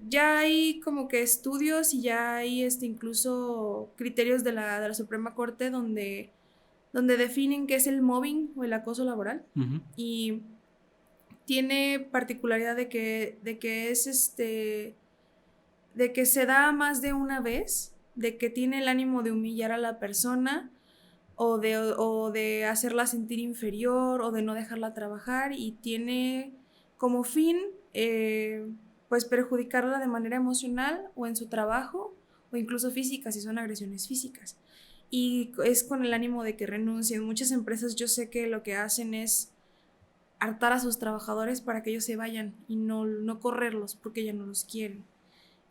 [SPEAKER 2] Ya hay como que estudios y ya hay incluso criterios de la Suprema Corte donde definen qué es el mobbing o el acoso laboral.
[SPEAKER 1] Ujú.
[SPEAKER 2] Y tiene particularidad de que es de que se da más de una vez, de que tiene el ánimo de humillar a la persona o de hacerla sentir inferior o de no dejarla trabajar y tiene como fin pues perjudicarla de manera emocional o en su trabajo o incluso física si son agresiones físicas. Y es con el ánimo de que renuncien. Muchas empresas yo sé que lo que hacen es hartar a sus trabajadores para que ellos se vayan y no correrlos porque ya no los quieren.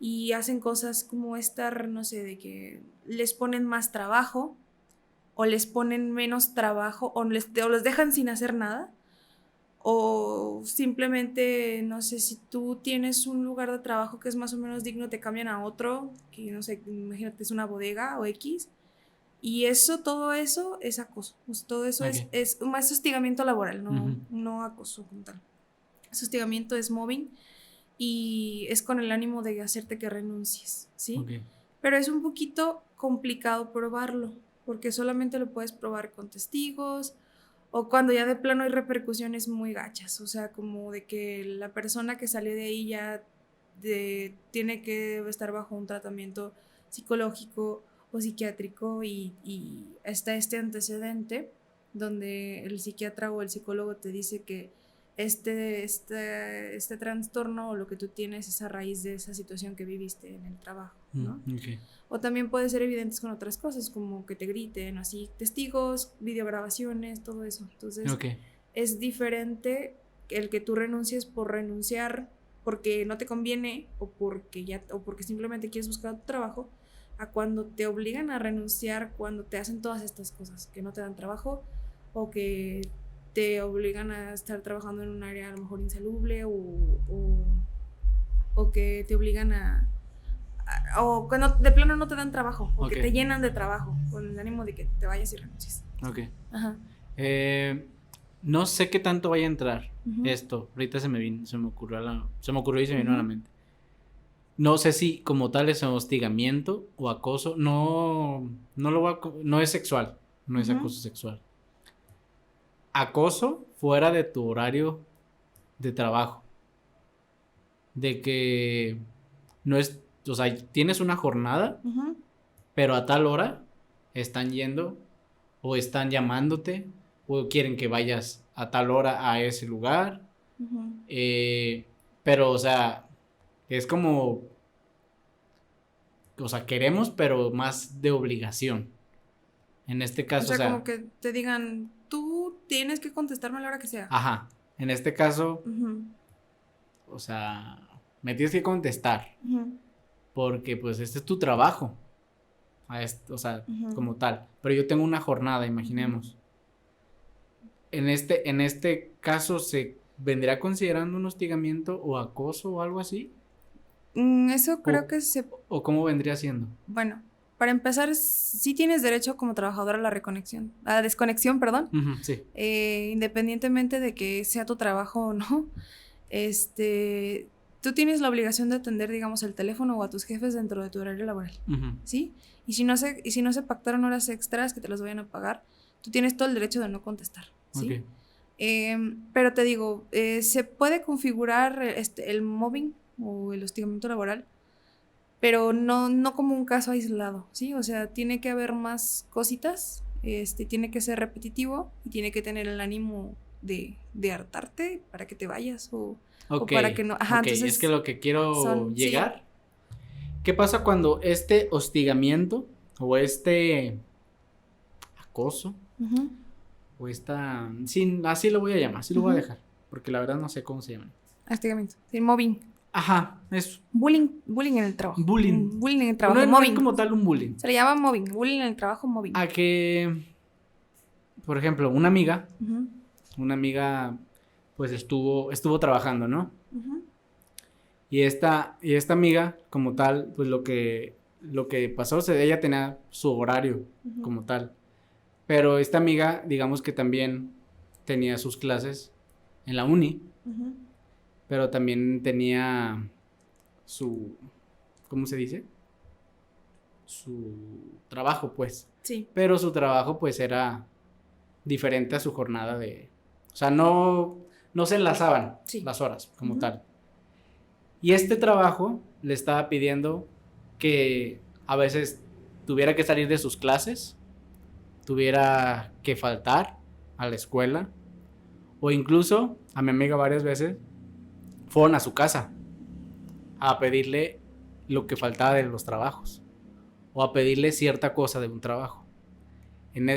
[SPEAKER 2] Y hacen cosas como estar, no sé, de que les ponen más trabajo o les ponen menos trabajo o los dejan sin hacer nada. O simplemente, no sé, si tú tienes un lugar de trabajo que es más o menos digno, te cambian a otro, que no sé, imagínate es una bodega o X. Y todo eso es acoso. O sea, todo eso
[SPEAKER 1] Ok.
[SPEAKER 2] es más hostigamiento laboral,
[SPEAKER 1] Ujú.
[SPEAKER 2] no acoso como tal. Ese hostigamiento es mobbing y es con el ánimo de hacerte que renuncies, ¿sí?
[SPEAKER 1] Ok.
[SPEAKER 2] Pero es un poquito complicado probarlo, porque solamente lo puedes probar con testigos o cuando ya de plano hay repercusiones muy gachas, o sea, como de que la persona que salió de ahí ya tiene que estar bajo un tratamiento psicológico o psiquiátrico y está este antecedente donde el psiquiatra o el psicólogo te dice que este trastorno o lo que tú tienes es a raíz de esa situación que viviste en el trabajo, ¿no?
[SPEAKER 1] Ok.
[SPEAKER 2] O también puede ser evidentes con otras cosas, como que te griten, así, testigos, videograbaciones, todo eso. Entonces,
[SPEAKER 1] Ok.
[SPEAKER 2] es diferente el que tú renuncies por renunciar porque no te conviene o porque simplemente quieres buscar otro trabajo, a cuando te obligan a renunciar cuando te hacen todas estas cosas, que no te dan trabajo o que te obligan a estar trabajando en un área a lo mejor insalubre o que te obligan o que de plano no te dan trabajo, o que te llenan de trabajo con el ánimo de que te vayas y renuncies.
[SPEAKER 1] Ok. Ajá. No sé qué tanto vaya a entrar esto. Ahorita se me ocurrió y se me vino a la mente. No sé si como tal es hostigamiento o acoso. No es sexual. No es acoso sexual. Acoso fuera de tu horario de trabajo. De que no es, o sea, tienes una jornada, pero a tal hora están yendo o están llamándote o quieren que vayas a tal hora a ese lugar. Pero, o sea, es como, o sea, queremos, pero más de obligación. En este caso,
[SPEAKER 2] o sea, como que te digan, tú tienes que contestarme a la hora que sea.
[SPEAKER 1] Ajá. En este caso, o sea, me tienes que contestar. Porque, pues, este es tu trabajo. O sea, como tal. Pero yo tengo una jornada, imaginemos. En este caso, ¿se vendría considerando un hostigamiento o acoso o algo así?
[SPEAKER 2] Eso creo que
[SPEAKER 1] ¿O cómo vendría siendo?
[SPEAKER 2] Bueno, para empezar, sí tienes derecho como trabajador a la desconexión, perdón.
[SPEAKER 1] Sí.
[SPEAKER 2] Independientemente de que sea tu trabajo o no, tú tienes la obligación de atender, digamos, el teléfono o a tus jefes dentro de tu horario laboral, ¿sí? Y si no se pactaron horas extras que te las vayan a pagar, tú tienes todo el derecho de no contestar, ¿sí? Pero te digo, se puede configurar el mobbing o el hostigamiento laboral, pero no como un caso aislado, ¿sí? O sea, tiene que haber más cositas, tiene que ser repetitivo y tiene que tener el ánimo de hartarte para que te vayas o para que no. Ajá, entonces
[SPEAKER 1] es que lo que quiero llegar. Sí. ¿Qué pasa cuando este hostigamiento o este acoso o esta, sí, así lo voy a llamar, así lo voy a dejar, porque la verdad no sé cómo se llama.
[SPEAKER 2] Hostigamiento, sí, mobbing.
[SPEAKER 1] Ajá, eso.
[SPEAKER 2] Bullying en el trabajo. Bullying en el trabajo.
[SPEAKER 1] No es como tal un bullying.
[SPEAKER 2] Se le llama mobbing. Bullying en el trabajo, mobbing.
[SPEAKER 1] A que, por ejemplo, una amiga, pues estuvo trabajando, ¿no? Y esta amiga, como tal, pues lo que pasó, ella tenía su horario, como tal. Pero esta amiga, digamos que también tenía sus clases en la uni. Pero también tenía su, ¿cómo se dice? Su trabajo, pues.
[SPEAKER 2] Sí.
[SPEAKER 1] Pero su trabajo, pues, era diferente a su jornada o sea, no se enlazaban las horas, como tal. Y este trabajo le estaba pidiendo que a veces tuviera que salir de sus clases, tuviera que faltar a la escuela, o incluso a mi amiga varias veces fueron a su casa a pedirle lo que faltaba de los trabajos o a pedirle cierta cosa de un trabajo.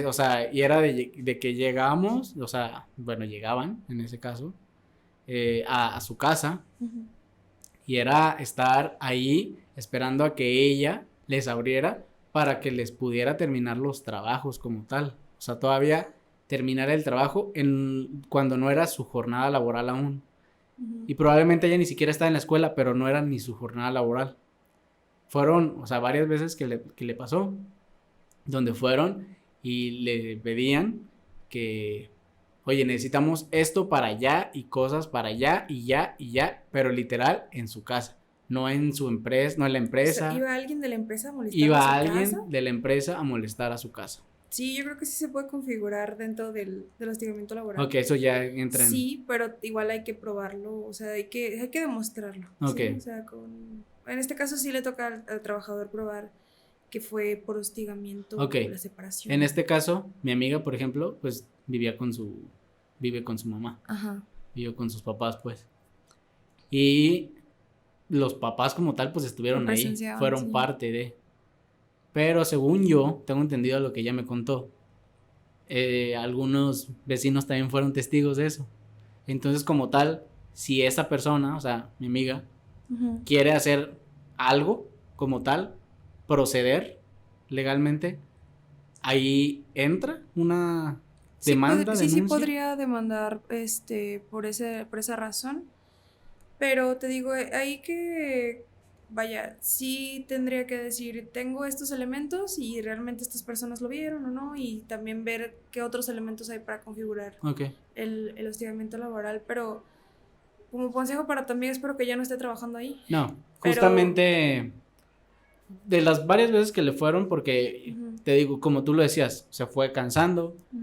[SPEAKER 1] O sea, y era de que llegábamos, o sea, bueno, llegaban en ese caso a su casa y era estar ahí esperando a que ella les abriera para que les pudiera terminar los trabajos como tal. O sea, todavía terminar el trabajo cuando no era su jornada laboral aún. Y probablemente ella ni siquiera estaba en la escuela, pero no era ni su jornada laboral. Fueron, o sea, varias veces que le pasó, donde fueron y le pedían que, oye, necesitamos esto para allá y cosas para allá y ya, pero literal en su casa, no en su empresa, no en la empresa.
[SPEAKER 2] O sea, ¿iba alguien de la empresa a molestar a su casa?
[SPEAKER 1] Iba alguien de la empresa a molestar a su casa.
[SPEAKER 2] Sí, yo creo que sí se puede configurar dentro del hostigamiento laboral.
[SPEAKER 1] Ok, eso ya entra en...
[SPEAKER 2] Sí, pero igual hay que probarlo, o sea, hay que demostrarlo.
[SPEAKER 1] Ok.
[SPEAKER 2] ¿Sí? O sea, en este caso sí le toca al trabajador probar que fue por hostigamiento o la separación.
[SPEAKER 1] En este caso, mi amiga, por ejemplo, pues vive con su mamá.
[SPEAKER 2] Ajá.
[SPEAKER 1] Vive con sus papás, pues. Y los papás como tal, pues estuvieron ahí, fueron parte de... Pero según yo, tengo entendido lo que ella me contó, algunos vecinos también fueron testigos de eso. Entonces, como tal, si esa persona, o sea, mi amiga, quiere hacer algo como tal, proceder legalmente, ahí entra demanda,
[SPEAKER 2] sí
[SPEAKER 1] denuncia.
[SPEAKER 2] podría demandar por esa razón, pero te digo, ahí que vaya, sí tendría que decir, tengo estos elementos y realmente estas personas lo vieron o no, y también ver qué otros elementos hay para configurar
[SPEAKER 1] Okay.
[SPEAKER 2] el hostigamiento laboral, pero como consejo para tu amiga, espero que ya no esté trabajando ahí.
[SPEAKER 1] No,
[SPEAKER 2] Pero,
[SPEAKER 1] justamente de las varias veces que le fueron, porque
[SPEAKER 2] ujú,
[SPEAKER 1] te digo, como tú lo decías, se fue
[SPEAKER 2] ujú,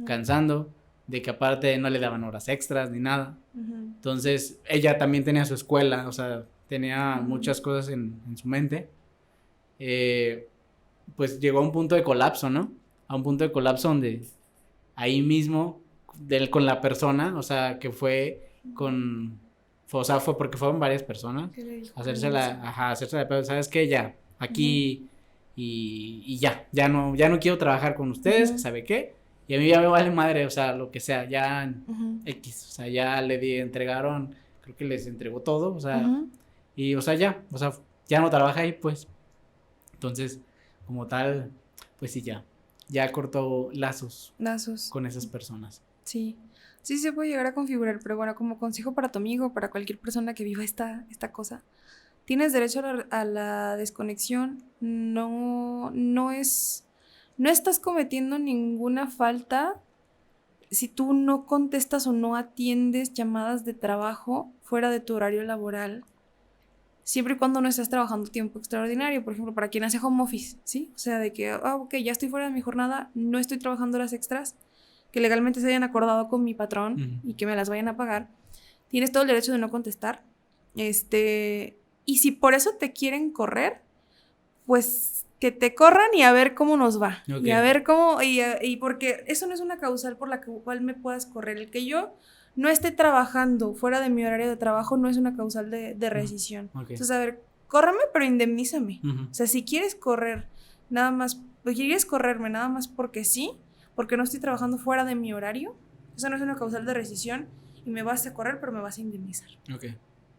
[SPEAKER 1] cansando, de que aparte no le daban horas extras ni nada.
[SPEAKER 2] ujú,
[SPEAKER 1] Entonces, ella también tenía su escuela, o sea, tenía
[SPEAKER 2] ujú.
[SPEAKER 1] muchas cosas en su mente. Eh, pues llegó a un punto de colapso, ¿no? A un punto de colapso donde ahí mismo, con la persona, o sea, que fue con, o sea, fue porque fueron varias personas,
[SPEAKER 2] ¿Qué le dijo?
[SPEAKER 1] hacerse la pedo, ¿sabes qué? Ya,
[SPEAKER 2] Ujú,
[SPEAKER 1] aquí y ya no quiero trabajar con ustedes,
[SPEAKER 2] ujú,
[SPEAKER 1] ¿sabe qué? Y a mí ya me vale madre, o sea, lo que sea, ya
[SPEAKER 2] ujú,
[SPEAKER 1] X, o sea, ya entregaron, creo que les entregó todo, o sea,
[SPEAKER 2] ujú.
[SPEAKER 1] y, o sea, ya no trabaja ahí, pues, entonces, como tal, pues sí, ya cortó lazos
[SPEAKER 2] Lazos.
[SPEAKER 1] con esas personas.
[SPEAKER 2] Sí, sí se puede llegar a configurar, pero bueno, como consejo para tu amigo, para cualquier persona que viva esta cosa, tienes derecho a la desconexión, no estás cometiendo ninguna falta si tú no contestas o no atiendes llamadas de trabajo fuera de tu horario laboral, siempre y cuando no estés trabajando tiempo extraordinario, por ejemplo, para quien hace home office, ¿sí? O sea, de que, ok, ya estoy fuera de mi jornada, no estoy trabajando horas extras, que legalmente se hayan acordado con mi patrón
[SPEAKER 1] Ujú.
[SPEAKER 2] y que me las vayan a pagar, tienes todo el derecho de no contestar. Y si por eso te quieren correr, pues que te corran y a ver cómo nos va.
[SPEAKER 1] Ok.
[SPEAKER 2] Y a ver cómo, y porque eso no es una causal por la cual me puedas correr. El que yo no esté trabajando fuera de mi horario de trabajo no es una causal de rescisión.
[SPEAKER 1] Ok.
[SPEAKER 2] Entonces, a ver, córrame, pero indemnízame.
[SPEAKER 1] Ujú.
[SPEAKER 2] O sea, si quieres correr nada más, si quieres correrme nada más porque sí, porque no estoy trabajando fuera de mi horario, eso no es una causal de rescisión y me vas a correr, pero me vas a indemnizar.
[SPEAKER 1] Ok.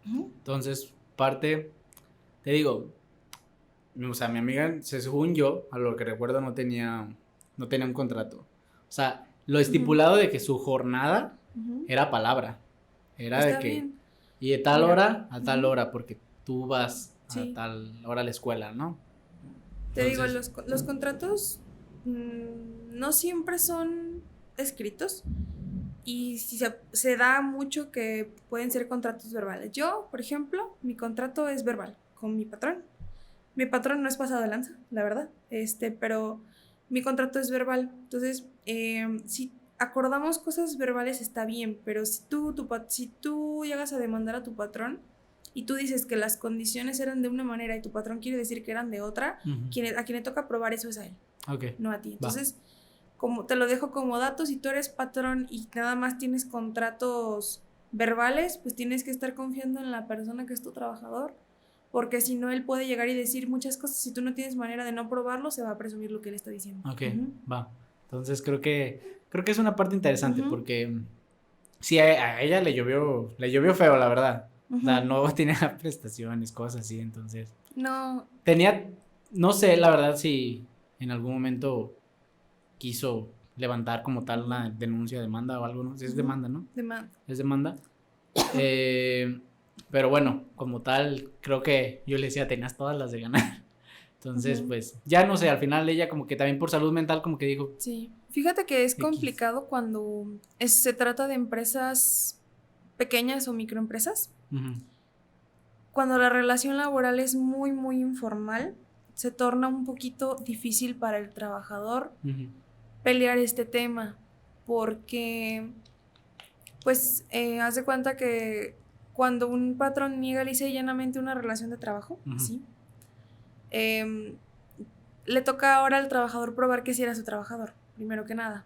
[SPEAKER 2] Ujú.
[SPEAKER 1] Entonces, te digo, o sea, mi amiga, según yo, a lo que recuerdo, no tenía un contrato. O sea, lo
[SPEAKER 2] Ujú.
[SPEAKER 1] estipulado de que su jornada
[SPEAKER 2] Ujú.
[SPEAKER 1] era palabra. Era de
[SPEAKER 2] Está
[SPEAKER 1] que,
[SPEAKER 2] bien.
[SPEAKER 1] y de tal
[SPEAKER 2] Mira.
[SPEAKER 1] hora a tal
[SPEAKER 2] Ujú.
[SPEAKER 1] hora, porque tú vas a
[SPEAKER 2] Sí.
[SPEAKER 1] tal hora a la escuela, ¿no?
[SPEAKER 2] Te digo,
[SPEAKER 1] Entonces,
[SPEAKER 2] los contratos no siempre son escritos y si se da mucho que pueden ser contratos verbales. Yo, por ejemplo, mi contrato es verbal con mi patrón. Mi patrón no es pasado de lanza, la verdad, pero mi contrato es verbal. Entonces, si acordamos cosas verbales está bien, pero si tú llegas a demandar a tu patrón y tú dices que las condiciones eran de una manera y tu patrón quiere decir que eran de otra,
[SPEAKER 1] ujú.
[SPEAKER 2] a quien le toca probar eso es a él,
[SPEAKER 1] Ok,
[SPEAKER 2] no a ti.
[SPEAKER 1] va.
[SPEAKER 2] Entonces, como te lo dejo como dato, si tú eres patrón y nada más tienes contratos verbales, pues tienes que estar confiando en la persona que es tu trabajador, porque si no, él puede llegar y decir muchas cosas. Si tú no tienes manera de no probarlo, se va a presumir lo que él está diciendo.
[SPEAKER 1] Ok,
[SPEAKER 2] Ujú.
[SPEAKER 1] va. Entonces creo que es una parte interesante
[SPEAKER 2] Ujú.
[SPEAKER 1] porque sí, a ella le llovió feo, la verdad. O sea,
[SPEAKER 2] Ujú.
[SPEAKER 1] no tenía prestaciones, cosas así, entonces.
[SPEAKER 2] No.
[SPEAKER 1] Tenía, no sé, la verdad, si en algún momento quiso levantar como tal
[SPEAKER 2] Ujú.
[SPEAKER 1] una denuncia, demanda o algo, ¿no? Sí, es
[SPEAKER 2] Ujú.
[SPEAKER 1] demanda, ¿no?
[SPEAKER 2] Demanda.
[SPEAKER 1] Es demanda. Eh, pero bueno, como tal, creo que yo le decía, tenías todas las de ganar. Entonces,
[SPEAKER 2] Ujú.
[SPEAKER 1] pues, ya no sé, al final ella como que también por salud mental como que dijo,
[SPEAKER 2] Sí. Fíjate que es
[SPEAKER 1] X.
[SPEAKER 2] complicado cuando se trata de empresas pequeñas o microempresas.
[SPEAKER 1] Ujú,
[SPEAKER 2] Cuando la relación laboral es muy, muy informal, se torna un poquito difícil para el trabajador
[SPEAKER 1] ujú,
[SPEAKER 2] pelear este tema, porque, pues, haz de cuenta que cuando un patrón niega lisa y llanamente una relación de trabajo,
[SPEAKER 1] ujú.
[SPEAKER 2] así, em, le toca ahora al trabajador probar que sí era su trabajador, primero que nada.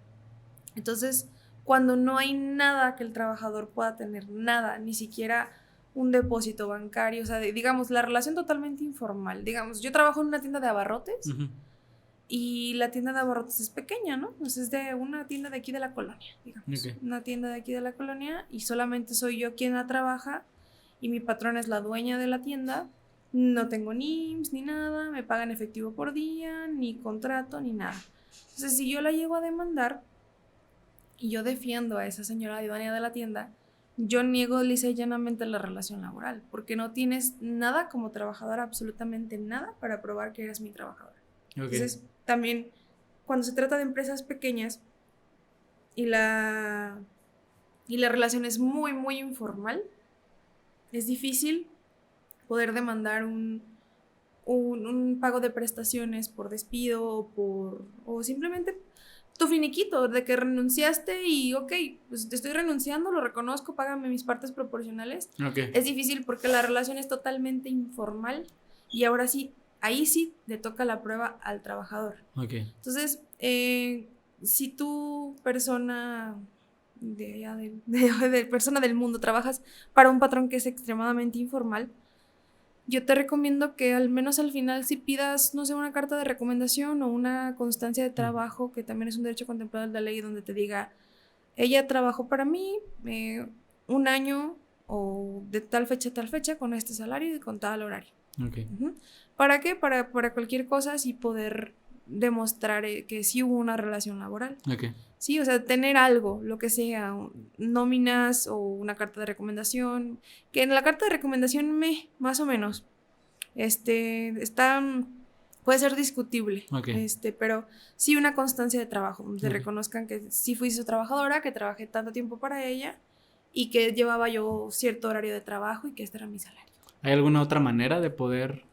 [SPEAKER 2] Entonces, cuando no hay nada que el trabajador pueda tener, nada, ni siquiera un depósito bancario, o sea, digamos, la relación totalmente informal. Digamos, yo trabajo en una tienda de abarrotes
[SPEAKER 1] Ujú.
[SPEAKER 2] y la tienda de abarrotes es pequeña, ¿no? Pues es de una tienda de aquí de la colonia, digamos.
[SPEAKER 1] Ok.
[SPEAKER 2] Una tienda de aquí de la colonia y solamente soy yo quien la trabaja y mi patrón es la dueña de la tienda. No tengo ni IMSS ni nada, me pagan efectivo por día, ni contrato, ni nada. Entonces, si yo la llego a demandar, y yo defiendo a esa señora dueña de la tienda, yo niego lisa y llanamente la relación laboral, porque no tienes nada como trabajadora, absolutamente nada, para probar que eres mi trabajadora. Okay. Entonces, también, cuando se trata de empresas pequeñas y la relación es muy, muy informal, es difícil poder demandar un pago de prestaciones por despido o simplemente tu finiquito de que renunciaste y ok, pues te estoy renunciando, lo reconozco, págame mis partes proporcionales. Okay. Es difícil porque la relación es totalmente informal y ahora sí, ahí sí le toca la prueba al trabajador. Okay. Entonces, si tú, persona de persona del mundo, trabajas para un patrón que es extremadamente informal, yo te recomiendo que al menos al final si pidas, no sé, una carta de recomendación o una constancia de trabajo, que también es un derecho contemplado en la ley, donde te diga, ella trabajó para mí un año o de tal fecha a tal fecha con este salario y con tal horario. Okay. ¿Para qué? Para cualquier cosa así poder demostrar que sí hubo una relación laboral. Okay. Sí, o sea, tener algo, lo que sea, nóminas o una carta de recomendación, que en la carta de recomendación más o menos, puede ser discutible, okay. Pero sí una constancia de trabajo, donde okay. reconozcan que sí fui su trabajadora, que trabajé tanto tiempo para ella y que llevaba yo cierto horario de trabajo y que este era mi salario.
[SPEAKER 1] ¿Hay alguna otra manera de poder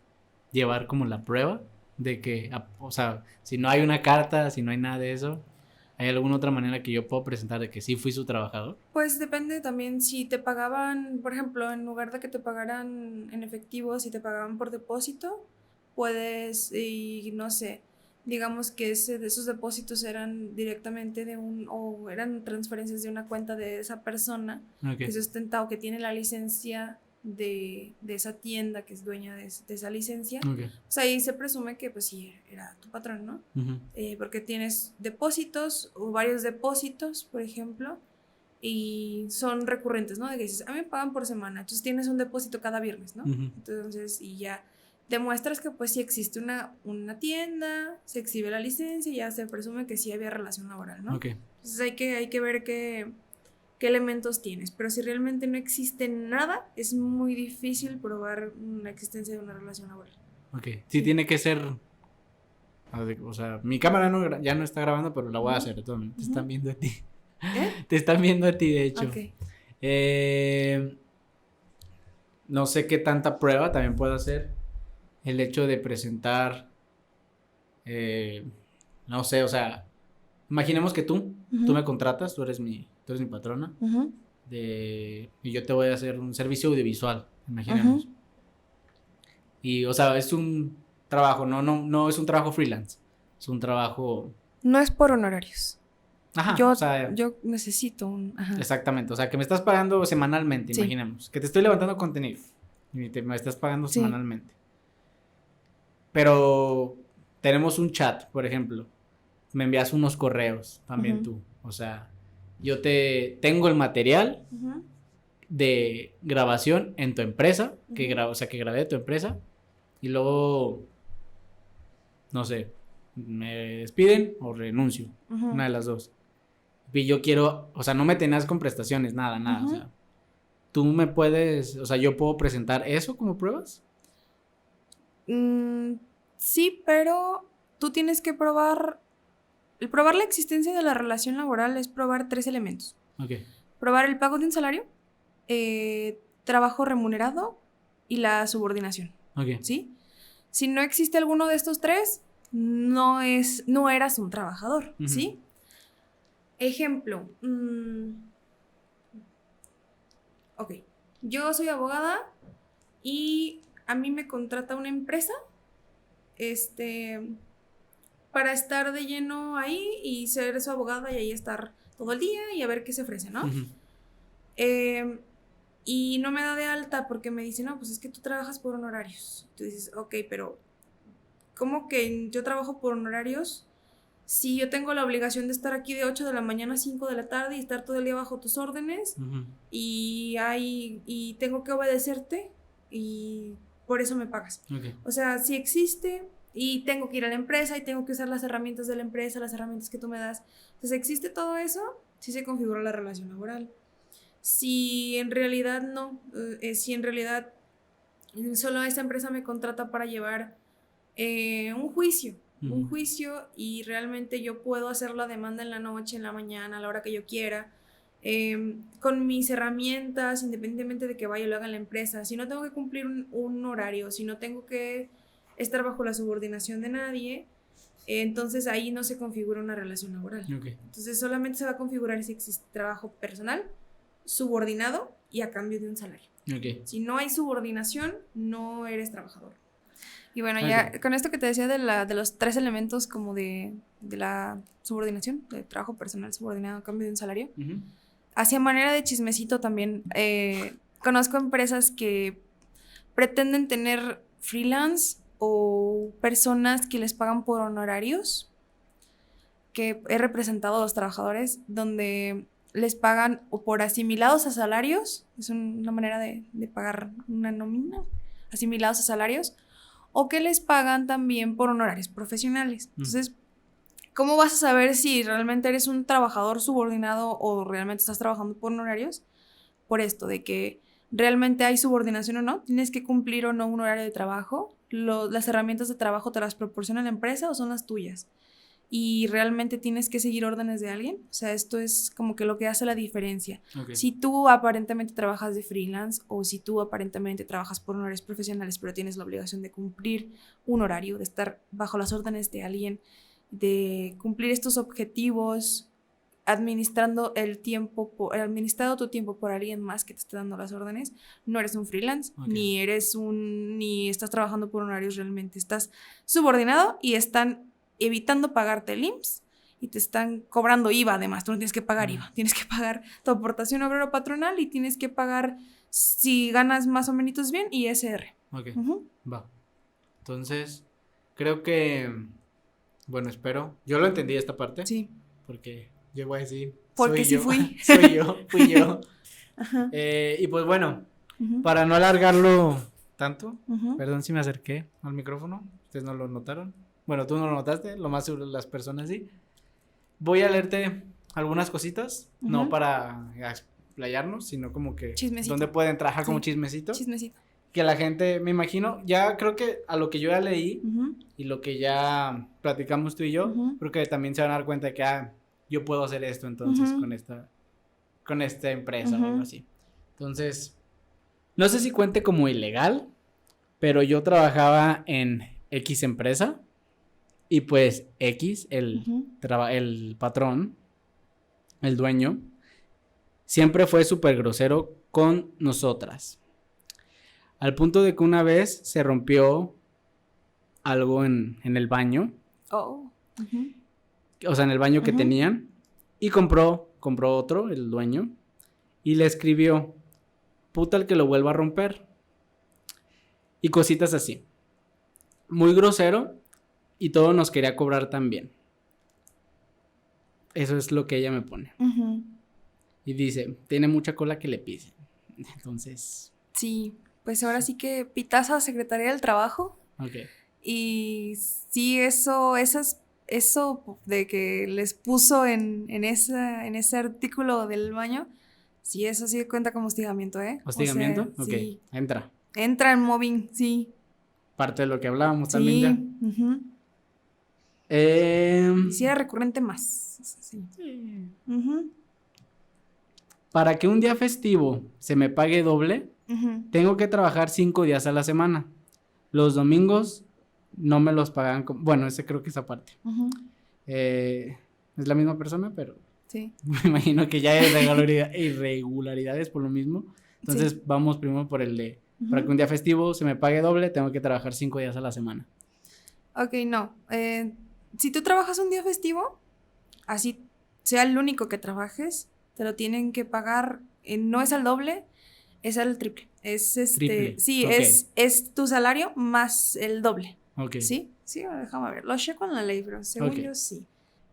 [SPEAKER 1] llevar como la prueba de que, o sea, si no hay una carta, si no hay nada de eso, ¿hay alguna otra manera que yo puedo presentar de que sí fui su trabajador?
[SPEAKER 2] Pues depende también si te pagaban, por ejemplo, en lugar de que te pagaran en efectivo, si te pagaban por depósito, puedes, y no sé, digamos que de esos depósitos eran directamente o eran transferencias de una cuenta de esa persona okay. que sustenta o que tiene la licencia de esa tienda que es dueña de esa licencia, okay. Pues ahí se presume que pues sí, era tu patrón, ¿no? Uh-huh. Porque tienes depósitos o varios depósitos, por ejemplo, y son recurrentes, ¿no? De que dices, a mí me pagan por semana, entonces tienes un depósito cada viernes, ¿no? Uh-huh. Entonces, y ya demuestras que pues sí existe una tienda, se exhibe la licencia y ya se presume que sí había relación laboral, ¿no? Okay. Entonces hay que ver qué elementos tienes, pero si realmente no existe nada, es muy difícil probar la existencia de una relación laboral.
[SPEAKER 1] Ok, sí tiene que ser, o sea, mi cámara ya no está grabando, pero la voy a hacer, te están viendo a ti. Te están viendo a ti, de hecho. Okay. No sé qué tanta prueba también puedo hacer el hecho de presentar, no sé, o sea, imaginemos que tú me contratas, tú eres mi patrona, uh-huh. Y yo te voy a hacer un servicio audiovisual, imaginemos. Uh-huh. Y, o sea, es un trabajo, no es un trabajo freelance, es un trabajo...
[SPEAKER 2] No es por honorarios.
[SPEAKER 1] Ajá,
[SPEAKER 2] o sea... Yo necesito un... Ajá.
[SPEAKER 1] Exactamente, o sea, que me estás pagando semanalmente, sí. Imaginemos, que te estoy levantando contenido y me estás pagando sí. semanalmente. Pero tenemos un chat, por ejemplo, me envías unos correos también uh-huh. tú, o sea... Yo tengo el material uh-huh. de grabación en tu empresa, uh-huh. que grabé de tu empresa, y luego, no sé, me despiden o renuncio, uh-huh. una de las dos. Y yo quiero, o sea, no me tenías con prestaciones, nada, uh-huh. o sea, tú me puedes, o sea, yo puedo presentar eso como pruebas.
[SPEAKER 2] Sí, pero tú tienes que probar. El probar la existencia de la relación laboral es probar 3 elementos. Okay. Probar el pago de un salario, trabajo remunerado y la subordinación. Okay. ¿Sí? Si no existe alguno de estos 3, no eras un trabajador. Uh-huh. ¿Sí? Ejemplo. Ok. Yo soy abogada y a mí me contrata una empresa. Para estar de lleno ahí y ser su abogada y ahí estar todo el día y a ver qué se ofrece, ¿no? Uh-huh. Y no me da de alta porque me dice, no, pues es que tú trabajas por honorarios. Tú dices, ok, pero ¿cómo que yo trabajo por honorarios si yo tengo la obligación de estar aquí de 8 de la mañana a 5 de la tarde y estar todo el día bajo tus órdenes? Uh-huh. Y tengo que obedecerte y por eso me pagas? Okay. O sea, si existe... Y tengo que ir a la empresa y tengo que usar las herramientas de la empresa, las herramientas que tú me das. Entonces, ¿existe todo eso? sí se configura la relación laboral. Si en realidad no, si en realidad solo esta empresa me contrata para llevar un juicio y realmente yo puedo hacer la demanda en la noche, en la mañana, a la hora que yo quiera, con mis herramientas, independientemente de que vaya o lo haga en la empresa. Si no tengo que cumplir un horario, si no tengo que estar bajo la subordinación de nadie, entonces ahí no se configura una relación laboral.
[SPEAKER 1] Okay.
[SPEAKER 2] Entonces solamente se va a configurar si existe trabajo personal, subordinado y a cambio de un salario.
[SPEAKER 1] Okay.
[SPEAKER 2] Si no hay subordinación, no eres trabajador. Y bueno, ya con esto que te decía de los 3 elementos como de la subordinación, de trabajo personal subordinado a cambio de un salario, hacia manera de chismecito también, conozco empresas que pretenden tener freelance o personas que les pagan por honorarios, que he representado a los trabajadores, donde les pagan o por asimilados a salarios, es una manera de pagar una nómina, asimilados a salarios, o que les pagan también por honorarios profesionales. Entonces, ¿cómo vas a saber si realmente eres un trabajador subordinado o realmente estás trabajando por honorarios? Por esto, de que realmente hay subordinación o no, tienes que cumplir o no un horario de trabajo, las herramientas de trabajo te las proporciona la empresa o son las tuyas. Y realmente tienes que seguir órdenes de alguien. O sea, esto es como que lo que hace la diferencia. Okay. Si tú aparentemente trabajas de freelance o si tú aparentemente trabajas por horarios profesionales, pero tienes la obligación de cumplir un horario, de estar bajo las órdenes de alguien, de cumplir estos objetivos, administrado tu tiempo por alguien más que te está dando las órdenes, no eres un freelance, okay. ni estás trabajando por horarios realmente, estás subordinado y están evitando pagarte el IMSS y te están cobrando IVA además, tú no tienes que pagar IVA, tienes que pagar tu aportación obrero patronal y tienes que pagar, si ganas más o menos bien, ISR.
[SPEAKER 1] Ok, va. Entonces, creo que, bueno, espero, yo lo entendí esta parte.
[SPEAKER 2] Sí.
[SPEAKER 1] Porque yo voy a decir,
[SPEAKER 2] porque sí fui.
[SPEAKER 1] fui yo. Ajá. Y pues bueno, para no alargarlo tanto, perdón si me acerqué al micrófono, ustedes no lo notaron. Bueno, tú no lo notaste, lo más seguro las personas sí. Voy a leerte algunas cositas, no para explayarnos, sino como que
[SPEAKER 2] chismecito.
[SPEAKER 1] Donde pueden trabajar como chismecito. Que la gente, me imagino, ya creo que a lo que yo ya leí y lo que ya platicamos tú y yo, creo que también se van a dar cuenta de que yo puedo hacer esto entonces con esta empresa o algo así. Entonces, no sé si cuente como ilegal, pero yo trabajaba en X empresa. Y pues X, el patrón, el dueño, siempre fue súper grosero con nosotras. Al punto de que una vez se rompió algo en el baño.
[SPEAKER 2] Oh.
[SPEAKER 1] O sea, en el baño que tenían. Y compró otro, el dueño. Y le escribió, puta el que lo vuelva a romper. Y cositas así. Muy grosero. Y todo nos quería cobrar también. Eso es lo que ella me pone. Y dice, tiene mucha cola que le pise. Entonces.
[SPEAKER 2] Sí, pues ahora sí que pitaza a Secretaría del Trabajo.
[SPEAKER 1] Ok.
[SPEAKER 2] Y sí, eso de que les puso en ese artículo del baño, sí, eso sí cuenta como hostigamiento, ¿eh?
[SPEAKER 1] ¿Hostigamiento?
[SPEAKER 2] O sea,
[SPEAKER 1] ok,
[SPEAKER 2] sí.
[SPEAKER 1] Entra
[SPEAKER 2] en mobbing, sí.
[SPEAKER 1] Parte de lo que hablábamos también ya.
[SPEAKER 2] Y si era recurrente más. Sí.
[SPEAKER 1] Para que un día festivo se me pague doble, tengo que trabajar 5 días a la semana. Los domingos no me los pagan. Bueno, ese creo que es aparte. Es la misma persona, pero
[SPEAKER 2] sí.
[SPEAKER 1] Me imagino que ya hay irregularidades por lo mismo. Entonces vamos primero por el de para que un día festivo se me pague doble, tengo que trabajar 5 días a la semana.
[SPEAKER 2] Ok, no. Si tú trabajas un día festivo, así sea el único que trabajes, te lo tienen que pagar, no es al doble, es al triple. Es
[SPEAKER 1] triple.
[SPEAKER 2] Sí, okay. es tu salario más el doble.
[SPEAKER 1] Ok.
[SPEAKER 2] ¿Sí? Sí, déjame ver. Lo checo en la ley, pero según yo sí.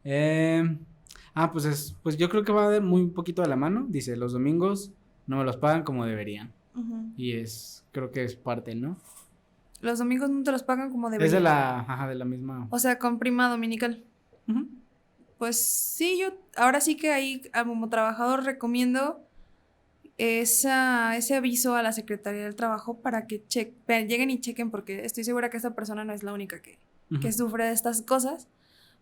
[SPEAKER 1] Pues yo creo que va a dar muy poquito de la mano. Dice, los domingos no me los pagan como deberían. Y creo que es parte, ¿no?
[SPEAKER 2] Los domingos no te los pagan como deberían.
[SPEAKER 1] Es de la misma.
[SPEAKER 2] O sea, con prima dominical. Pues sí, yo ahora sí que ahí como trabajador recomiendo ese aviso a la Secretaría del Trabajo para que lleguen y chequen, porque estoy segura que esta persona no es la única que sufre de estas cosas,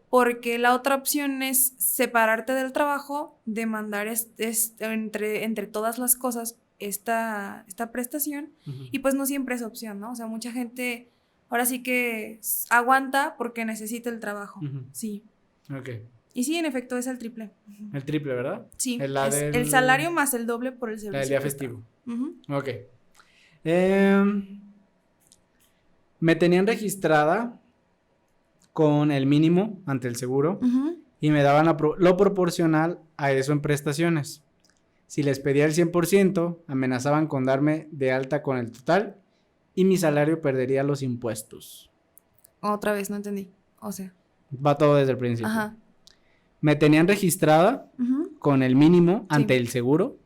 [SPEAKER 2] porque la otra opción es separarte del trabajo, demandar entre todas las cosas esta prestación, y pues no siempre es opción, ¿no? O sea, mucha gente ahora sí que aguanta porque necesita el trabajo, sí.
[SPEAKER 1] Ok.
[SPEAKER 2] Y sí, en efecto, es el triple.
[SPEAKER 1] El triple, ¿verdad?
[SPEAKER 2] Sí, es el salario más el doble por el servicio.
[SPEAKER 1] El día festivo. Ok. Me tenían registrada con el mínimo ante el seguro y me daban lo proporcional a eso en prestaciones. Si les pedía el 100%, amenazaban con darme de alta con el total y mi salario perdería los impuestos.
[SPEAKER 2] Otra vez, no entendí. O sea.
[SPEAKER 1] Va todo desde el principio. Ajá. Me tenían registrada con el mínimo ante el seguro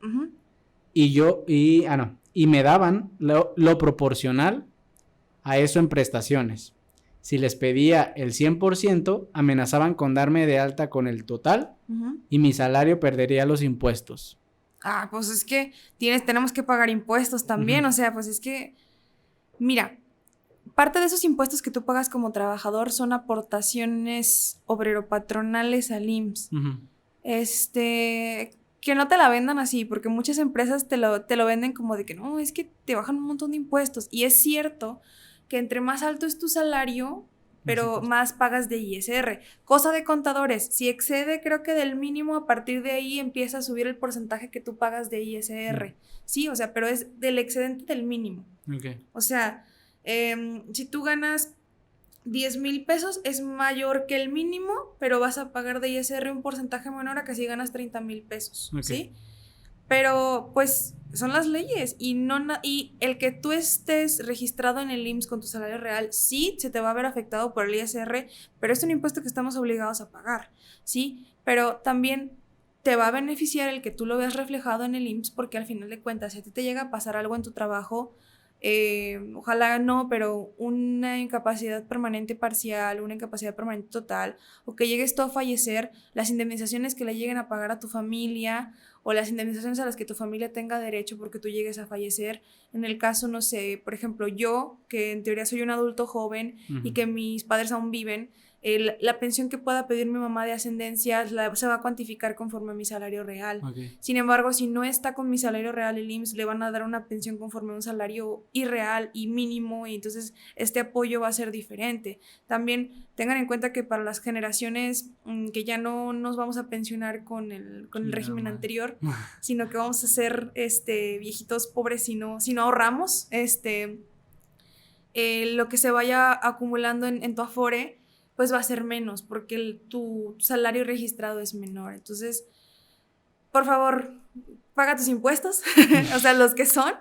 [SPEAKER 1] y me daban lo proporcional a eso en prestaciones. Si les pedía el 100%, amenazaban con darme de alta con el total y mi salario perdería los impuestos.
[SPEAKER 2] Ah, pues es que tenemos que pagar impuestos también, o sea, pues es que, mira, parte de esos impuestos que tú pagas como trabajador son aportaciones obrero-patronales al IMSS. Que no te la vendan así, porque muchas empresas te lo venden como de que no, es que te bajan un montón de impuestos. Y es cierto que entre más alto es tu salario, pero más pagas de ISR. Cosa de contadores, si excede creo que del mínimo, a partir de ahí empieza a subir el porcentaje que tú pagas de ISR. Sí, o sea, pero es del excedente del mínimo.
[SPEAKER 1] Okay.
[SPEAKER 2] O sea, si tú ganas 10,000 pesos, es mayor que el mínimo, pero vas a pagar de ISR un porcentaje menor a que si ganas 30,000 pesos, ¿sí? Pero, pues, son las leyes y el que tú estés registrado en el IMSS con tu salario real, sí, se te va a ver afectado por el ISR, pero es un impuesto que estamos obligados a pagar, ¿sí? Pero también te va a beneficiar el que tú lo veas reflejado en el IMSS, porque al final de cuentas, si a ti te llega a pasar algo en tu trabajo, ojalá no, pero una incapacidad permanente parcial, una incapacidad permanente total, o que llegues tú a fallecer, las indemnizaciones que le lleguen a pagar a tu familia, o las indemnizaciones a las que tu familia tenga derecho porque tú llegues a fallecer, en el caso, no sé, por ejemplo, yo, que en teoría soy un adulto joven y que mis padres aún viven, la pensión que pueda pedir mi mamá de ascendencia se va a cuantificar conforme a mi salario real. Sin embargo, si no está con mi salario real el IMSS, le van a dar una pensión conforme a un salario irreal y mínimo, y entonces este apoyo va a ser diferente. También tengan en cuenta que para las generaciones que ya no nos vamos a pensionar con el régimen anterior, sino que vamos a ser viejitos pobres si no ahorramos, lo que se vaya acumulando en tu Afore, pues va a ser menos, porque tu salario registrado es menor. Entonces, por favor, paga tus impuestos, o sea, los que son,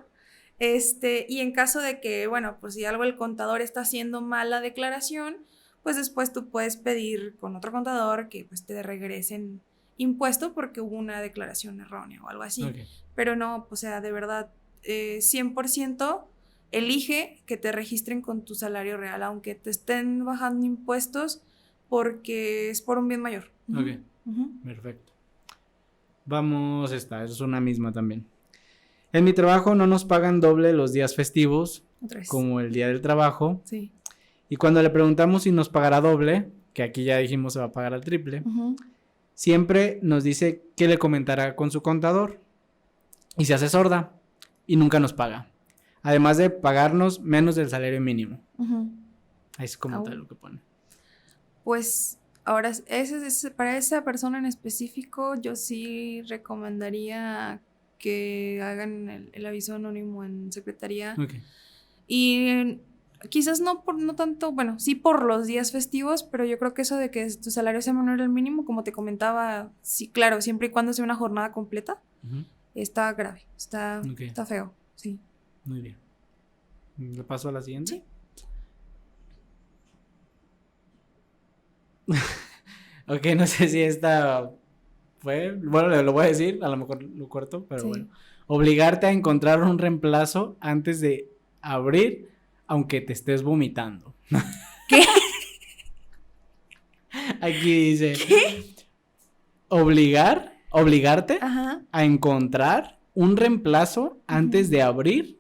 [SPEAKER 2] y en caso de que, bueno, pues si algo el contador está haciendo mal la declaración, pues después tú puedes pedir con otro contador que pues te regresen impuesto porque hubo una declaración errónea o algo así. Pero no, o sea, de verdad, 100% elige que te registren con tu salario real, aunque te estén bajando impuestos, porque es por un bien mayor.
[SPEAKER 1] Ok, perfecto. Vamos, esta es una misma también. En mi trabajo no nos pagan doble los días festivos, como el día del trabajo.
[SPEAKER 2] Sí.
[SPEAKER 1] Y cuando le preguntamos si nos pagará doble, que aquí ya dijimos se va a pagar al triple, siempre nos dice que le comentará con su contador y se hace sorda y nunca nos paga. Además de pagarnos menos del salario mínimo. Ahí es como tal lo que pone.
[SPEAKER 2] Pues ahora, para esa persona en específico, yo sí recomendaría que hagan el aviso anónimo en secretaría. Y quizás no tanto, bueno, sí por los días festivos, pero yo creo que eso de que tu salario sea menor al mínimo, como te comentaba, sí, claro, siempre y cuando sea una jornada completa, está grave, está feo, sí.
[SPEAKER 1] Muy bien. ¿Le paso a la siguiente?
[SPEAKER 2] Sí.
[SPEAKER 1] Ok, no sé si esta fue... Bueno, lo voy a decir, a lo mejor lo corto, pero bueno. Obligarte a encontrar un reemplazo antes de abrir, aunque te estés vomitando.
[SPEAKER 2] ¿Qué?
[SPEAKER 1] Aquí dice...
[SPEAKER 2] ¿Qué?
[SPEAKER 1] obligarte
[SPEAKER 2] Ajá.
[SPEAKER 1] a encontrar un reemplazo antes de abrir,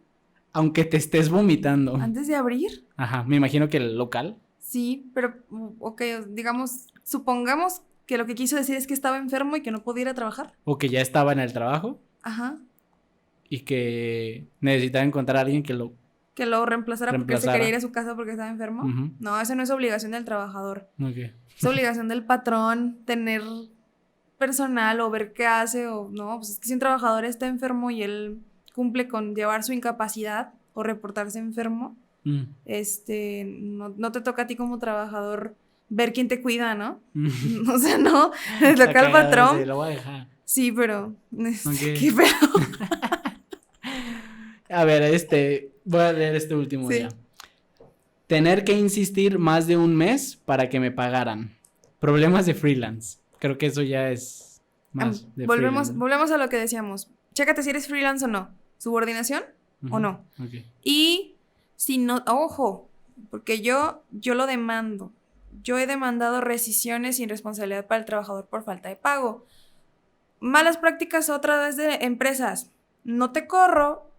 [SPEAKER 1] aunque te estés vomitando.
[SPEAKER 2] ¿Antes de abrir?
[SPEAKER 1] Ajá, me imagino que el local.
[SPEAKER 2] Sí, pero, ok, digamos, supongamos que lo que quiso decir es que estaba enfermo y que no podía ir a trabajar.
[SPEAKER 1] O que ya estaba en el trabajo
[SPEAKER 2] Ajá.
[SPEAKER 1] y que necesitaba encontrar a alguien que lo
[SPEAKER 2] Que lo reemplazara porque él se
[SPEAKER 1] reemplazara.
[SPEAKER 2] quería ir a su casa porque estaba enfermo.
[SPEAKER 1] Ujú.
[SPEAKER 2] No, eso no es obligación del trabajador.
[SPEAKER 1] Ok.
[SPEAKER 2] Es obligación del patrón tener personal o ver qué hace o no. Pues es que si un trabajador está enfermo y él cumple con llevar su incapacidad o reportarse enfermo,
[SPEAKER 1] Mm.
[SPEAKER 2] no te toca a ti como trabajador ver quién te cuida, ¿no?
[SPEAKER 1] Mm.
[SPEAKER 2] O sea, no, le
[SPEAKER 1] Está
[SPEAKER 2] toca al
[SPEAKER 1] cagado
[SPEAKER 2] patrón.
[SPEAKER 1] ese, lo voy a dejar.
[SPEAKER 2] Sí, pero
[SPEAKER 1] Ok.
[SPEAKER 2] qué pedo.
[SPEAKER 1] A ver, voy a leer este último
[SPEAKER 2] Sí.
[SPEAKER 1] ya. Tener que insistir más de un mes para que me pagaran. Problemas de freelance. Creo que eso ya es más de freelance, ¿no?
[SPEAKER 2] Volvemos a lo que decíamos. Chécate si eres freelance o no. ¿Subordinación o
[SPEAKER 1] Ujú.
[SPEAKER 2] no?
[SPEAKER 1] Ok.
[SPEAKER 2] Y si no, ojo, porque yo lo demando. Yo he demandado rescisiones sin responsabilidad para el trabajador por falta de pago. Malas prácticas otra vez de empresas. No te corro,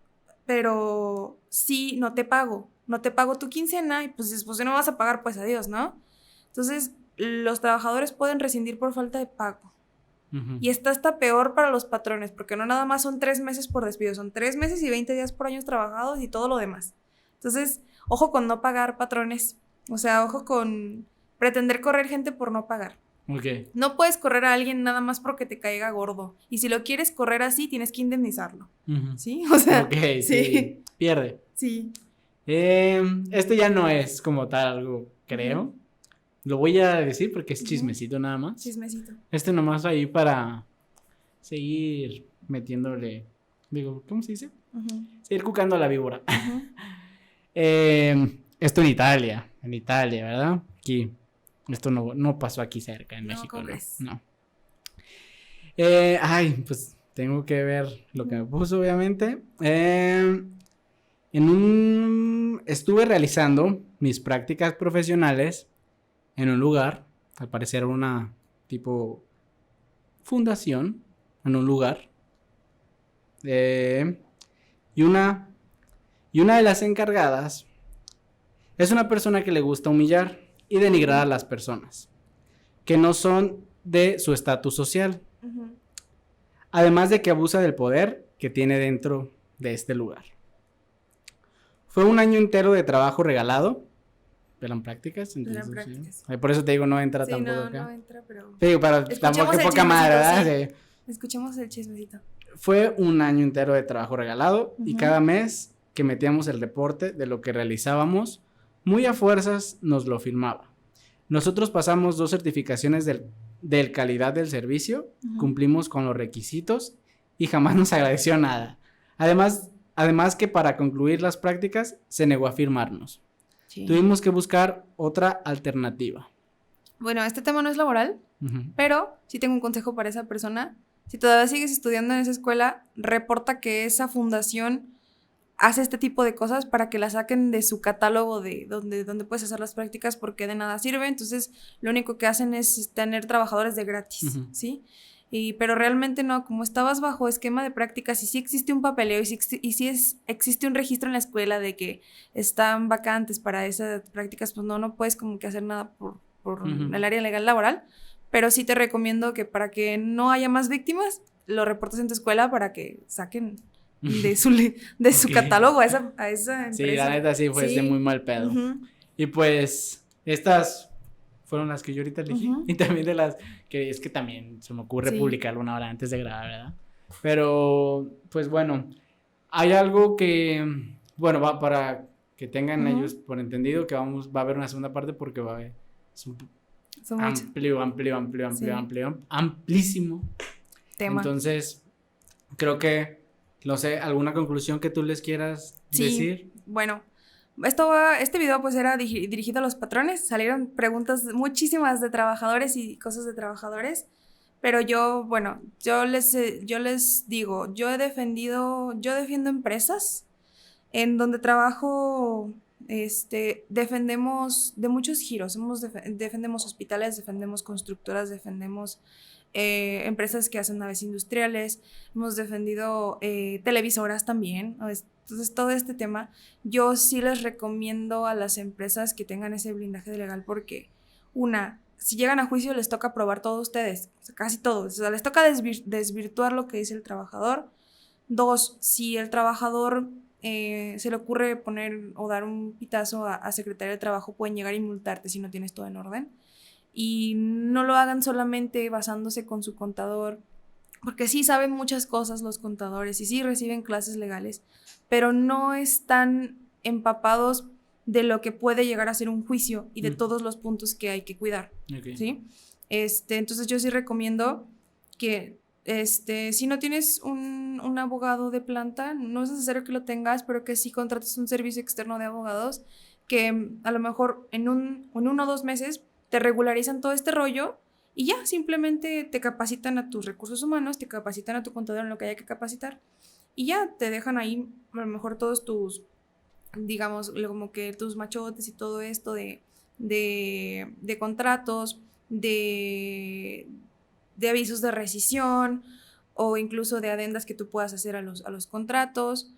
[SPEAKER 2] pero sí no te pago. No te pago tu quincena y pues después no vas a pagar, pues adiós, ¿no? Entonces, los trabajadores pueden rescindir por falta de pago.
[SPEAKER 1] Ujú.
[SPEAKER 2] Y está hasta peor para los patrones, porque no nada más son 3 meses por despido, son 3 meses y 20 días por años trabajados y todo lo demás. Entonces, ojo con no pagar, patrones. O sea, ojo con pretender correr gente por no pagar.
[SPEAKER 1] Ok.
[SPEAKER 2] No puedes correr a alguien nada más porque te caiga gordo. Y si lo quieres correr así, tienes que indemnizarlo.
[SPEAKER 1] Ujú.
[SPEAKER 2] ¿Sí? O sea,
[SPEAKER 1] Ok, sí. Pierde.
[SPEAKER 2] Sí.
[SPEAKER 1] Este ya no es como tal algo, creo.
[SPEAKER 2] Ujú.
[SPEAKER 1] Lo voy a decir porque es
[SPEAKER 2] Ujú.
[SPEAKER 1] chismecito nada más.
[SPEAKER 2] Chismecito.
[SPEAKER 1] Nomás ahí para seguir metiéndole, digo, ¿cómo se dice?
[SPEAKER 2] Ujú.
[SPEAKER 1] Seguir cucando a la víbora.
[SPEAKER 2] Ujú.
[SPEAKER 1] Esto en Italia, ¿verdad? Aquí, esto no pasó aquí cerca, en
[SPEAKER 2] No,
[SPEAKER 1] México,
[SPEAKER 2] ¿cómo
[SPEAKER 1] no.
[SPEAKER 2] crees?
[SPEAKER 1] No. Pues tengo que ver lo que me puso, obviamente. Estuve realizando mis prácticas profesionales en un lugar, al parecer una tipo fundación, en un lugar. Y una de las encargadas es una persona que le gusta humillar y denigrar a las personas que no son de su estatus social.
[SPEAKER 2] Ujú.
[SPEAKER 1] Además de que abusa del poder que tiene dentro de este lugar. Fue un año entero de trabajo regalado. Eran prácticas, entonces,
[SPEAKER 2] Eran prácticas.
[SPEAKER 1] sí. Por eso te digo, no entra
[SPEAKER 2] Sí,
[SPEAKER 1] tampoco
[SPEAKER 2] no,
[SPEAKER 1] acá.
[SPEAKER 2] no entra, pero...
[SPEAKER 1] Sí, pero
[SPEAKER 2] Escuchemos
[SPEAKER 1] tampoco
[SPEAKER 2] el
[SPEAKER 1] que poca madre, ¿verdad?
[SPEAKER 2] chismecito,
[SPEAKER 1] Sí.
[SPEAKER 2] Escuchemos el chismecito.
[SPEAKER 1] Fue un año entero de trabajo regalado y
[SPEAKER 2] Ujú.
[SPEAKER 1] cada mes que metíamos el reporte de lo que realizábamos, muy a fuerzas nos lo firmaba. Nosotros pasamos 2 certificaciones del calidad del servicio,
[SPEAKER 2] Ujú.
[SPEAKER 1] cumplimos con los requisitos y jamás nos agradeció nada. Además que para concluir las prácticas se negó a firmarnos.
[SPEAKER 2] Sí.
[SPEAKER 1] Tuvimos que buscar otra alternativa.
[SPEAKER 2] Bueno, este tema no es laboral,
[SPEAKER 1] Ujú.
[SPEAKER 2] pero sí tengo un consejo para esa persona. Si todavía sigues estudiando en esa escuela, reporta que esa fundación hace este tipo de cosas para que la saquen de su catálogo de donde puedes hacer las prácticas, porque de nada sirve. Entonces, lo único que hacen es tener trabajadores de gratis,
[SPEAKER 1] Ujú.
[SPEAKER 2] ¿sí? Pero realmente no, como estabas bajo esquema de prácticas y sí existe un papeleo y sí existe un registro en la escuela de que están vacantes para esas prácticas, pues no puedes como que hacer nada por
[SPEAKER 1] Ujú.
[SPEAKER 2] el área legal laboral, pero sí te recomiendo que para que no haya más víctimas, lo reportes en tu escuela para que saquen de su
[SPEAKER 1] Ok.
[SPEAKER 2] catálogo a esa empresa.
[SPEAKER 1] Sí, la neta sí fue de muy mal pedo.
[SPEAKER 2] Ujú.
[SPEAKER 1] Y pues estas fueron las que yo ahorita elegí.
[SPEAKER 2] Ujú.
[SPEAKER 1] Y también de las que es que también se me ocurre
[SPEAKER 2] Sí.
[SPEAKER 1] publicarlo una hora antes de grabar, ¿verdad? Pero, pues bueno, hay algo que, bueno, va para que tengan
[SPEAKER 2] Ujú.
[SPEAKER 1] ellos por entendido que va a haber una segunda parte porque va a haber es un
[SPEAKER 2] Son muchos Sí.
[SPEAKER 1] amplísimo.
[SPEAKER 2] tema.
[SPEAKER 1] Entonces, creo que, no sé, ¿alguna conclusión que tú les quieras
[SPEAKER 2] Sí.
[SPEAKER 1] decir?
[SPEAKER 2] Bueno, este video pues era dirigido a los patrones. Salieron preguntas muchísimas de trabajadores y cosas de trabajadores. Pero yo les digo, yo defiendo empresas en donde trabajo, defendemos de muchos giros. Defendemos hospitales, defendemos constructoras, defendemos empresas que hacen naves industriales, hemos defendido televisoras también. Entonces, todo este tema, yo sí les recomiendo a las empresas que tengan ese blindaje legal porque, si llegan a juicio les toca probar todo a ustedes, o sea, casi todo. O sea, les toca desvirtuar lo que dice el trabajador. 2, si el trabajador se le ocurre poner o dar un pitazo a Secretaría de Trabajo, pueden llegar y multarte si no tienes todo en orden. Y no lo hagan solamente basándose con su contador, porque sí saben muchas cosas los contadores y sí reciben clases legales, pero no están empapados de lo que puede llegar a ser un juicio y de todos los puntos que hay que cuidar,
[SPEAKER 1] Okay.
[SPEAKER 2] ¿sí? Entonces yo sí recomiendo que si no tienes un abogado de planta, no es necesario que lo tengas, pero que sí contrates un servicio externo de abogados que a lo mejor en 1 o 2 meses te regularizan todo este rollo y ya, simplemente te capacitan a tus recursos humanos, te capacitan a tu contador en lo que haya que capacitar y ya te dejan ahí a lo mejor todos tus, digamos, como que tus machotes y todo esto de contratos, de avisos de rescisión o incluso de adendas que tú puedas hacer a los contratos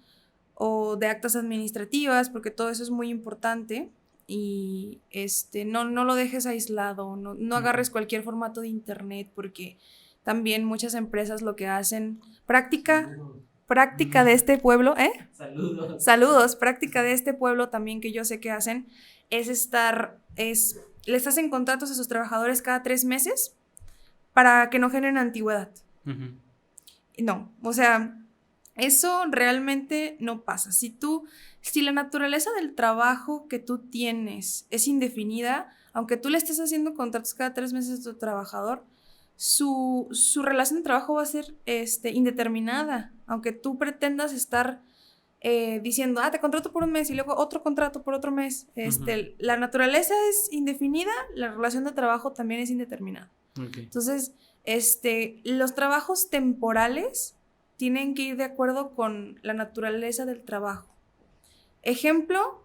[SPEAKER 2] o de actas administrativas, porque todo eso es muy importante y no lo dejes aislado, no agarres cualquier formato de internet porque también muchas empresas lo que hacen, práctica de este pueblo, Saludos, práctica de este pueblo también que yo sé que hacen, les hacen contratos a sus trabajadores cada 3 meses para que no generen antigüedad. No, o sea, eso realmente no pasa. Si la naturaleza del trabajo que tú tienes es indefinida, aunque tú le estés haciendo contratos cada 3 meses a tu trabajador, su relación de trabajo va a ser indeterminada. Aunque tú pretendas estar diciendo, te contrato por 1 mes y luego otro contrato por otro mes. La naturaleza es indefinida, la relación de trabajo también es indeterminada.
[SPEAKER 1] Okay.
[SPEAKER 2] Entonces, los trabajos temporales tienen que ir de acuerdo con la naturaleza del trabajo. Ejemplo,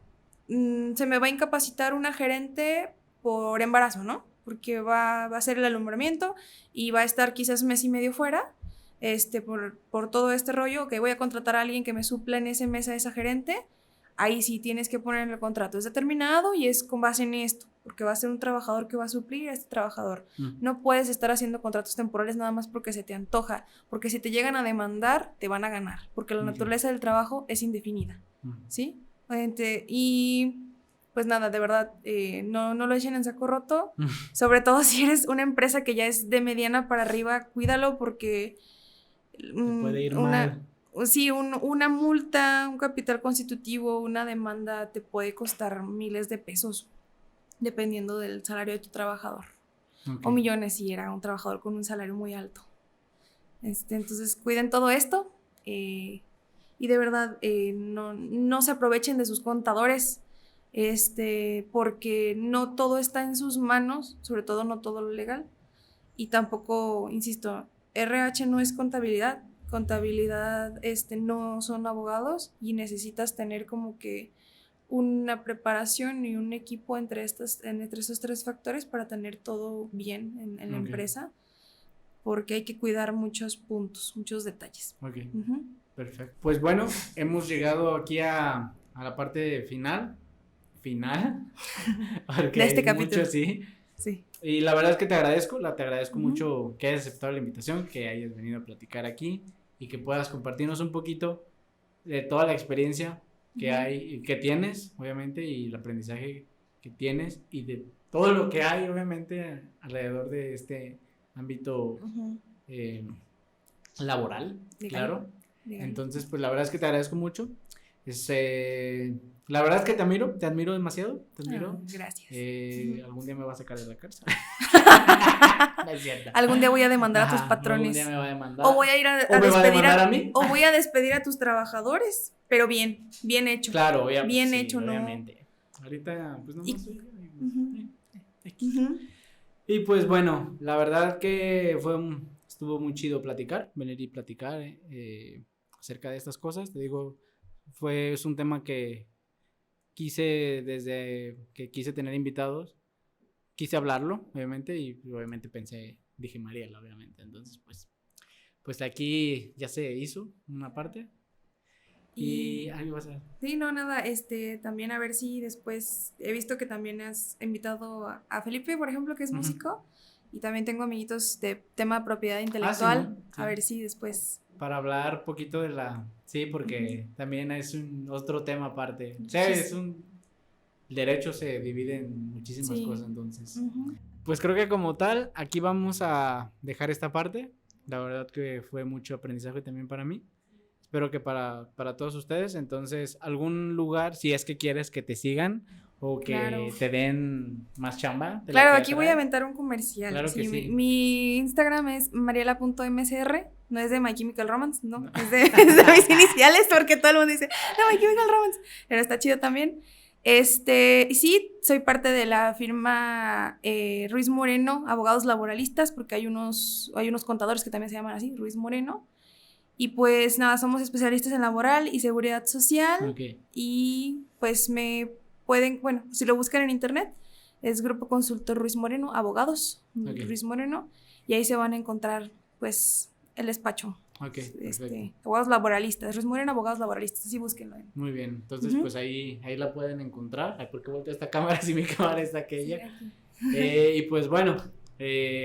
[SPEAKER 2] se me va a incapacitar una gerente por embarazo, ¿no? Porque va a hacer el alumbramiento y va a estar quizás 1 mes y medio fuera, por todo este rollo, que voy a contratar a alguien que me supla en ese mes a esa gerente. Ahí sí tienes que poner en el contrato, es determinado y es con base en esto, porque va a ser un trabajador que va a suplir a este trabajador. No puedes estar haciendo contratos temporales nada más porque se te antoja, porque si te llegan a demandar, te van a ganar, porque la naturaleza del trabajo es indefinida, ¿sí? Y pues nada, de verdad, no lo echen en saco roto, sobre todo si eres una empresa que ya es de mediana para arriba, cuídalo porque
[SPEAKER 1] te puede ir mal.
[SPEAKER 2] Sí, una multa, un capital constitutivo, una demanda te puede costar miles de pesos, dependiendo del salario de tu trabajador. Okay. O millones si era un trabajador con un salario muy alto. Entonces, cuiden todo esto y de verdad no se aprovechen de sus contadores, porque no todo está en sus manos, sobre todo no todo lo legal. Y tampoco, insisto, RH no es contabilidad no son abogados y necesitas tener como que una preparación y un equipo entre esos 3 factores para tener todo bien en la empresa, porque hay que cuidar muchos puntos, muchos detalles.
[SPEAKER 1] Ok, perfecto. Pues bueno, hemos llegado aquí a la parte final, porque
[SPEAKER 2] de este capítulo.
[SPEAKER 1] Mucho, sí. Y la verdad es que te agradezco mucho que hayas aceptado la invitación, que hayas venido a platicar aquí y que puedas compartirnos un poquito de toda la experiencia que hay, que tienes, obviamente, y el aprendizaje que tienes y de todo lo que hay, obviamente, alrededor de este ámbito laboral, claro. Entonces, pues la verdad es que te agradezco mucho. La verdad es que te admiro demasiado,
[SPEAKER 2] gracias.
[SPEAKER 1] Algún día me vas a sacar de la cárcel.
[SPEAKER 2] No es cierto. Algún día voy a demandar a tus patrones.
[SPEAKER 1] Algún día me va a demandar.
[SPEAKER 2] O voy a ir a despedir a mí. O voy a despedir a tus trabajadores, pero bien hecho.
[SPEAKER 1] Claro, obviamente.
[SPEAKER 2] Bien
[SPEAKER 1] sí,
[SPEAKER 2] hecho,
[SPEAKER 1] obviamente. ¿No? Ahorita, pues no más. Y pues bueno, la verdad que estuvo muy chido venir y platicar acerca de estas cosas. Te digo, es un tema que desde que quise tener invitados, quise hablarlo, obviamente, y obviamente pensé dije Mariela, obviamente. Entonces, pues aquí ya se hizo una parte. Y algo vas a ver.
[SPEAKER 2] Sí, no, nada, también a ver si después, he visto que también has invitado a Felipe, por ejemplo, que es músico, y también tengo amiguitos de tema de propiedad intelectual,
[SPEAKER 1] sí, ¿no? Sí.
[SPEAKER 2] A ver si después.
[SPEAKER 1] Para hablar poquito de sí, porque también es otro tema aparte. O sea, el derecho se divide en muchísimas cosas, entonces. Pues creo que como tal, aquí vamos a dejar esta parte. La verdad que fue mucho aprendizaje también para mí. Espero que para todos ustedes. Entonces, algún lugar, si es que quieres que te sigan o que te den más chamba.
[SPEAKER 2] Claro, aquí voy a aventar un comercial.
[SPEAKER 1] Claro que sí.
[SPEAKER 2] Mi Instagram es mariela.mcr. No es de My Chemical Romance, no. Es de mis iniciales, porque todo el mundo dice, no, My Chemical Romance. Pero está chido también. Y sí, soy parte de la firma Ruiz Moreno, abogados laboralistas, porque hay unos contadores que también se llaman así, Ruiz Moreno. Y pues nada, somos especialistas en laboral y seguridad social.
[SPEAKER 1] Okay.
[SPEAKER 2] Y pues me pueden, bueno, si lo buscan en internet, es Grupo Consultor Ruiz Moreno, abogados, Ruiz Moreno, y ahí se van a encontrar pues el despacho. Abogados laboralistas, Ruiz Moreno, abogados laboralistas, así búsquenlo.
[SPEAKER 1] Muy bien, entonces pues ahí la pueden encontrar. Ay, ¿por qué volteo esta cámara si mi cámara está aquella? Sí, y pues bueno,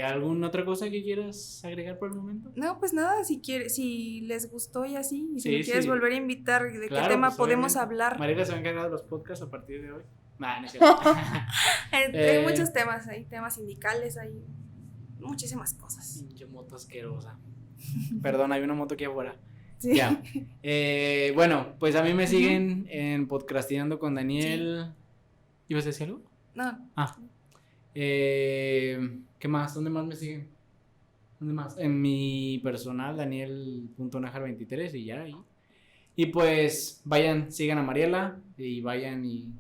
[SPEAKER 1] ¿alguna otra cosa que quieras agregar por el momento?
[SPEAKER 2] No, pues nada, si les gustó y así, y si me quieres volver a invitar, ¿de qué tema pues, podemos hablar?
[SPEAKER 1] Mariela se va a encargar de los podcasts a partir de hoy. Nah, no es cierto.
[SPEAKER 2] Hay muchos temas, hay temas sindicales, hay muchísimas cosas.
[SPEAKER 1] Pinche moto asquerosa. Perdón, hay una moto aquí afuera.
[SPEAKER 2] Sí.
[SPEAKER 1] Ya. Bueno, pues a mí me siguen en Podcastinando con Daniel. Sí. ¿Ibas a decir algo?
[SPEAKER 2] No.
[SPEAKER 1] ¿Qué más? ¿Dónde más me siguen? ¿Dónde más? En mi personal, Daniel.najar23 y ya. Y pues vayan, sigan a Mariela y vayan y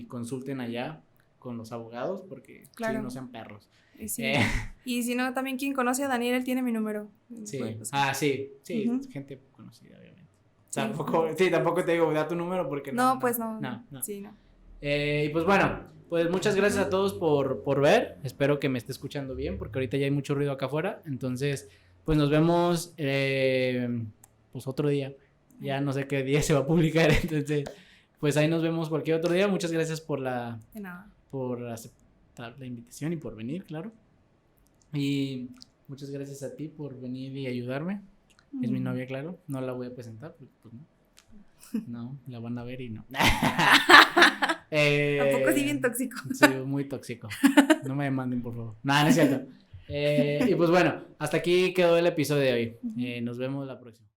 [SPEAKER 1] consulten allá con los abogados porque sí, no sean perros.
[SPEAKER 2] Sí. Y si no, también quien conoce a Daniel, él tiene mi número.
[SPEAKER 1] Sí. Sí, gente conocida, obviamente. Tampoco te digo, da tu número porque
[SPEAKER 2] no. Pues no. Sí, no.
[SPEAKER 1] Y pues bueno, pues muchas gracias a todos por ver. Espero que me esté escuchando bien porque ahorita ya hay mucho ruido acá afuera. Entonces, pues nos vemos pues otro día. Ya no sé qué día se va a publicar, entonces pues ahí nos vemos cualquier otro día. Muchas gracias por aceptar la invitación y por venir, claro. Y muchas gracias a ti por venir y ayudarme. Es mi novia, claro. No la voy a presentar, pues no. No, la van a ver y no.
[SPEAKER 2] Tampoco sí bien tóxico.
[SPEAKER 1] Sí, muy tóxico. No me demanden, por favor. No es cierto. Y pues bueno, hasta aquí quedó el episodio de hoy. Nos vemos la próxima.